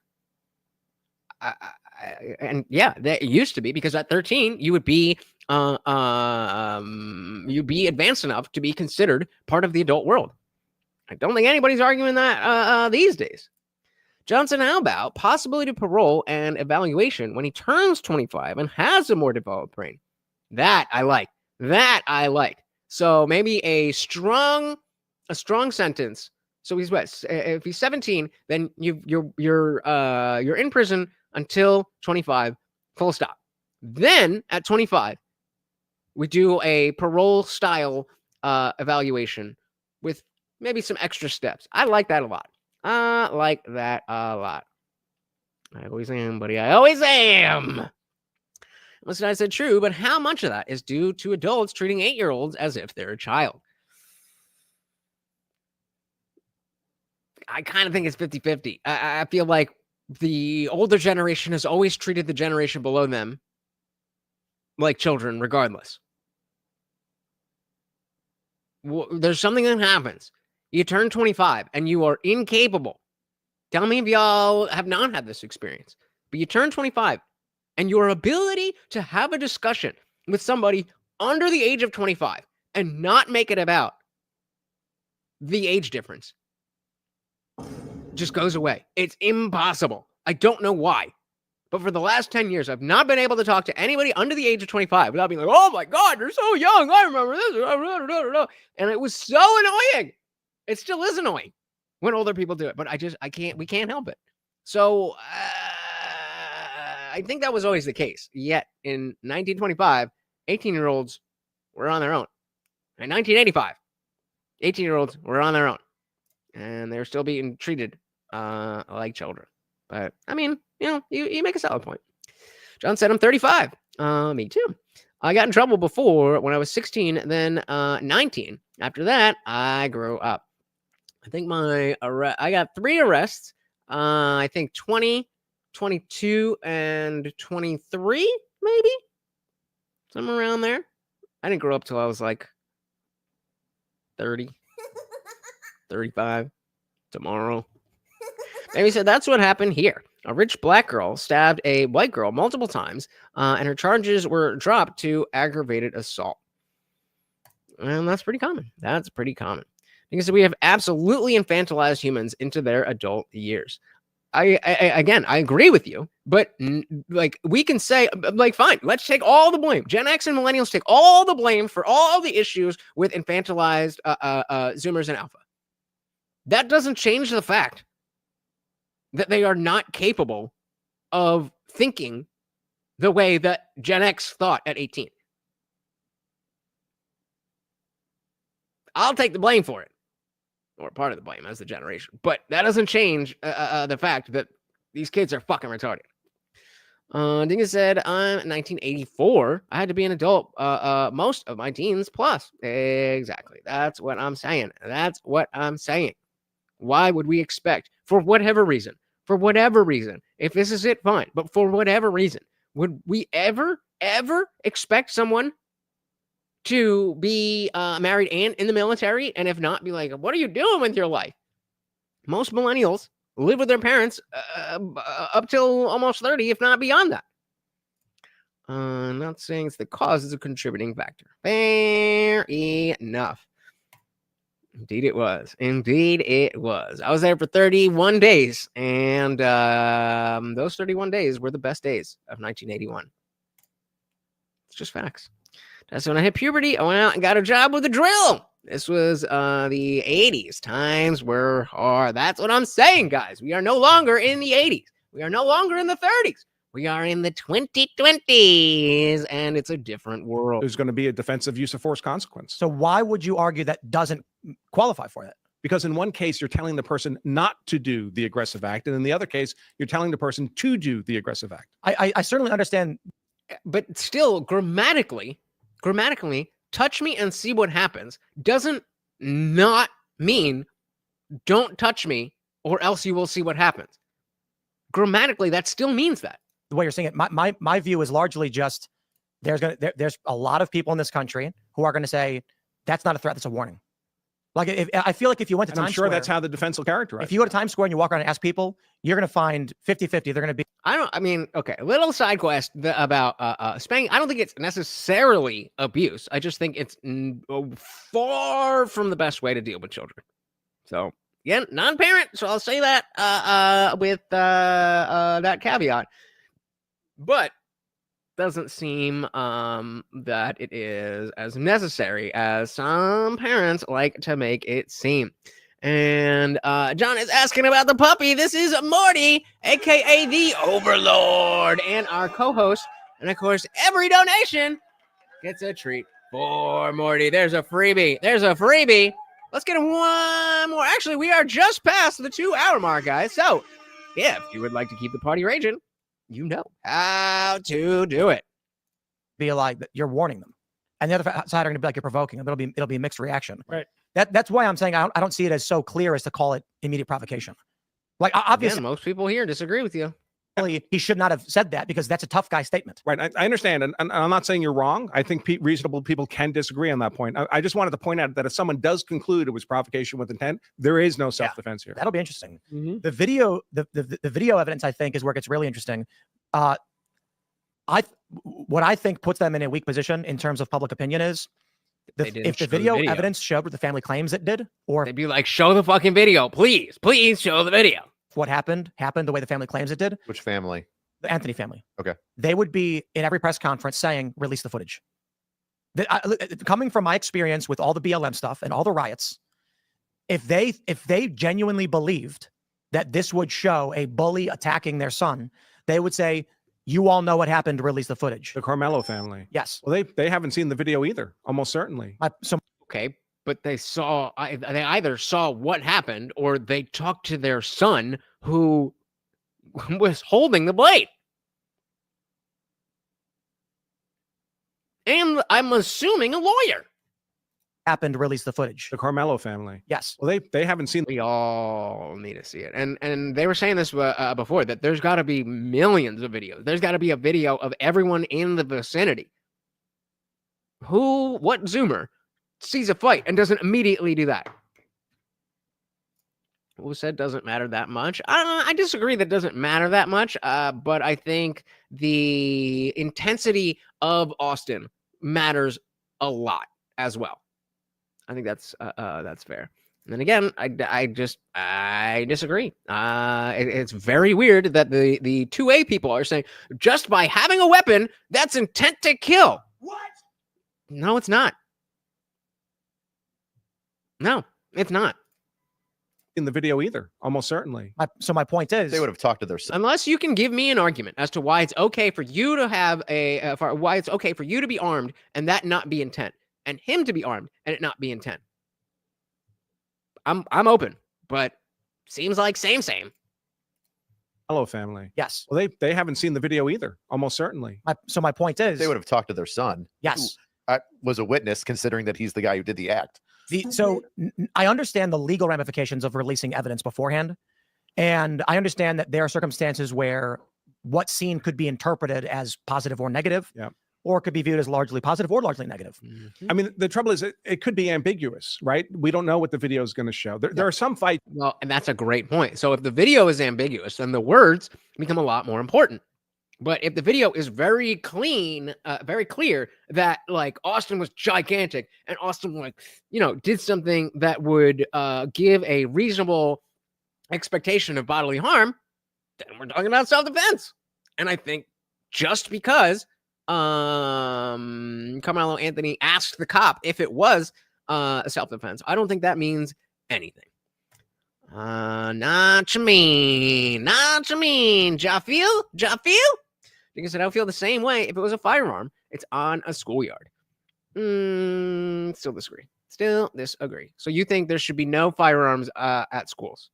And yeah, that used to be because at 13 you would be you'd be advanced enough to be considered part of the adult world. I don't think anybody's arguing that these days. Johnson, how about possibility of parole and evaluation when he turns 25 and has a more developed brain? That I like. So maybe a strong sentence. So he's what? If he's 17, then you're in prison until 25, full stop. Then at 25, we do a parole style evaluation with maybe some extra steps. I like that a lot. I always am, buddy. I always am. Listen, I said true, but how much of that is due to adults treating 8-year-olds as if they're a child? I kind of think it's 50-50. I feel like the older generation has always treated the generation below them like children, regardless. There's something that happens. You turn 25 and you are incapable. Tell me if y'all have not had this experience. But you turn 25 and your ability to have a discussion with somebody under the age of 25 and not make it about the age difference just goes away. It's impossible. I don't know why. But for the last 10 years, I've not been able to talk to anybody under the age of 25 without being like, oh my God, you're so young. I remember this. And it was so annoying. It still is annoying when older people do it, but we can't help it. So I think that was always the case. Yet in 1925, 18-year-olds were on their own. In 1985, 18-year-olds were on their own. And they're still being treated like children. But, I mean, you know, you make a solid point. John said, I'm 35. Me too. I got in trouble before when I was 16, then 19. After that, I grew up. I think I got 3 arrests. I think 20, 22, and 23, maybe? Somewhere around there. I didn't grow up till I was like 30, 35, tomorrow. Amy said that's what happened here. A rich black girl stabbed a white girl multiple times, and her charges were dropped to aggravated assault. And that's pretty common. That's pretty common. Because we have absolutely infantilized humans into their adult years. I agree with you, but like we can say, like, fine, let's take all the blame. Gen X and millennials take all the blame for all the issues with infantilized Zoomers and Alpha. That doesn't change the fact that they are not capable of thinking the way that Gen X thought at 18. I'll take the blame for it, or part of the blame as the generation, but that doesn't change the fact that these kids are fucking retarded. Dingus said, I'm 1984. I had to be an adult most of my teens plus. Exactly. That's what I'm saying. That's what I'm saying. Why would we expect, for whatever reason, if this is it, fine, but for whatever reason, would we ever expect someone to be married and in the military, and if not, be like, what are you doing with your life? Most millennials live with their parents up till almost 30, if not beyond that. I'm not saying it's the cause, it's a contributing factor. Fair enough. Indeed it was. Indeed it was. I was there for 31 days, and those 31 days were the best days of 1981. It's just facts. That's when I hit puberty. I went out and got a job with a drill. This was the 80s. Times were hard. That's what I'm saying, guys. We are no longer in the 80s. We are no longer in the 30s. We are in the 2020s, and it's a different world. There's going to be a defensive use of force consequence. So why would you argue that doesn't qualify for that? Because in one case, you're telling the person not to do the aggressive act, and in the other case, you're telling the person to do the aggressive act. I certainly understand. But still, grammatically, touch me and see what happens doesn't not mean don't touch me or else you will see what happens. Grammatically, that still means that. The way you're saying it, my view is largely just there's a lot of people in this country who are going to say that's not a threat, that's a warning. Like I feel like if you went to Times Square, that's how the defense will characterize. If you go to Times Square and you walk around and ask people, you're going to find 50-50. They're going to be. Okay, a little side quest about spanking. I don't think it's necessarily abuse. I just think it's far from the best way to deal with children. So, again, non-parent, so I'll say that with that caveat. But doesn't seem that it is as necessary as some parents like to make it seem. And John is asking about the puppy. This is Morty, aka the Overlord, and our co-host. And of course, every donation gets a treat for Morty. There's a freebie. Let's get one more. Actually, we are just past the 2-hour mark, guys. So if you would like to keep the party raging, you know how to do it. Be like, you're warning them, and the other side are going to be like, you're provoking them. It'll be a mixed reaction. Right. That's why I'm saying I don't see it as so clear as to call it immediate provocation. Like obviously, most people here disagree with you. He should not have said that because that's a tough guy statement. Right. I understand. And I'm not saying you're wrong. I think reasonable people can disagree on that point. I just wanted to point out that if someone does conclude it was provocation with intent, there is no self-defense here. That'll be interesting. Mm-hmm. The video evidence, I think, is where it gets really interesting. What I think puts them in a weak position in terms of public opinion is if the video evidence showed what the family claims it did, or they'd be like, show the fucking video, please show the video. What happened the way the family claims it did. Which family? The Anthony family. Okay. They would be in every press conference saying, release the footage. Coming from my experience with all the BLM stuff and all the riots, if they genuinely believed that this would show a bully attacking their son, they would say, you all know what happened, release the footage. The Karmelo family. Yes. Well, they haven't seen the video either, almost certainly. Okay. But they either saw what happened or they talked to their son who was holding the blade. And I'm assuming a lawyer. Happened, release the footage. The Karmelo family. Yes. Well, they haven't seen. We all need to see it. And they were saying this before, that there's got to be millions of videos. There's got to be a video of everyone in the vicinity. What Zoomer sees a fight and doesn't immediately do that? who said doesn't matter that much. I disagree that doesn't matter that much, but I think the intensity of Austin matters a lot as well. I think that's fair. And then again, I disagree. It's very weird that the 2A people are saying just by having a weapon, that's intent to kill. What? No, it's not. No, it's not. In the video either, almost certainly. So my point is, They would have talked to their son. Unless you can give me an argument as to why it's okay for you to have why it's okay for you to be armed and that not be intent, and him to be armed and it not be intent. I'm open, but seems like same. Hello, family. yes. Well, they haven't seen the video either, almost certainly. So my point is, They would have talked to their son. yes. Who was a witness, considering that he's the guy who did the act. I understand the legal ramifications of releasing evidence beforehand. And I understand that there are circumstances where what's seen could be interpreted as positive or negative, Yeah. or it could be viewed as largely positive or largely negative. I mean, the trouble is it could be ambiguous, right? We don't know what the video is going to show. There are some fights. Well, and that's a great point. So if the video is ambiguous, then the words become a lot more important. But if the video is very clean, very clear that like Austin was gigantic and Austin did something that would give a reasonable expectation of bodily harm, then we're talking about self-defense. And I think just because Karmelo Anthony asked the cop if it was self-defense, I don't think that means anything. Not you mean, Jafeel? Because I don't feel the same way if it was a firearm. It's on a schoolyard. Still disagree. So you think there should be no firearms at schools?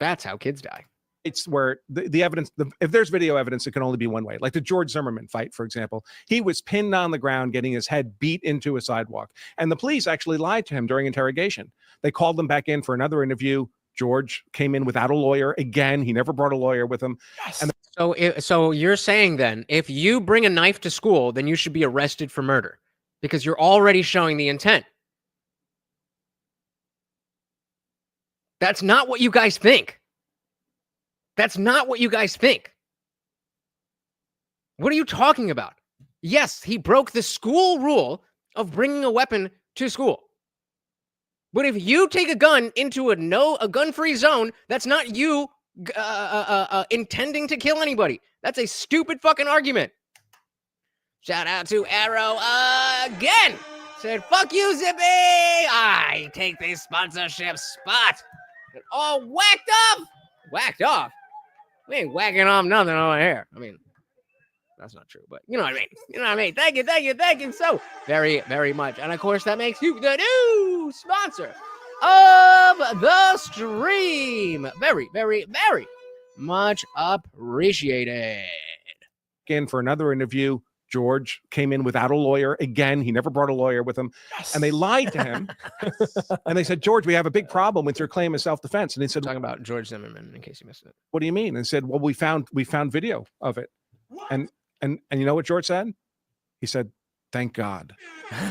That's how kids die. It's where the evidence, if there's video evidence, it can only be one way. Like the George Zimmerman fight, for example, he was pinned on the ground, getting his head beat into a sidewalk. And the police actually lied to him during interrogation. They called him back in for another interview. George came in without a lawyer. Again, he never brought a lawyer with him. Yes. And So you're saying then, if you bring a knife to school, then you should be arrested for murder because you're already showing the intent. That's not what you guys think. That's not what you guys think. What are you talking about? Yes, he broke the school rule of bringing a weapon to school. But if you take a gun into a gun-free zone, that's not you intending to kill anybody. That's a stupid fucking argument. Shout out to Arrow again. Said, fuck you, Zippy. I take this sponsorship spot. And all whacked off. Whacked off? We ain't whacking off nothing over here. I mean, that's not true, but you know what I mean. You know what I mean? Thank you so very, very much. And of course, that makes you the new sponsor of the stream. Very, very, very much appreciated. again for another interview. George came in without a lawyer. Again, he never brought a lawyer with him. Yes. And they lied to him. And they said, George, we have a big problem with your claim of self-defense. And he said, Talking about George Zimmerman, in case you missed it. what do you mean? And said, well, we found video of it. And you know what George said? He said, thank God.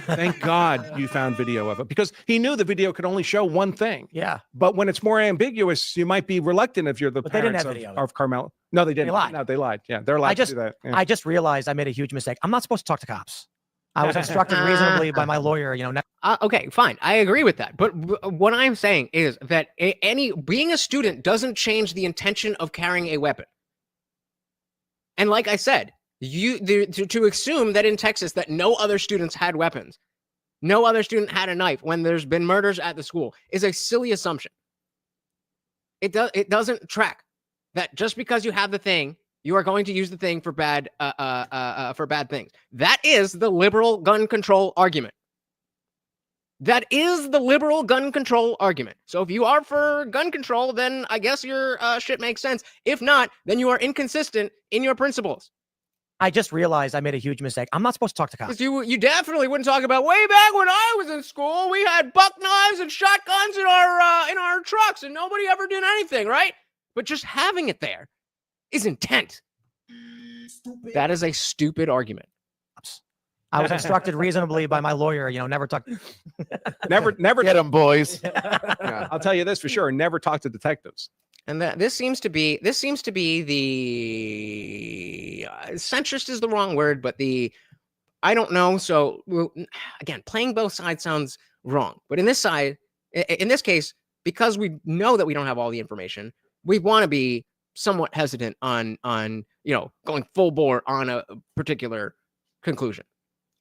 Thank God you found video of it, because he knew the video could only show one thing. Yeah. But when it's more ambiguous, you might be reluctant if you're the But they didn't parents have video. of Karmelo. No, they didn't. They lied. No, they lied. Yeah, they're allowed to do that. Yeah. I just realized I made a huge mistake. I'm not supposed to talk to cops. I was instructed reasonably by my lawyer, Okay, fine. I agree with that. But what I'm saying is that being a student doesn't change the intention of carrying a weapon. And like I said, to assume that in Texas that no other students had weapons, no other student had a knife when there's been murders at the school is a silly assumption. It doesn't track that just because you have the thing, you are going to use the thing for bad things. That is the liberal gun control argument. That is the liberal gun control argument. So if you are for gun control, then I guess your shit makes sense. If not, then you are inconsistent in your principles. I just realized I made a huge mistake. I'm not supposed to talk to cops. Because you definitely wouldn't talk about way back when I was in school. We had buck knives and shotguns in our trucks, and nobody ever did anything, right? But just having it there is intent. That is a stupid argument. I was instructed reasonably by my lawyer, never talk. Never Get them, boys. Yeah, I'll tell you this for sure. Never talk to detectives. And that this seems to be the centrist is the wrong word, but I don't know. So again, playing both sides sounds wrong, but in this case, because we know that we don't have all the information, we want to be somewhat hesitant on going full bore on a particular conclusion.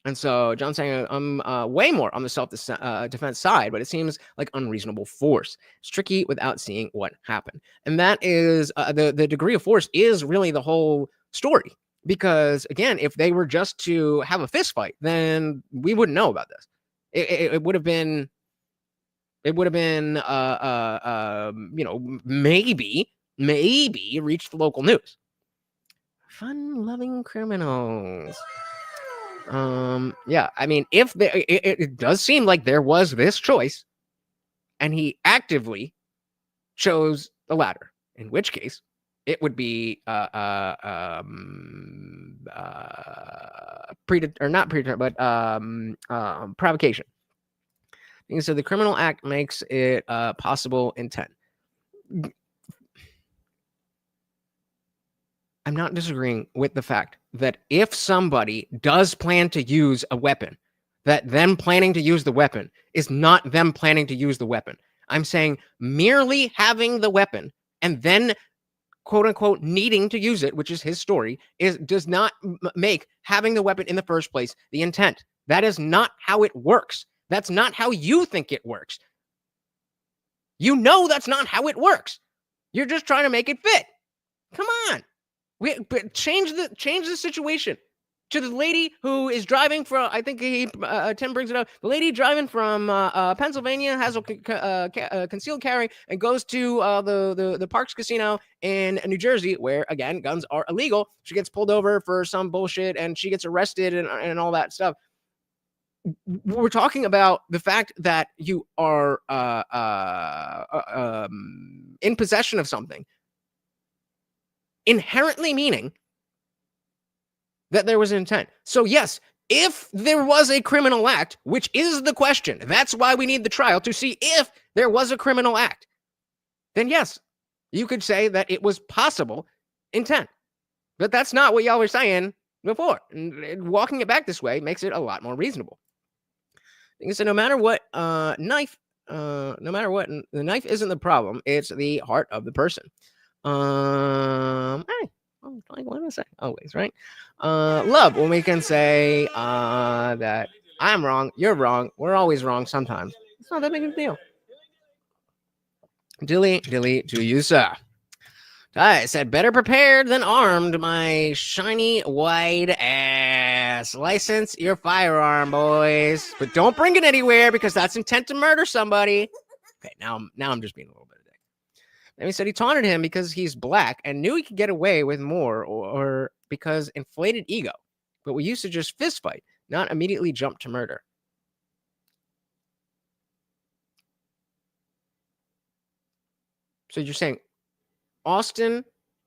And so John's saying I'm way more on the self-defense side, but it seems like unreasonable force. It's tricky without seeing what happened. And that is the degree of force is really the whole story. Because again, if they were just to have a fist fight, then we wouldn't know about this. It would have been maybe reached the local news. Fun-loving criminals. Yeah, I mean, if it does seem like there was this choice and he actively chose the latter, in which case it would be provocation. And so the criminal act makes it possible intent. I'm not disagreeing with the fact that if somebody does plan to use a weapon, that them planning to use the weapon is not them planning to use the weapon. I'm saying merely having the weapon and then, quote unquote, needing to use it, which is his story, does not make having the weapon in the first place the intent. That is not how it works. That's not how you think it works. You know that's not how it works. You're just trying to make it fit. Come on. Change the situation to the lady who is driving from, I think Tim brings it up, the lady driving from Pennsylvania, has a concealed carry and goes to the Parks Casino in New Jersey, where, again, guns are illegal. She gets pulled over for some bullshit and she gets arrested and all that stuff. We're talking about the fact that you are in possession of something, inherently meaning that there was an intent. So yes, if there was a criminal act, which is the question, that's why we need the trial to see if there was a criminal act, then yes, you could say that it was possible intent. But that's not what y'all were saying before. And walking it back this way makes it a lot more reasonable. So no matter what, the knife isn't the problem. It's the heart of the person. Hey, what did I say? Always, right? Love, when we can say that I'm wrong, you're wrong, we're always wrong sometimes. It's not that big of a deal. Dilly to you, sir. I said, better prepared than armed, my shiny white ass. License your firearm, boys. But don't bring it anywhere because that's intent to murder somebody. Okay, now I'm just being a little bit of a dick. And he said he taunted him because he's black and knew he could get away with more or because inflated ego. But we used to just fist fight, not immediately jump to murder. So you're saying Austin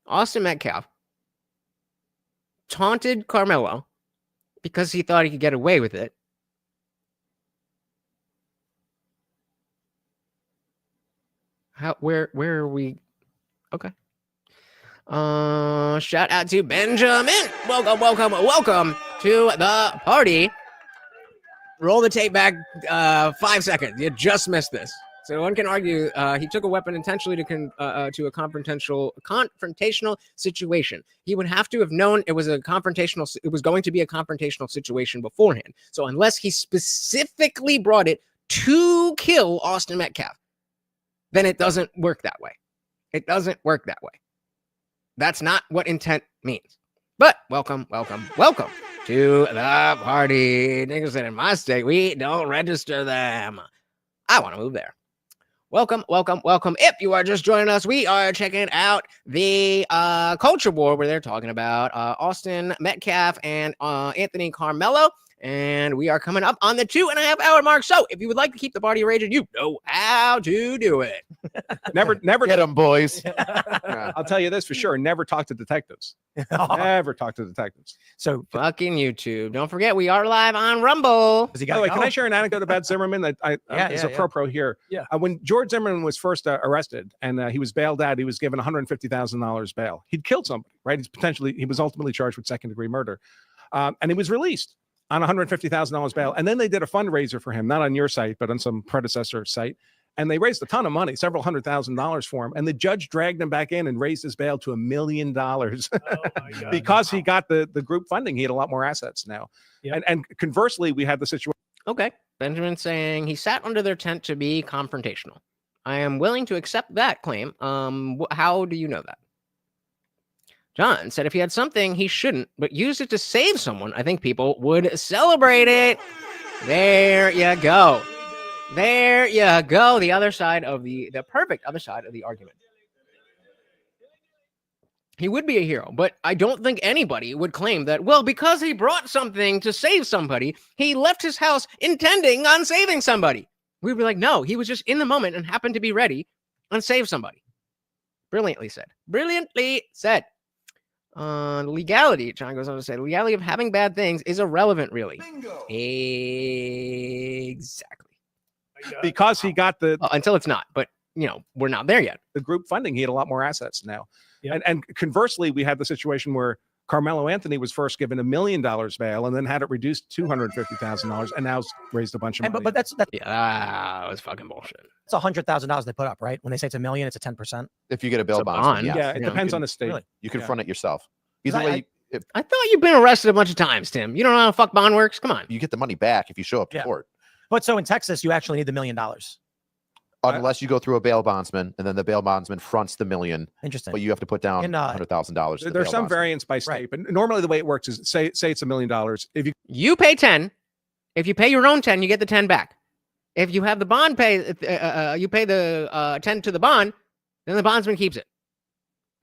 Metcalf taunted Karmelo because he thought he could get away with it. Where are we? Okay. Shout out to Benjamin. Welcome to the party. Roll the tape back 5 seconds. You just missed this. So one can argue he took a weapon intentionally to a confrontational situation. He would have to have known it was going to be a confrontational situation beforehand. So unless he specifically brought it to kill Austin Metcalf, then it doesn't work that way. It doesn't work that way. That's not what intent means. But welcome to the party. Niggas in my state, we don't register them. I want to move there. Welcome. If you are just joining us, we are checking out the culture war where they're talking about Austin Metcalf and Anthony Karmelo. And we are coming up on the 2.5-hour mark. So if you would like to keep the party raging, you know how to do it. Never Get them, boys. I'll tell you this for sure. Never talk to detectives. Never talk to detectives. So Fucking YouTube. Don't forget, we are live on Rumble. does he By got the way, can I share an anecdote about Zimmerman? That as a pro here. Yeah. When George Zimmerman was first arrested and he was bailed out, he was given $150,000 bail. He'd killed somebody, right? He was ultimately charged with second-degree murder, and he was released on $150,000 bail. And then they did a fundraiser for him, not on your site, but on some predecessor site. And they raised a ton of money, several $100,000 for him. And the judge dragged him back in and raised his bail to $1 million because he got the group funding. He had a lot more assets now. Yep. And conversely, we had the situation. Okay. Benjamin saying he sat under their tent to be confrontational. I am willing to accept that claim. How do you know that? John said if he had something he shouldn't, but used it to save someone, I think people would celebrate it. There you go. There you go. The other side of the perfect other side of the argument. He would be a hero, but I don't think anybody would claim that, well, because he brought something to save somebody, he left his house intending on saving somebody. We'd be like, no, he was just in the moment and happened to be ready and save somebody. Brilliantly said. Brilliantly said. Legality, John goes on to say, legality of having bad things is irrelevant, really. Bingo. Exactly. Because he got until it's not, but we're not there yet. The group funding, he had a lot more assets now. Yep. And conversely, we had the situation where Karmelo Anthony was first given $1 million bail and then had it reduced to $250,000 and now raised a bunch of money. But that's that was fucking bullshit. it's $100,000 they put up, right? When they say it's $1 million, it's a 10%. If you get a bail It's a bond, bond. yeah, Yeah, it depends on the state. Really? you can Yeah. front it yourself. Either I- way, I thought you've been arrested a bunch of times, Tim. You don't know how the fuck bond works? Come on. you get the money back if you show up to Yeah. court, But so in Texas, you actually need the $1 million. unless you go through a bail bondsman and then the bail bondsman fronts the $1 million, Interesting. but you have to put down $100,000. to the There's bail some bondsman. variance by state, Right. but normally the way it works is say it's $1 million. If you You pay 10. If you pay your own 10, you get the 10 back. If you have the bond pay, you pay the 10 to the bond, then the bondsman keeps it.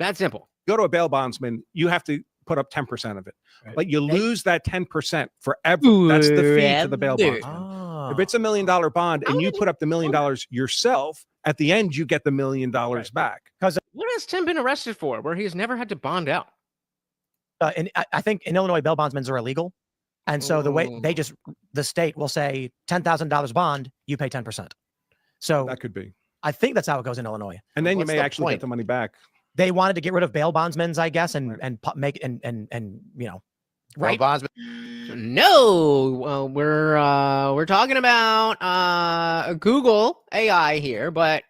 That simple. go to a bail bondsman, you have to put up 10% of it. Right. But you lose that 10% forever. That's the fee to the bail Dude. bondsman. Oh. If it's $1 million bond and you put up the $1 million yourself, at the end you get the $1 million back. What has Tim been arrested for where he's never had to bond out? And I think in Illinois, bail bondsmen are illegal. And so the way Ooh. the state will say $10,000 bond, you pay 10%. So That could be. I think that's how it goes in Illinois. And then you What's may the actually point? get the money back. They wanted to get rid of bail bondsmen, I guess, and Right. make and Bail right. bondsman. No, well, we're talking about Google AI here, but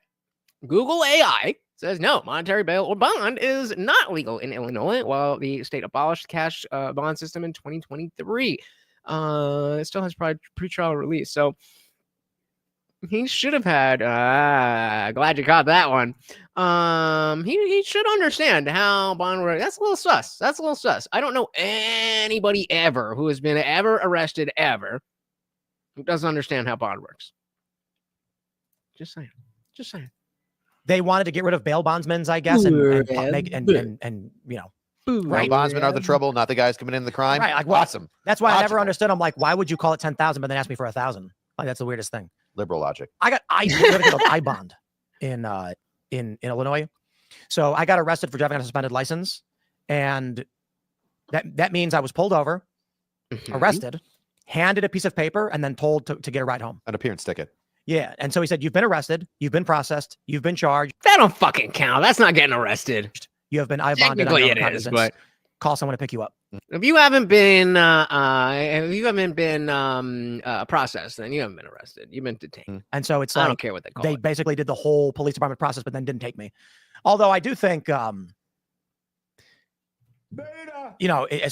Google AI says no, monetary bail or bond is not legal in Illinois, while the state abolished cash bond system in 2023. It still has pretrial release, so he should have had. Glad you caught that one. He should understand how bond works. That's a little sus. That's a little sus. I don't know anybody ever who has been ever arrested ever who doesn't understand how bond works. Just saying. Just saying. They wanted to get rid of bail bondsmen, I guess, and make and Bail Right. bondsmen are the trouble, not the guys committing the crime. Right, like, what? Awesome. that's why I never Logical. understood. I'm like, why would you call it 10,000 but then ask me for 1,000? Like that's the weirdest thing. Liberal logic. I got I bond in Illinois. So I got arrested for driving on a suspended license, and that means I was pulled over, arrested, handed a piece of paper, and then told to get a ride home. An appearance ticket. Yeah. And so he said, you've been arrested, you've been processed, you've been charged, That don't fucking count. That's not getting arrested. you have been I bonded. Technically it is, but call someone to pick you up. if you haven't been processed, then you haven't been arrested. You've been detained. And so it's I like don't care what they call they it. basically did the whole police department process, but then didn't take me. Although I do think, as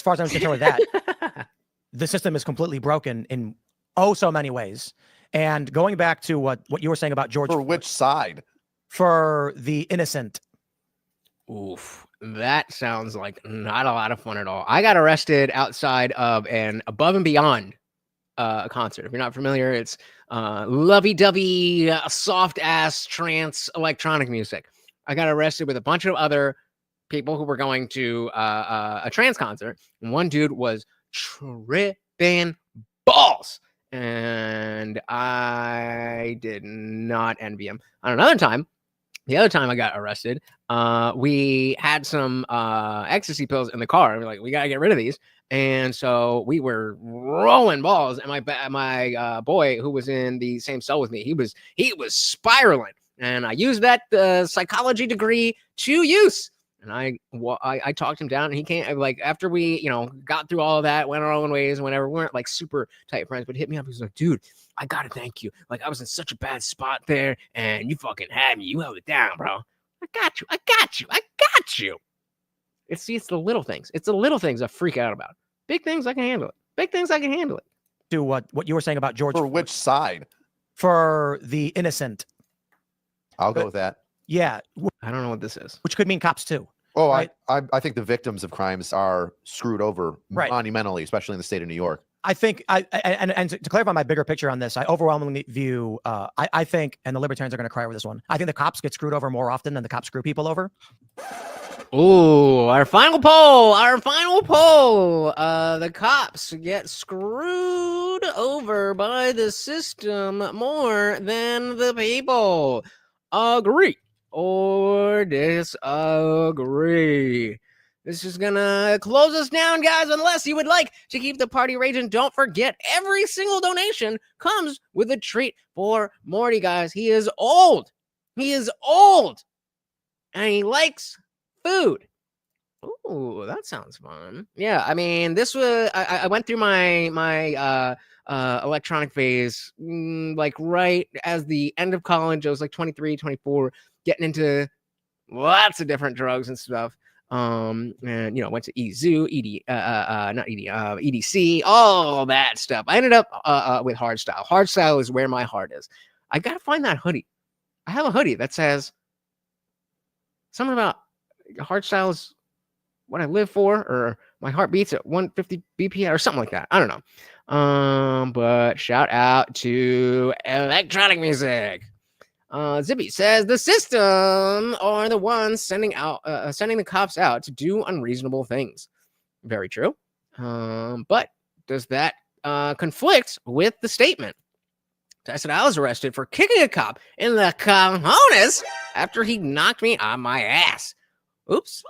far as I'm concerned with that, the system is completely broken in so many ways. And going back to what you were saying about George, For which side? for the innocent, Oof, that sounds like not a lot of fun at all. I got arrested outside of an Above and Beyond concert. If you're not familiar, it's lovey-dovey, soft-ass trance electronic music. I got arrested with a bunch of other people who were going to a trance concert, and one dude was tripping balls. And I did not envy him. On another time, the other time I got arrested, we had some ecstasy pills in the car. And we're like, we got to get rid of these. And so we were rolling balls. And my boy, who was in the same cell with me, he was spiraling. And I used that psychology degree to use. And I talked him down, and he came, like, after we, got through all of that, went our own ways and whatever. We weren't like super tight friends, but hit me up. He was like, dude, I got to thank you. Like, I was in such a bad spot there, and you fucking had me. You held it down, bro. I got you. It's the little things. It's the little things I freak out about. Big things, I can handle it. To what you were saying about George. For which side? For the innocent. I'll go with that. Yeah. I don't know what this is. Which could mean cops too. Oh, right? I think the victims of crimes are screwed over monumentally, especially in the state of New York. I think and to clarify my bigger picture on this, I overwhelmingly view I think, and the libertarians are going to cry over this one, I think the cops get screwed over more often than the cops screw people over. Ooh, our final poll. The cops get screwed over by the system more than the people. Agree or disagree? This is gonna close us down, guys. Unless you would like to keep the party raging, don't forget every single donation comes with a treat for Morty, guys. He is old, and he likes food. Ooh, that sounds fun. Yeah, I mean, this was I went through my electronic phase like right as the end of college. I was like 23, 24, getting into lots of different drugs and stuff. And went to EDC, all that stuff. I ended up with hardstyle. Hardstyle is where my heart is. I gotta find that hoodie. I have a hoodie that says something about hardstyle is what I live for, or my heart beats at 150 BPM or something like that. I don't know. But shout out to electronic music. Zippy says the system are the ones sending the cops out to do unreasonable things. Very true. But does that conflict with the statement? I said I was arrested for kicking a cop in the cojones after he knocked me on my ass. Oops.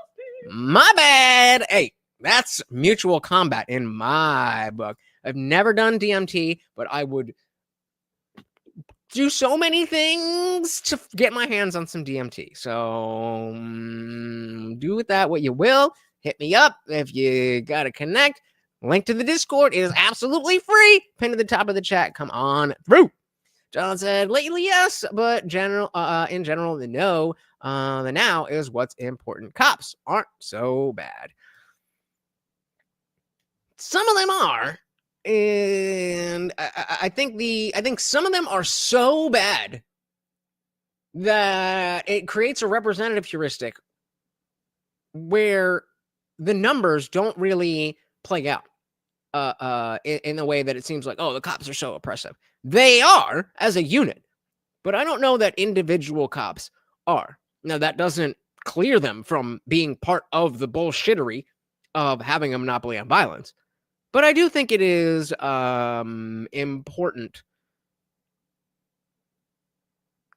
My bad. Hey, that's mutual combat in my book. I've never done DMT, but I would do so many things to get my hands on some DMT. So do with that what you will. Hit me up if you got to connect. Link to the Discord is absolutely free. Pinned to the top of the chat. Come on through. John said, lately, yes, but in general, the no. The now is what's important. Cops aren't so bad. Some of them are, and I think some of them are so bad that it creates a representative heuristic where the numbers don't really play out in the way that it seems like, oh, the cops are so oppressive. They are as a unit, but I don't know that individual cops are. Now, that doesn't clear them from being part of the bullshittery of having a monopoly on violence. But I do think it is important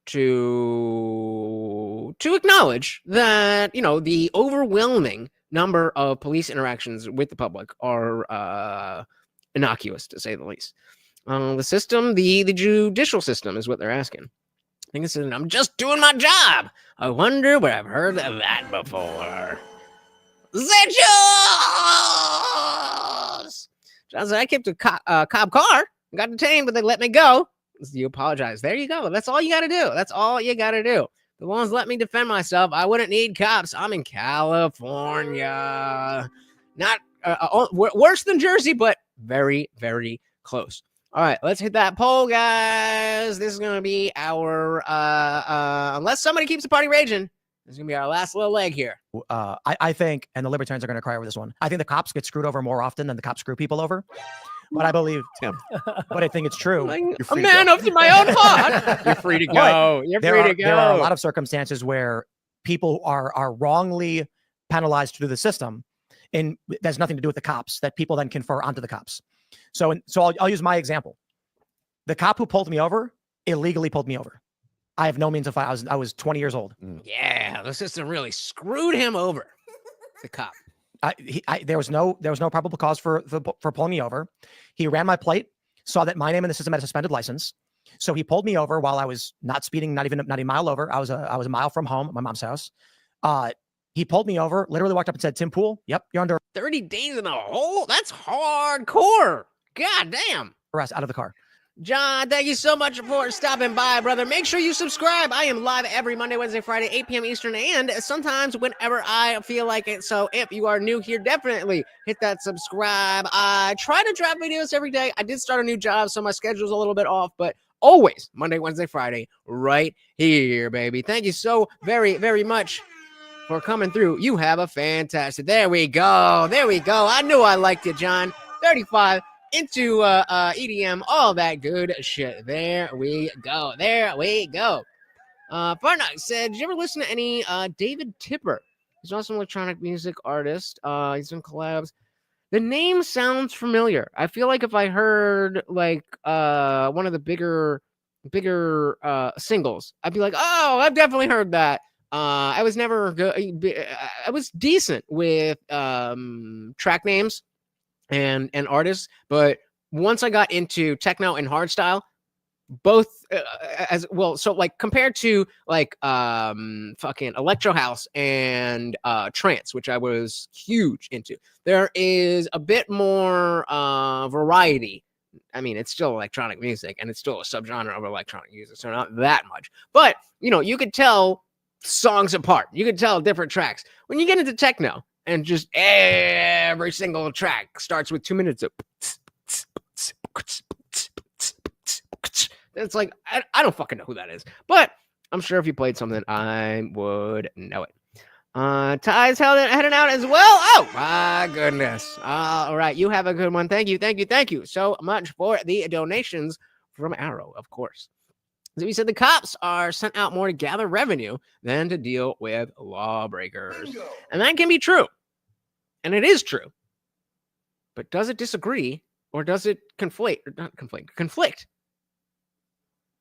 to acknowledge that, the overwhelming number of police interactions with the public are innocuous, to say the least. The system, the judicial system is what they're asking. I think it's I'm just doing my job. I wonder where I've heard of that before. Zechos! John said, I kept a cop car, got detained, but they let me go. You apologize. There you go. That's all you got to do. The ones let me defend myself. I wouldn't need cops. I'm in California. Not worse than Jersey, but very, very close. All right, let's hit that poll, guys. This is going to be our, unless somebody keeps the party raging, this is going to be our last little leg here. I think, and the libertarians are going to cry over this one, I think the cops get screwed over more often than the cops screw people over. But I believe, Tim, but I think it's true. A man after my own heart. You're free to go. There are a lot of circumstances where people are wrongly penalized through the system, and that's nothing to do with the cops, that people then confer onto the cops. So I'll use my example. The cop who pulled me over illegally pulled me over. I have no means of fight. I was 20 years old. Yeah, the system really screwed him over. The cop. There was no probable cause for pulling me over. He ran my plate, saw that my name in the system had a suspended license, so he pulled me over while I was not speeding, not even a mile over. I was a mile from home, my mom's house. He pulled me over, literally walked up and said, "Tim Pool, yep, you're under 30 days in a hole? That's hardcore. God damn. arrest, out of the car." John, thank you so much for stopping by, brother. Make sure you subscribe. I am live every Monday, Wednesday, Friday, 8 p.m. Eastern, and sometimes whenever I feel like it. So if you are new here, definitely hit that subscribe. I try to drop videos every day. I did start a new job, so my schedule's a little bit off, but always Monday, Wednesday, Friday, right here, baby. Thank you so very, very much for coming through. You have a fantastic. There we go. There we go. I knew I liked it, John. 35 into EDM, all that good shit. There we go. There we go. Farnock said, did you ever listen to any David Tipper? He's also an electronic music artist. He's in collabs. The name sounds familiar. I feel like if I heard like one of the bigger singles, I'd be like, oh, I've definitely heard that. I was never good. I was decent with track names and artists, but once I got into techno and hardstyle, both as well, so like compared to like fucking electro house and trance, which I was huge into, there is a bit more variety. I mean, it's still electronic music and it's still a subgenre of electronic music, so not that much, but you know, you could tell songs apart, you could tell different tracks. When you get into techno and just every single track starts with 2 minutes of it's like I don't fucking know who that is, but I'm sure if you played something I would know it. Ty's heading out as well. Oh my goodness. All right, you have a good one. Thank you so much for the donations from Arrow, of course. So he said the cops are sent out more to gather revenue than to deal with lawbreakers. Bingo. And that can be true. And it is true. But does it disagree or does it conflict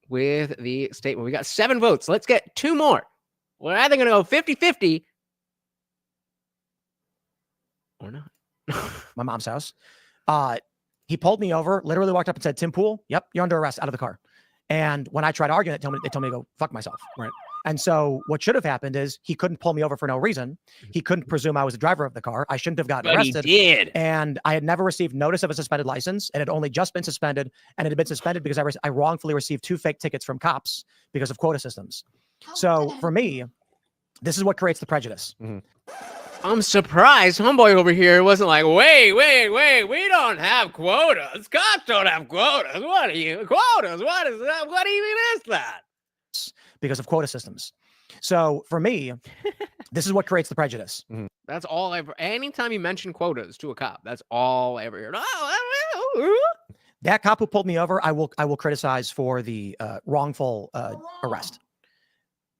with the statement? We got 7 votes. Let's get 2 more. We're either going to go 50-50 or not. My mom's house. He pulled me over, literally walked up and said, "Tim Pool, yep, you're under arrest," out of the car. And when I tried arguing, they told me to go fuck myself. Right. And so what should have happened is he couldn't pull me over for no reason. He couldn't presume I was the driver of the car. I shouldn't have gotten arrested. He did. And I had never received notice of a suspended license. It had only just been suspended. And it had been suspended because I wrongfully received 2 fake tickets from cops because of quota systems. So for me, this is what creates the prejudice. Mm-hmm. I'm surprised homeboy over here wasn't like, wait, we don't have quotas. Cops don't have quotas. What are you? Quotas? What is that? What even is that? Because of quota systems. So for me, this is what creates the prejudice. Mm-hmm. That's all ever. Anytime you mention quotas to a cop, that's all I ever heard. That cop who pulled me over, I will criticize for the wrongful arrest.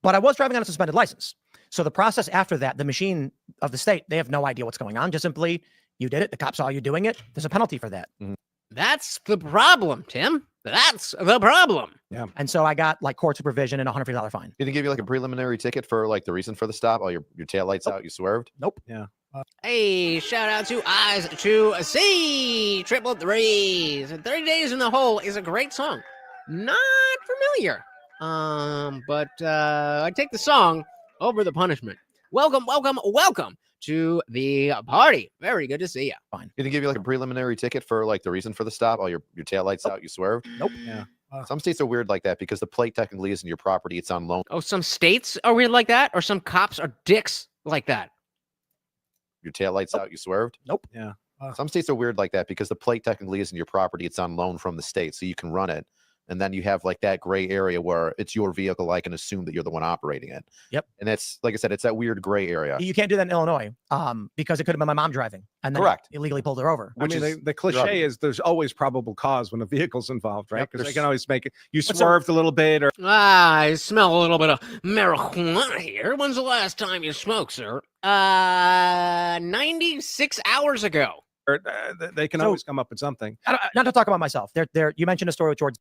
But I was driving on a suspended license. So the process after that, the machine of the state, they have no idea what's going on. Just simply, you did it. The cops saw you doing it. There's a penalty for that. Mm-hmm. That's the problem, Tim. That's the problem. Yeah. And so I got like court supervision and a $150 fine. Did he give you like a preliminary ticket for like the reason for the stop? Oh, your taillights out, you swerved? Nope. Yeah. Hey, shout out to Eyes to See, 333s. 30 Days in the Hole is a great song. Not familiar. But I take the song over the punishment. Welcome to the party. Very good to see you. Fine. Did he give you like a preliminary ticket for like the reason for the stop? Oh, your taillights out, you swerved? Nope. Yeah. Some states are weird like that because the plate technically isn't your property. It's on loan. Oh, some states are weird like that? Or some cops are dicks like that? Your taillights out, you swerved? Nope. Yeah. Some states are weird like that because the plate technically isn't your property. It's on loan from the state, so you can run it. And then you have like that gray area where it's your vehicle. I can assume that you're the one operating it. Yep. And that's, like I said, it's that weird gray area. You can't do that in Illinois because it could have been my mom driving and then Correct. illegally pulled her over. I mean, the cliche is there's always probable cause when a vehicle's involved, right? Because they can always make it. You swerved a little bit, or I smell a little bit of marijuana here. When's the last time you smoked, sir? 96 hours ago. They can So- always come up with something. Not to talk about myself. You mentioned a story with George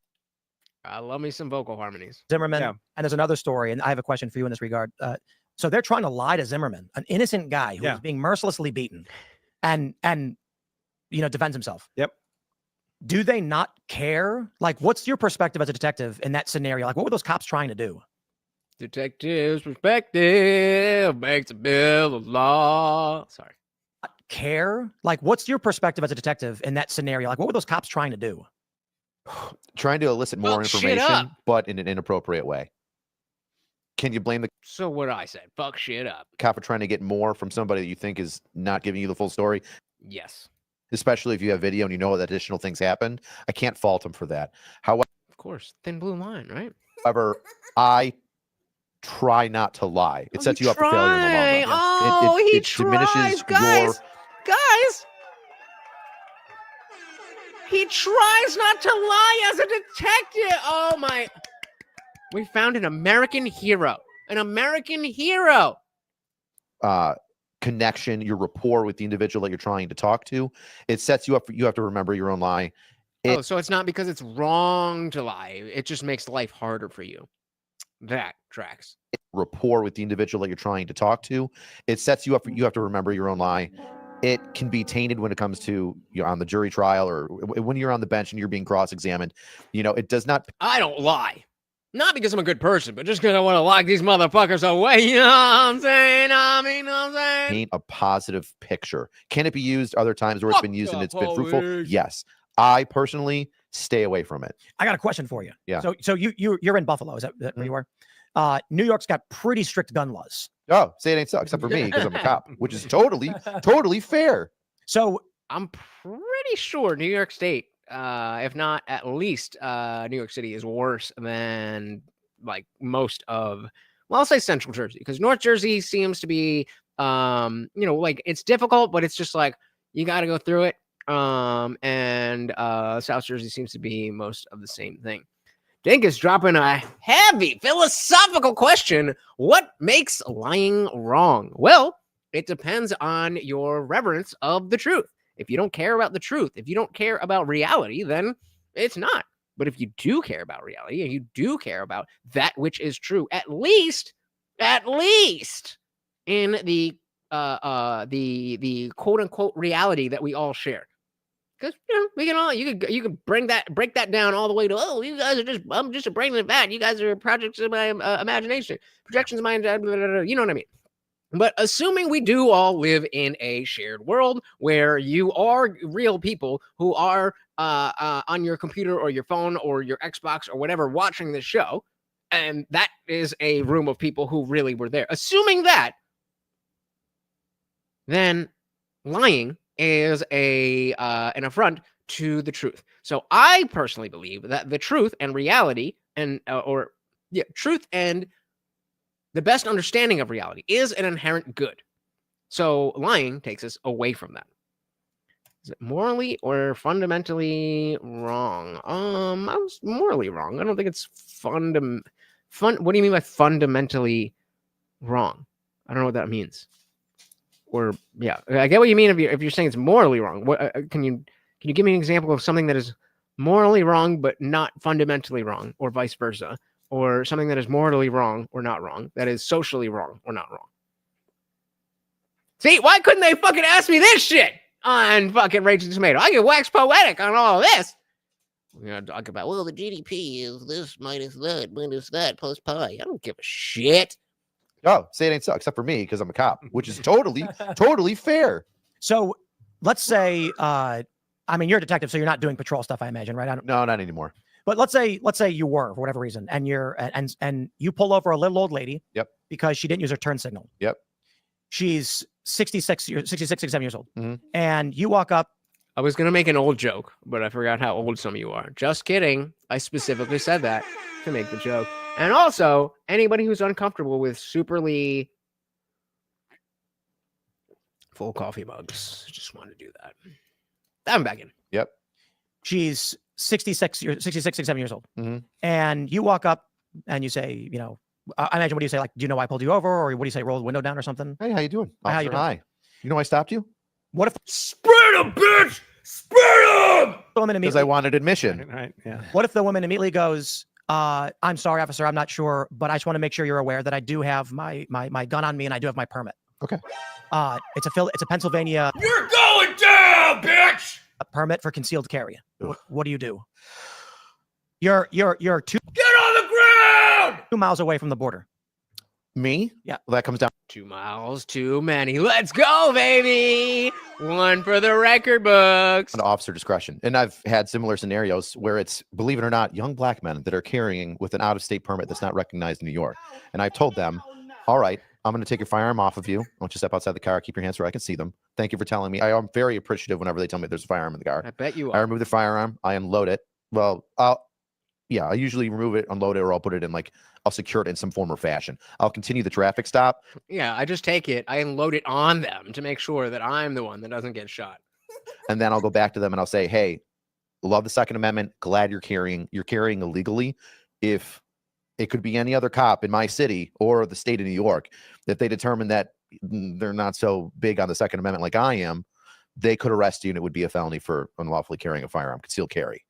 I love me some vocal harmonies. Zimmerman, Yeah. and there's another story, and I have a question for you in this regard. So they're trying to lie to Zimmerman, an innocent guy who Yeah. was being mercilessly beaten, and defends himself. Yep. Do they not care? Like, what's your perspective as a detective in that scenario? Like, what were those cops trying to do? Detective's perspective makes a bill of law. Sorry. Care? Like, what's your perspective as a detective in that scenario? Like, what were those cops trying to do? Trying to elicit more Fuck shit information, up. but in an inappropriate way. Can you blame the So what I said, fuck shit up. cop for trying to get more from somebody that you think is not giving you the full story? Yes, Especially if you have video and you know that additional things happened. I can't fault him for that. of course. Thin blue line, right? However, I try not to lie. It sets you up for failure in the long run. Oh, It he diminishes tries, guys. Guys. He tries not to lie as a detective. Oh my. We found an American hero. An American hero. Connection, your rapport with the individual that you're trying to talk to. It sets you up for, you have to remember your own lie. Oh, so it's not because it's wrong to lie. It just makes life harder for you. That tracks. Rapport with the individual that you're trying to talk to. It sets you up for, you have to remember your own lie. It can be tainted when it comes to on the jury trial or when you're on the bench and you're being cross-examined. It does not. I don't lie. Not because I'm a good person, but just because I want to lock these motherfuckers away. You know what I'm saying? You know what I'm saying? Paint a positive picture. Can it be used other times where it's been used and it's been fruitful? police. Yes. I personally stay away from it. I got a question for you. Yeah. So you're in Buffalo. Is that where you are? New York's got pretty strict gun laws. Oh, say it ain't so, except for me because I'm a cop, which is totally fair. So I'm pretty sure New York State, if not at least New York City, is worse than like most of, well, I'll say Central Jersey, because North Jersey seems to be, like it's difficult, but it's just like you got to go through it. And South Jersey seems to be most of the same thing. Dink is dropping a heavy philosophical question. What makes lying wrong? Well, it depends on your reverence of the truth. If you don't care about the truth, if you don't care about reality, then it's not. But if you do care about reality and you do care about that which is true, at least in the quote unquote reality that we all share. Because we can all you can break that down all the way to, oh, you guys are I'm just bringing it back. You guys are projects of my imagination, projections of my blah, blah, blah, you know what I mean. But assuming we do all live in a shared world where you are real people who are on your computer or your phone or your Xbox or whatever watching this show, and that is a room of people who really were there. Assuming that, then lying is an affront to the truth. So I personally believe that the truth and reality and truth and the best understanding of reality is an inherent good. So lying takes us away from that. Is it morally or fundamentally wrong? I was morally wrong. I don't think it's What do you mean by fundamentally wrong? I don't know what that means. Or yeah, I get what you mean if you're saying it's morally wrong. What can you give me an example of something that is morally wrong but not fundamentally wrong, or vice versa, or something that is morally wrong or not wrong, that is socially wrong or not wrong? See, why couldn't they fucking ask me this shit on fucking Raging Tomato? I can wax poetic on all of this. We're gonna talk about, well, the GDP is this minus that plus pi. I don't give a shit. Oh, say it ain't so, except for me because I'm a cop, which is totally fair. So let's say, you're a detective, so you're not doing patrol stuff, I imagine, right? No, not anymore. But let's say you were, for whatever reason, and you're and you pull over a little old lady. Yep. Because she didn't use her turn signal. Yep. She's 67 years old. Mm-hmm. And you walk up. I was gonna make an old joke, but I forgot how old some of you are. Just kidding. I specifically said that to make the joke. And also, anybody who's uncomfortable with superly full coffee mugs, just want to do that. I'm back in. Yep. She's 67 years old. Mm-hmm. And you walk up and you say, I imagine, what do you say? Like, do you know why I pulled you over? Or what do you say? Roll the window down or something? Hey, how you doing? How you Officer, doing? hi. You know I stopped you? What if Spread him, bitch! Spit him! The woman Because immediately, I wanted admission. Right. Yeah. what if the woman immediately goes, I'm sorry, officer, I'm not sure, but I just want to make sure you're aware that I do have my gun on me and I do have my permit. Okay. It's a Pennsylvania You're going down, bitch! permit for concealed carry. What do you do? You're two Get on the ground! 2 miles away from the border. Me? Yeah. Well, that comes down 2 miles too many. Let's go, baby! One for the record books. to officer discretion. And I've had similar scenarios where it's, believe it or not, young black men that are carrying with an out-of-state permit that's not recognized in New York. And I've told them, all right, I'm going to take your firearm off of you. I want you to step outside the car, keep your hands where I can see them. Thank you for telling me. I am very appreciative whenever they tell me there's a firearm in the car. I bet you I are. remove the firearm, I unload it. Well, I usually remove it, unload it, or I'll put it in I'll secure it in some form or fashion. I'll continue the traffic stop. Yeah, I just take it, I unload it on them to make sure that I'm the one that doesn't get shot. And then I'll go back to them and I'll say, hey, love the Second Amendment. Glad you're carrying illegally. If it could be any other cop in my city or the state of New York, if they determine that they're not so big on the Second Amendment like I am, they could arrest you and it would be a felony for unlawfully carrying a firearm, concealed carry.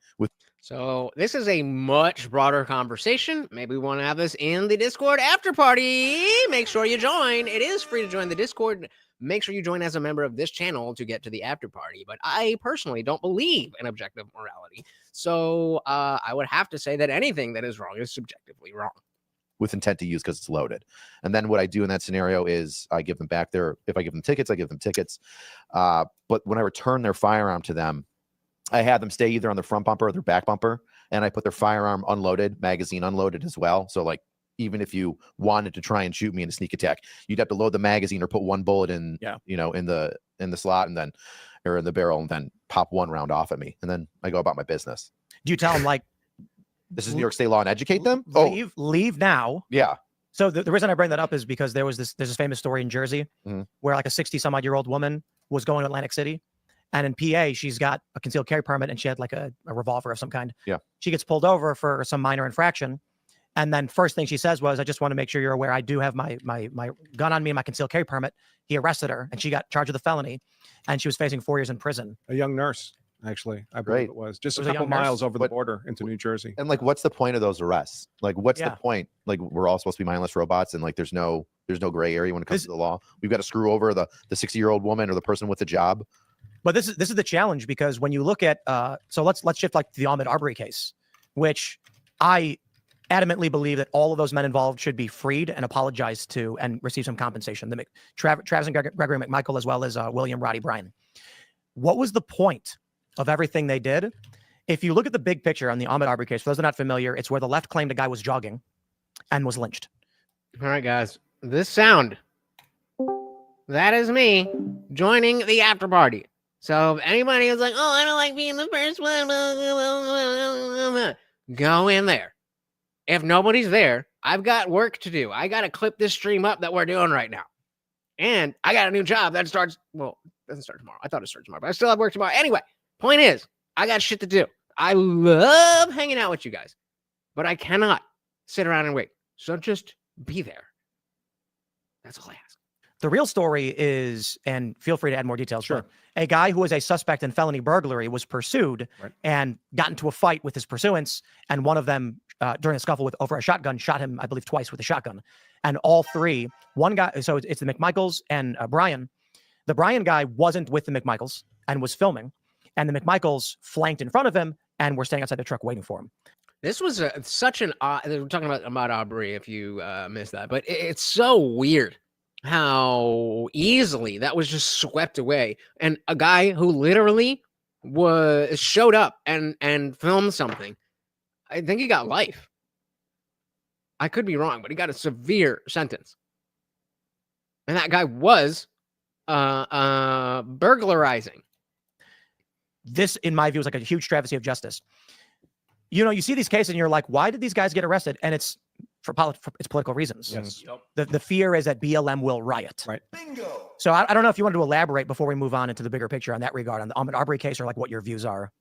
So this is a much broader conversation. Maybe we want to have this in the Discord after party. Make sure you join. It is free to join the Discord. Make sure you join as a member of this channel to get to the after party. But I personally don't believe in objective morality. So I would have to say that anything that is wrong is subjectively wrong. With intent to use because it's loaded. And then what I do in that scenario is I give them back if I give them tickets, I give them tickets. But when I return their firearm to them, I have them stay either on their front bumper or their back bumper, and I put their firearm unloaded, magazine unloaded as well. So even if you wanted to try and shoot me in a sneak attack, you'd have to load the magazine or put one bullet in, in the slot and then, or in the barrel, and then pop one round off at me. And then I go about my business. Do you tell them this is New York State law and educate them? Leave now. Yeah. So the reason I bring that up is because there's this famous story in Jersey where a 60-some-odd-year-old woman was going to Atlantic City. And in PA, she's got a concealed carry permit and she had a revolver of some kind. Yeah. She gets pulled over for some minor infraction. And then first thing she says was, I just want to make sure you're aware I do have my gun on me and my concealed carry permit. He arrested her and she got charged with a felony and she was facing 4 years in prison. A young nurse, actually. I believe it was. Just a couple miles over the border into New Jersey. And what's the point of those arrests? What's the point? We're all supposed to be mindless robots and there's no gray area when it comes to the law. We've got to screw over the 60-year-old woman or the person with the job. But this is the challenge, because when you look at so let's shift to the Ahmaud Arbery case, which I adamantly believe that all of those men involved should be freed and apologized to and receive some compensation. Travis and Gregory McMichael, as well as William Roddy Bryan. What was the point of everything they did? If you look at the big picture on the Ahmaud Arbery case, for those that are not familiar, it's where the left claimed a guy was jogging and was lynched. All right, guys. This sound, that is me joining the after party. So if anybody is like, oh, I don't like being the first one, go in there. If nobody's there, I've got work to do. I got to clip this stream up that we're doing right now. And I got a new job that starts, well, it doesn't start tomorrow. I thought it started tomorrow, but I still have work tomorrow. Anyway, point is, I got shit to do. I love hanging out with you guys, but I cannot sit around and wait. So just be there. That's all I ask. The real story is, and feel free to add more details, Sure. but a guy who was a suspect in felony burglary was pursued and got into a fight with his pursuants. And one of them, during a scuffle over a shotgun, shot him, I believe, twice with a shotgun. And all three, one guy, so it's the McMichaels and Bryan. The Bryan guy wasn't with the McMichaels and was filming. And the McMichaels flanked in front of him and were staying outside the truck waiting for him. This was such an odd, we're talking about Ahmaud Arbery if you missed that, but it's so weird how easily that was just swept away. And a guy who literally showed up and filmed something, I think he got life. I could be wrong, but he got a severe sentence. And that guy was burglarizing. This, in my view, is like a huge travesty of justice. You know, you see these cases and you're like, why did these guys get arrested? And it's for it's political reasons. Yes. The fear is that BLM will riot. Right. Bingo. So I don't know if you wanted to elaborate before we move on into the bigger picture on that regard, on the Ahmaud Arbery case, or what your views are.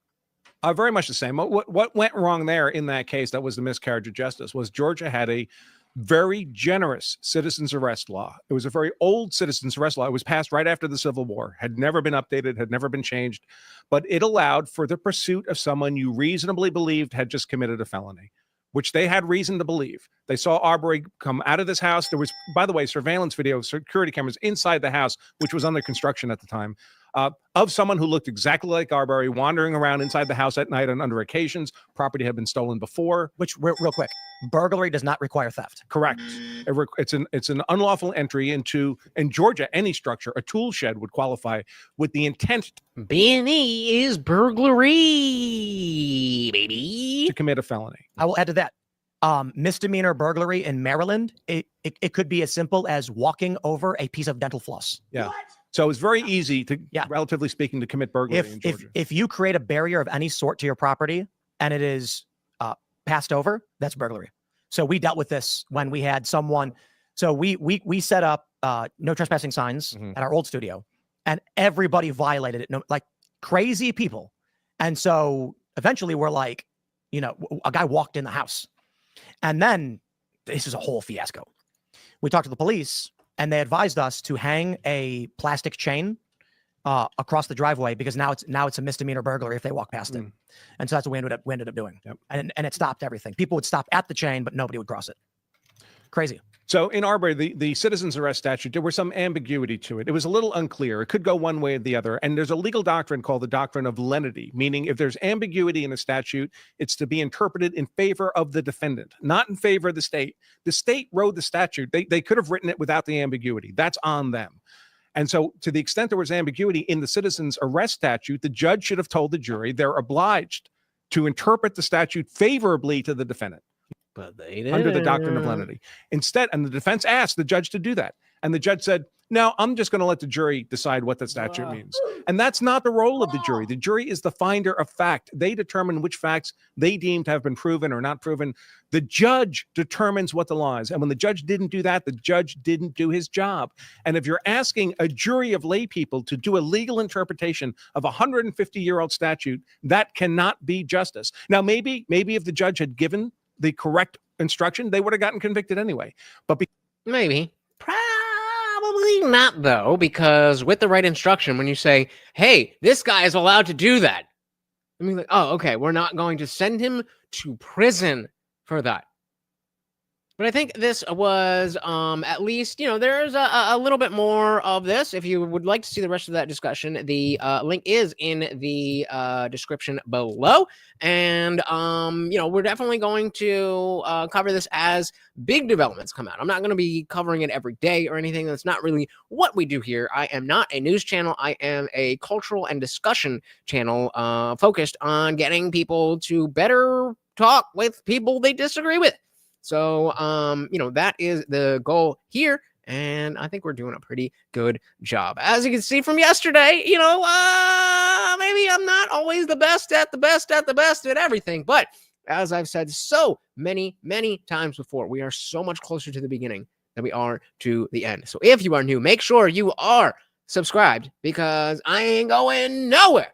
Very much the same. What went wrong there in that case, that was the miscarriage of justice, was Georgia had a very generous citizens arrest law. It was a very old citizens arrest law. It was passed right after the Civil War, had never been updated, had never been changed, but it allowed for the pursuit of someone you reasonably believed had just committed a felony, which they had reason to believe. They saw Arbery come out of this house. There was, by the way, surveillance video, security cameras inside the house, which was under construction at the time, of someone who looked exactly like Arbery wandering around inside the house at night, and under occasions, property had been stolen before. Which, real quick, burglary does not require theft. Correct. It's an unlawful entry into, in Georgia, any structure, a tool shed would qualify with the intent. B&E is burglary, baby. To commit a felony. I will add to that. Misdemeanor burglary in Maryland, it could be as simple as walking over a piece of dental floss. Yeah. What? So it's very easy to, relatively speaking, to commit burglary in Georgia. If you create a barrier of any sort to your property and it is passed over, that's burglary. So we dealt with this when we had someone. So we set up no trespassing signs at our old studio, and everybody violated it, like crazy people. And so eventually we're like, a guy walked in the house, and then this is a whole fiasco. We talked to the police, and they advised us to hang a plastic chain across the driveway, because now it's a misdemeanor burglary if they walk past it. And so that's what we ended up doing. Yep. And it stopped everything. People would stop at the chain, but nobody would cross it. Crazy. So in Arbery, the citizens arrest statute, there was some ambiguity to it. It was a little unclear. It could go one way or the other. And there's a legal doctrine called the doctrine of lenity, meaning if there's ambiguity in a statute, it's to be interpreted in favor of the defendant, not in favor of the state. The state wrote the statute. They could have written it without the ambiguity. That's on them. And so to the extent there was ambiguity in the citizens arrest statute, the judge should have told the jury they're obliged to interpret the statute favorably to the defendant. But they didn't. Under the doctrine of lenity. Instead, and the defense asked the judge to do that. And the judge said, no, I'm just going to let the jury decide what the statute means. And that's not the role of the jury. The jury is the finder of fact. They determine which facts they deem to have been proven or not proven. The judge determines what the law is. And when the judge didn't do that, the judge didn't do his job. And if you're asking a jury of lay people to do a legal interpretation of a 150-year-old statute, that cannot be justice. Now, maybe if the judge had given the correct instruction, they would have gotten convicted anyway. But maybe. Probably not, though, because with the right instruction, when you say, hey, this guy is allowed to do that, I mean, like, oh, okay, we're not going to send him to prison for that. But I think this was at least, there's a little bit more of this. If you would like to see the rest of that discussion, the link is in the description below. And, we're definitely going to cover this as big developments come out. I'm not going to be covering it every day or anything. That's not really what we do here. I am not a news channel. I am a cultural and discussion channel focused on getting people to better talk with people they disagree with. So, that is the goal here, and I think we're doing a pretty good job. As you can see from yesterday, maybe I'm not always the best at everything, but as I've said so many, many times before, we are so much closer to the beginning than we are to the end. So if you are new, make sure you are subscribed, because I ain't going nowhere.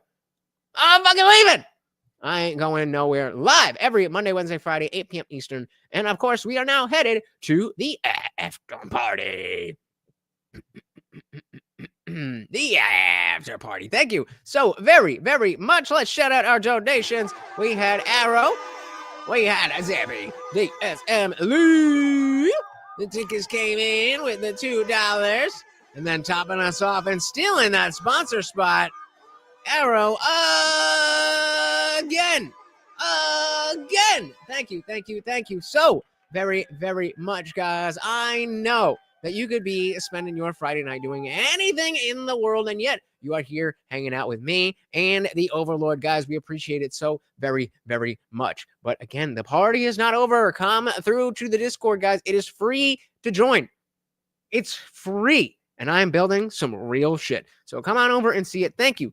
I'm fucking leaving. I ain't going nowhere. Live every Monday, Wednesday, Friday, 8 p.m. Eastern. And of course, we are now headed to the after party. The after party. Thank you so very, very much. Let's shout out our donations. We had Arrow. We had Zabby, the SM Lee. The tickets came in with the $2. And then topping us off and stealing that sponsor spot, Arrow again. Thank you so very, very much, guys. I know that you could be spending your Friday night doing anything in the world, and yet you are here hanging out with me and the Overlord, guys. We appreciate it so very, very much. But again, the party is not over. Come through to the Discord, guys. It is free to join. It's free. And I'm building some real shit. So come on over and see it. Thank you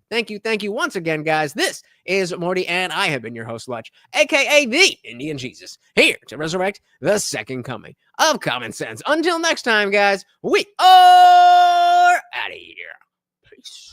once again, guys. This is Morty, and I have been your host, Lutch, a.k.a. the Indian Jesus, here to resurrect the second coming of common sense. Until next time, guys, we are out of here. Peace.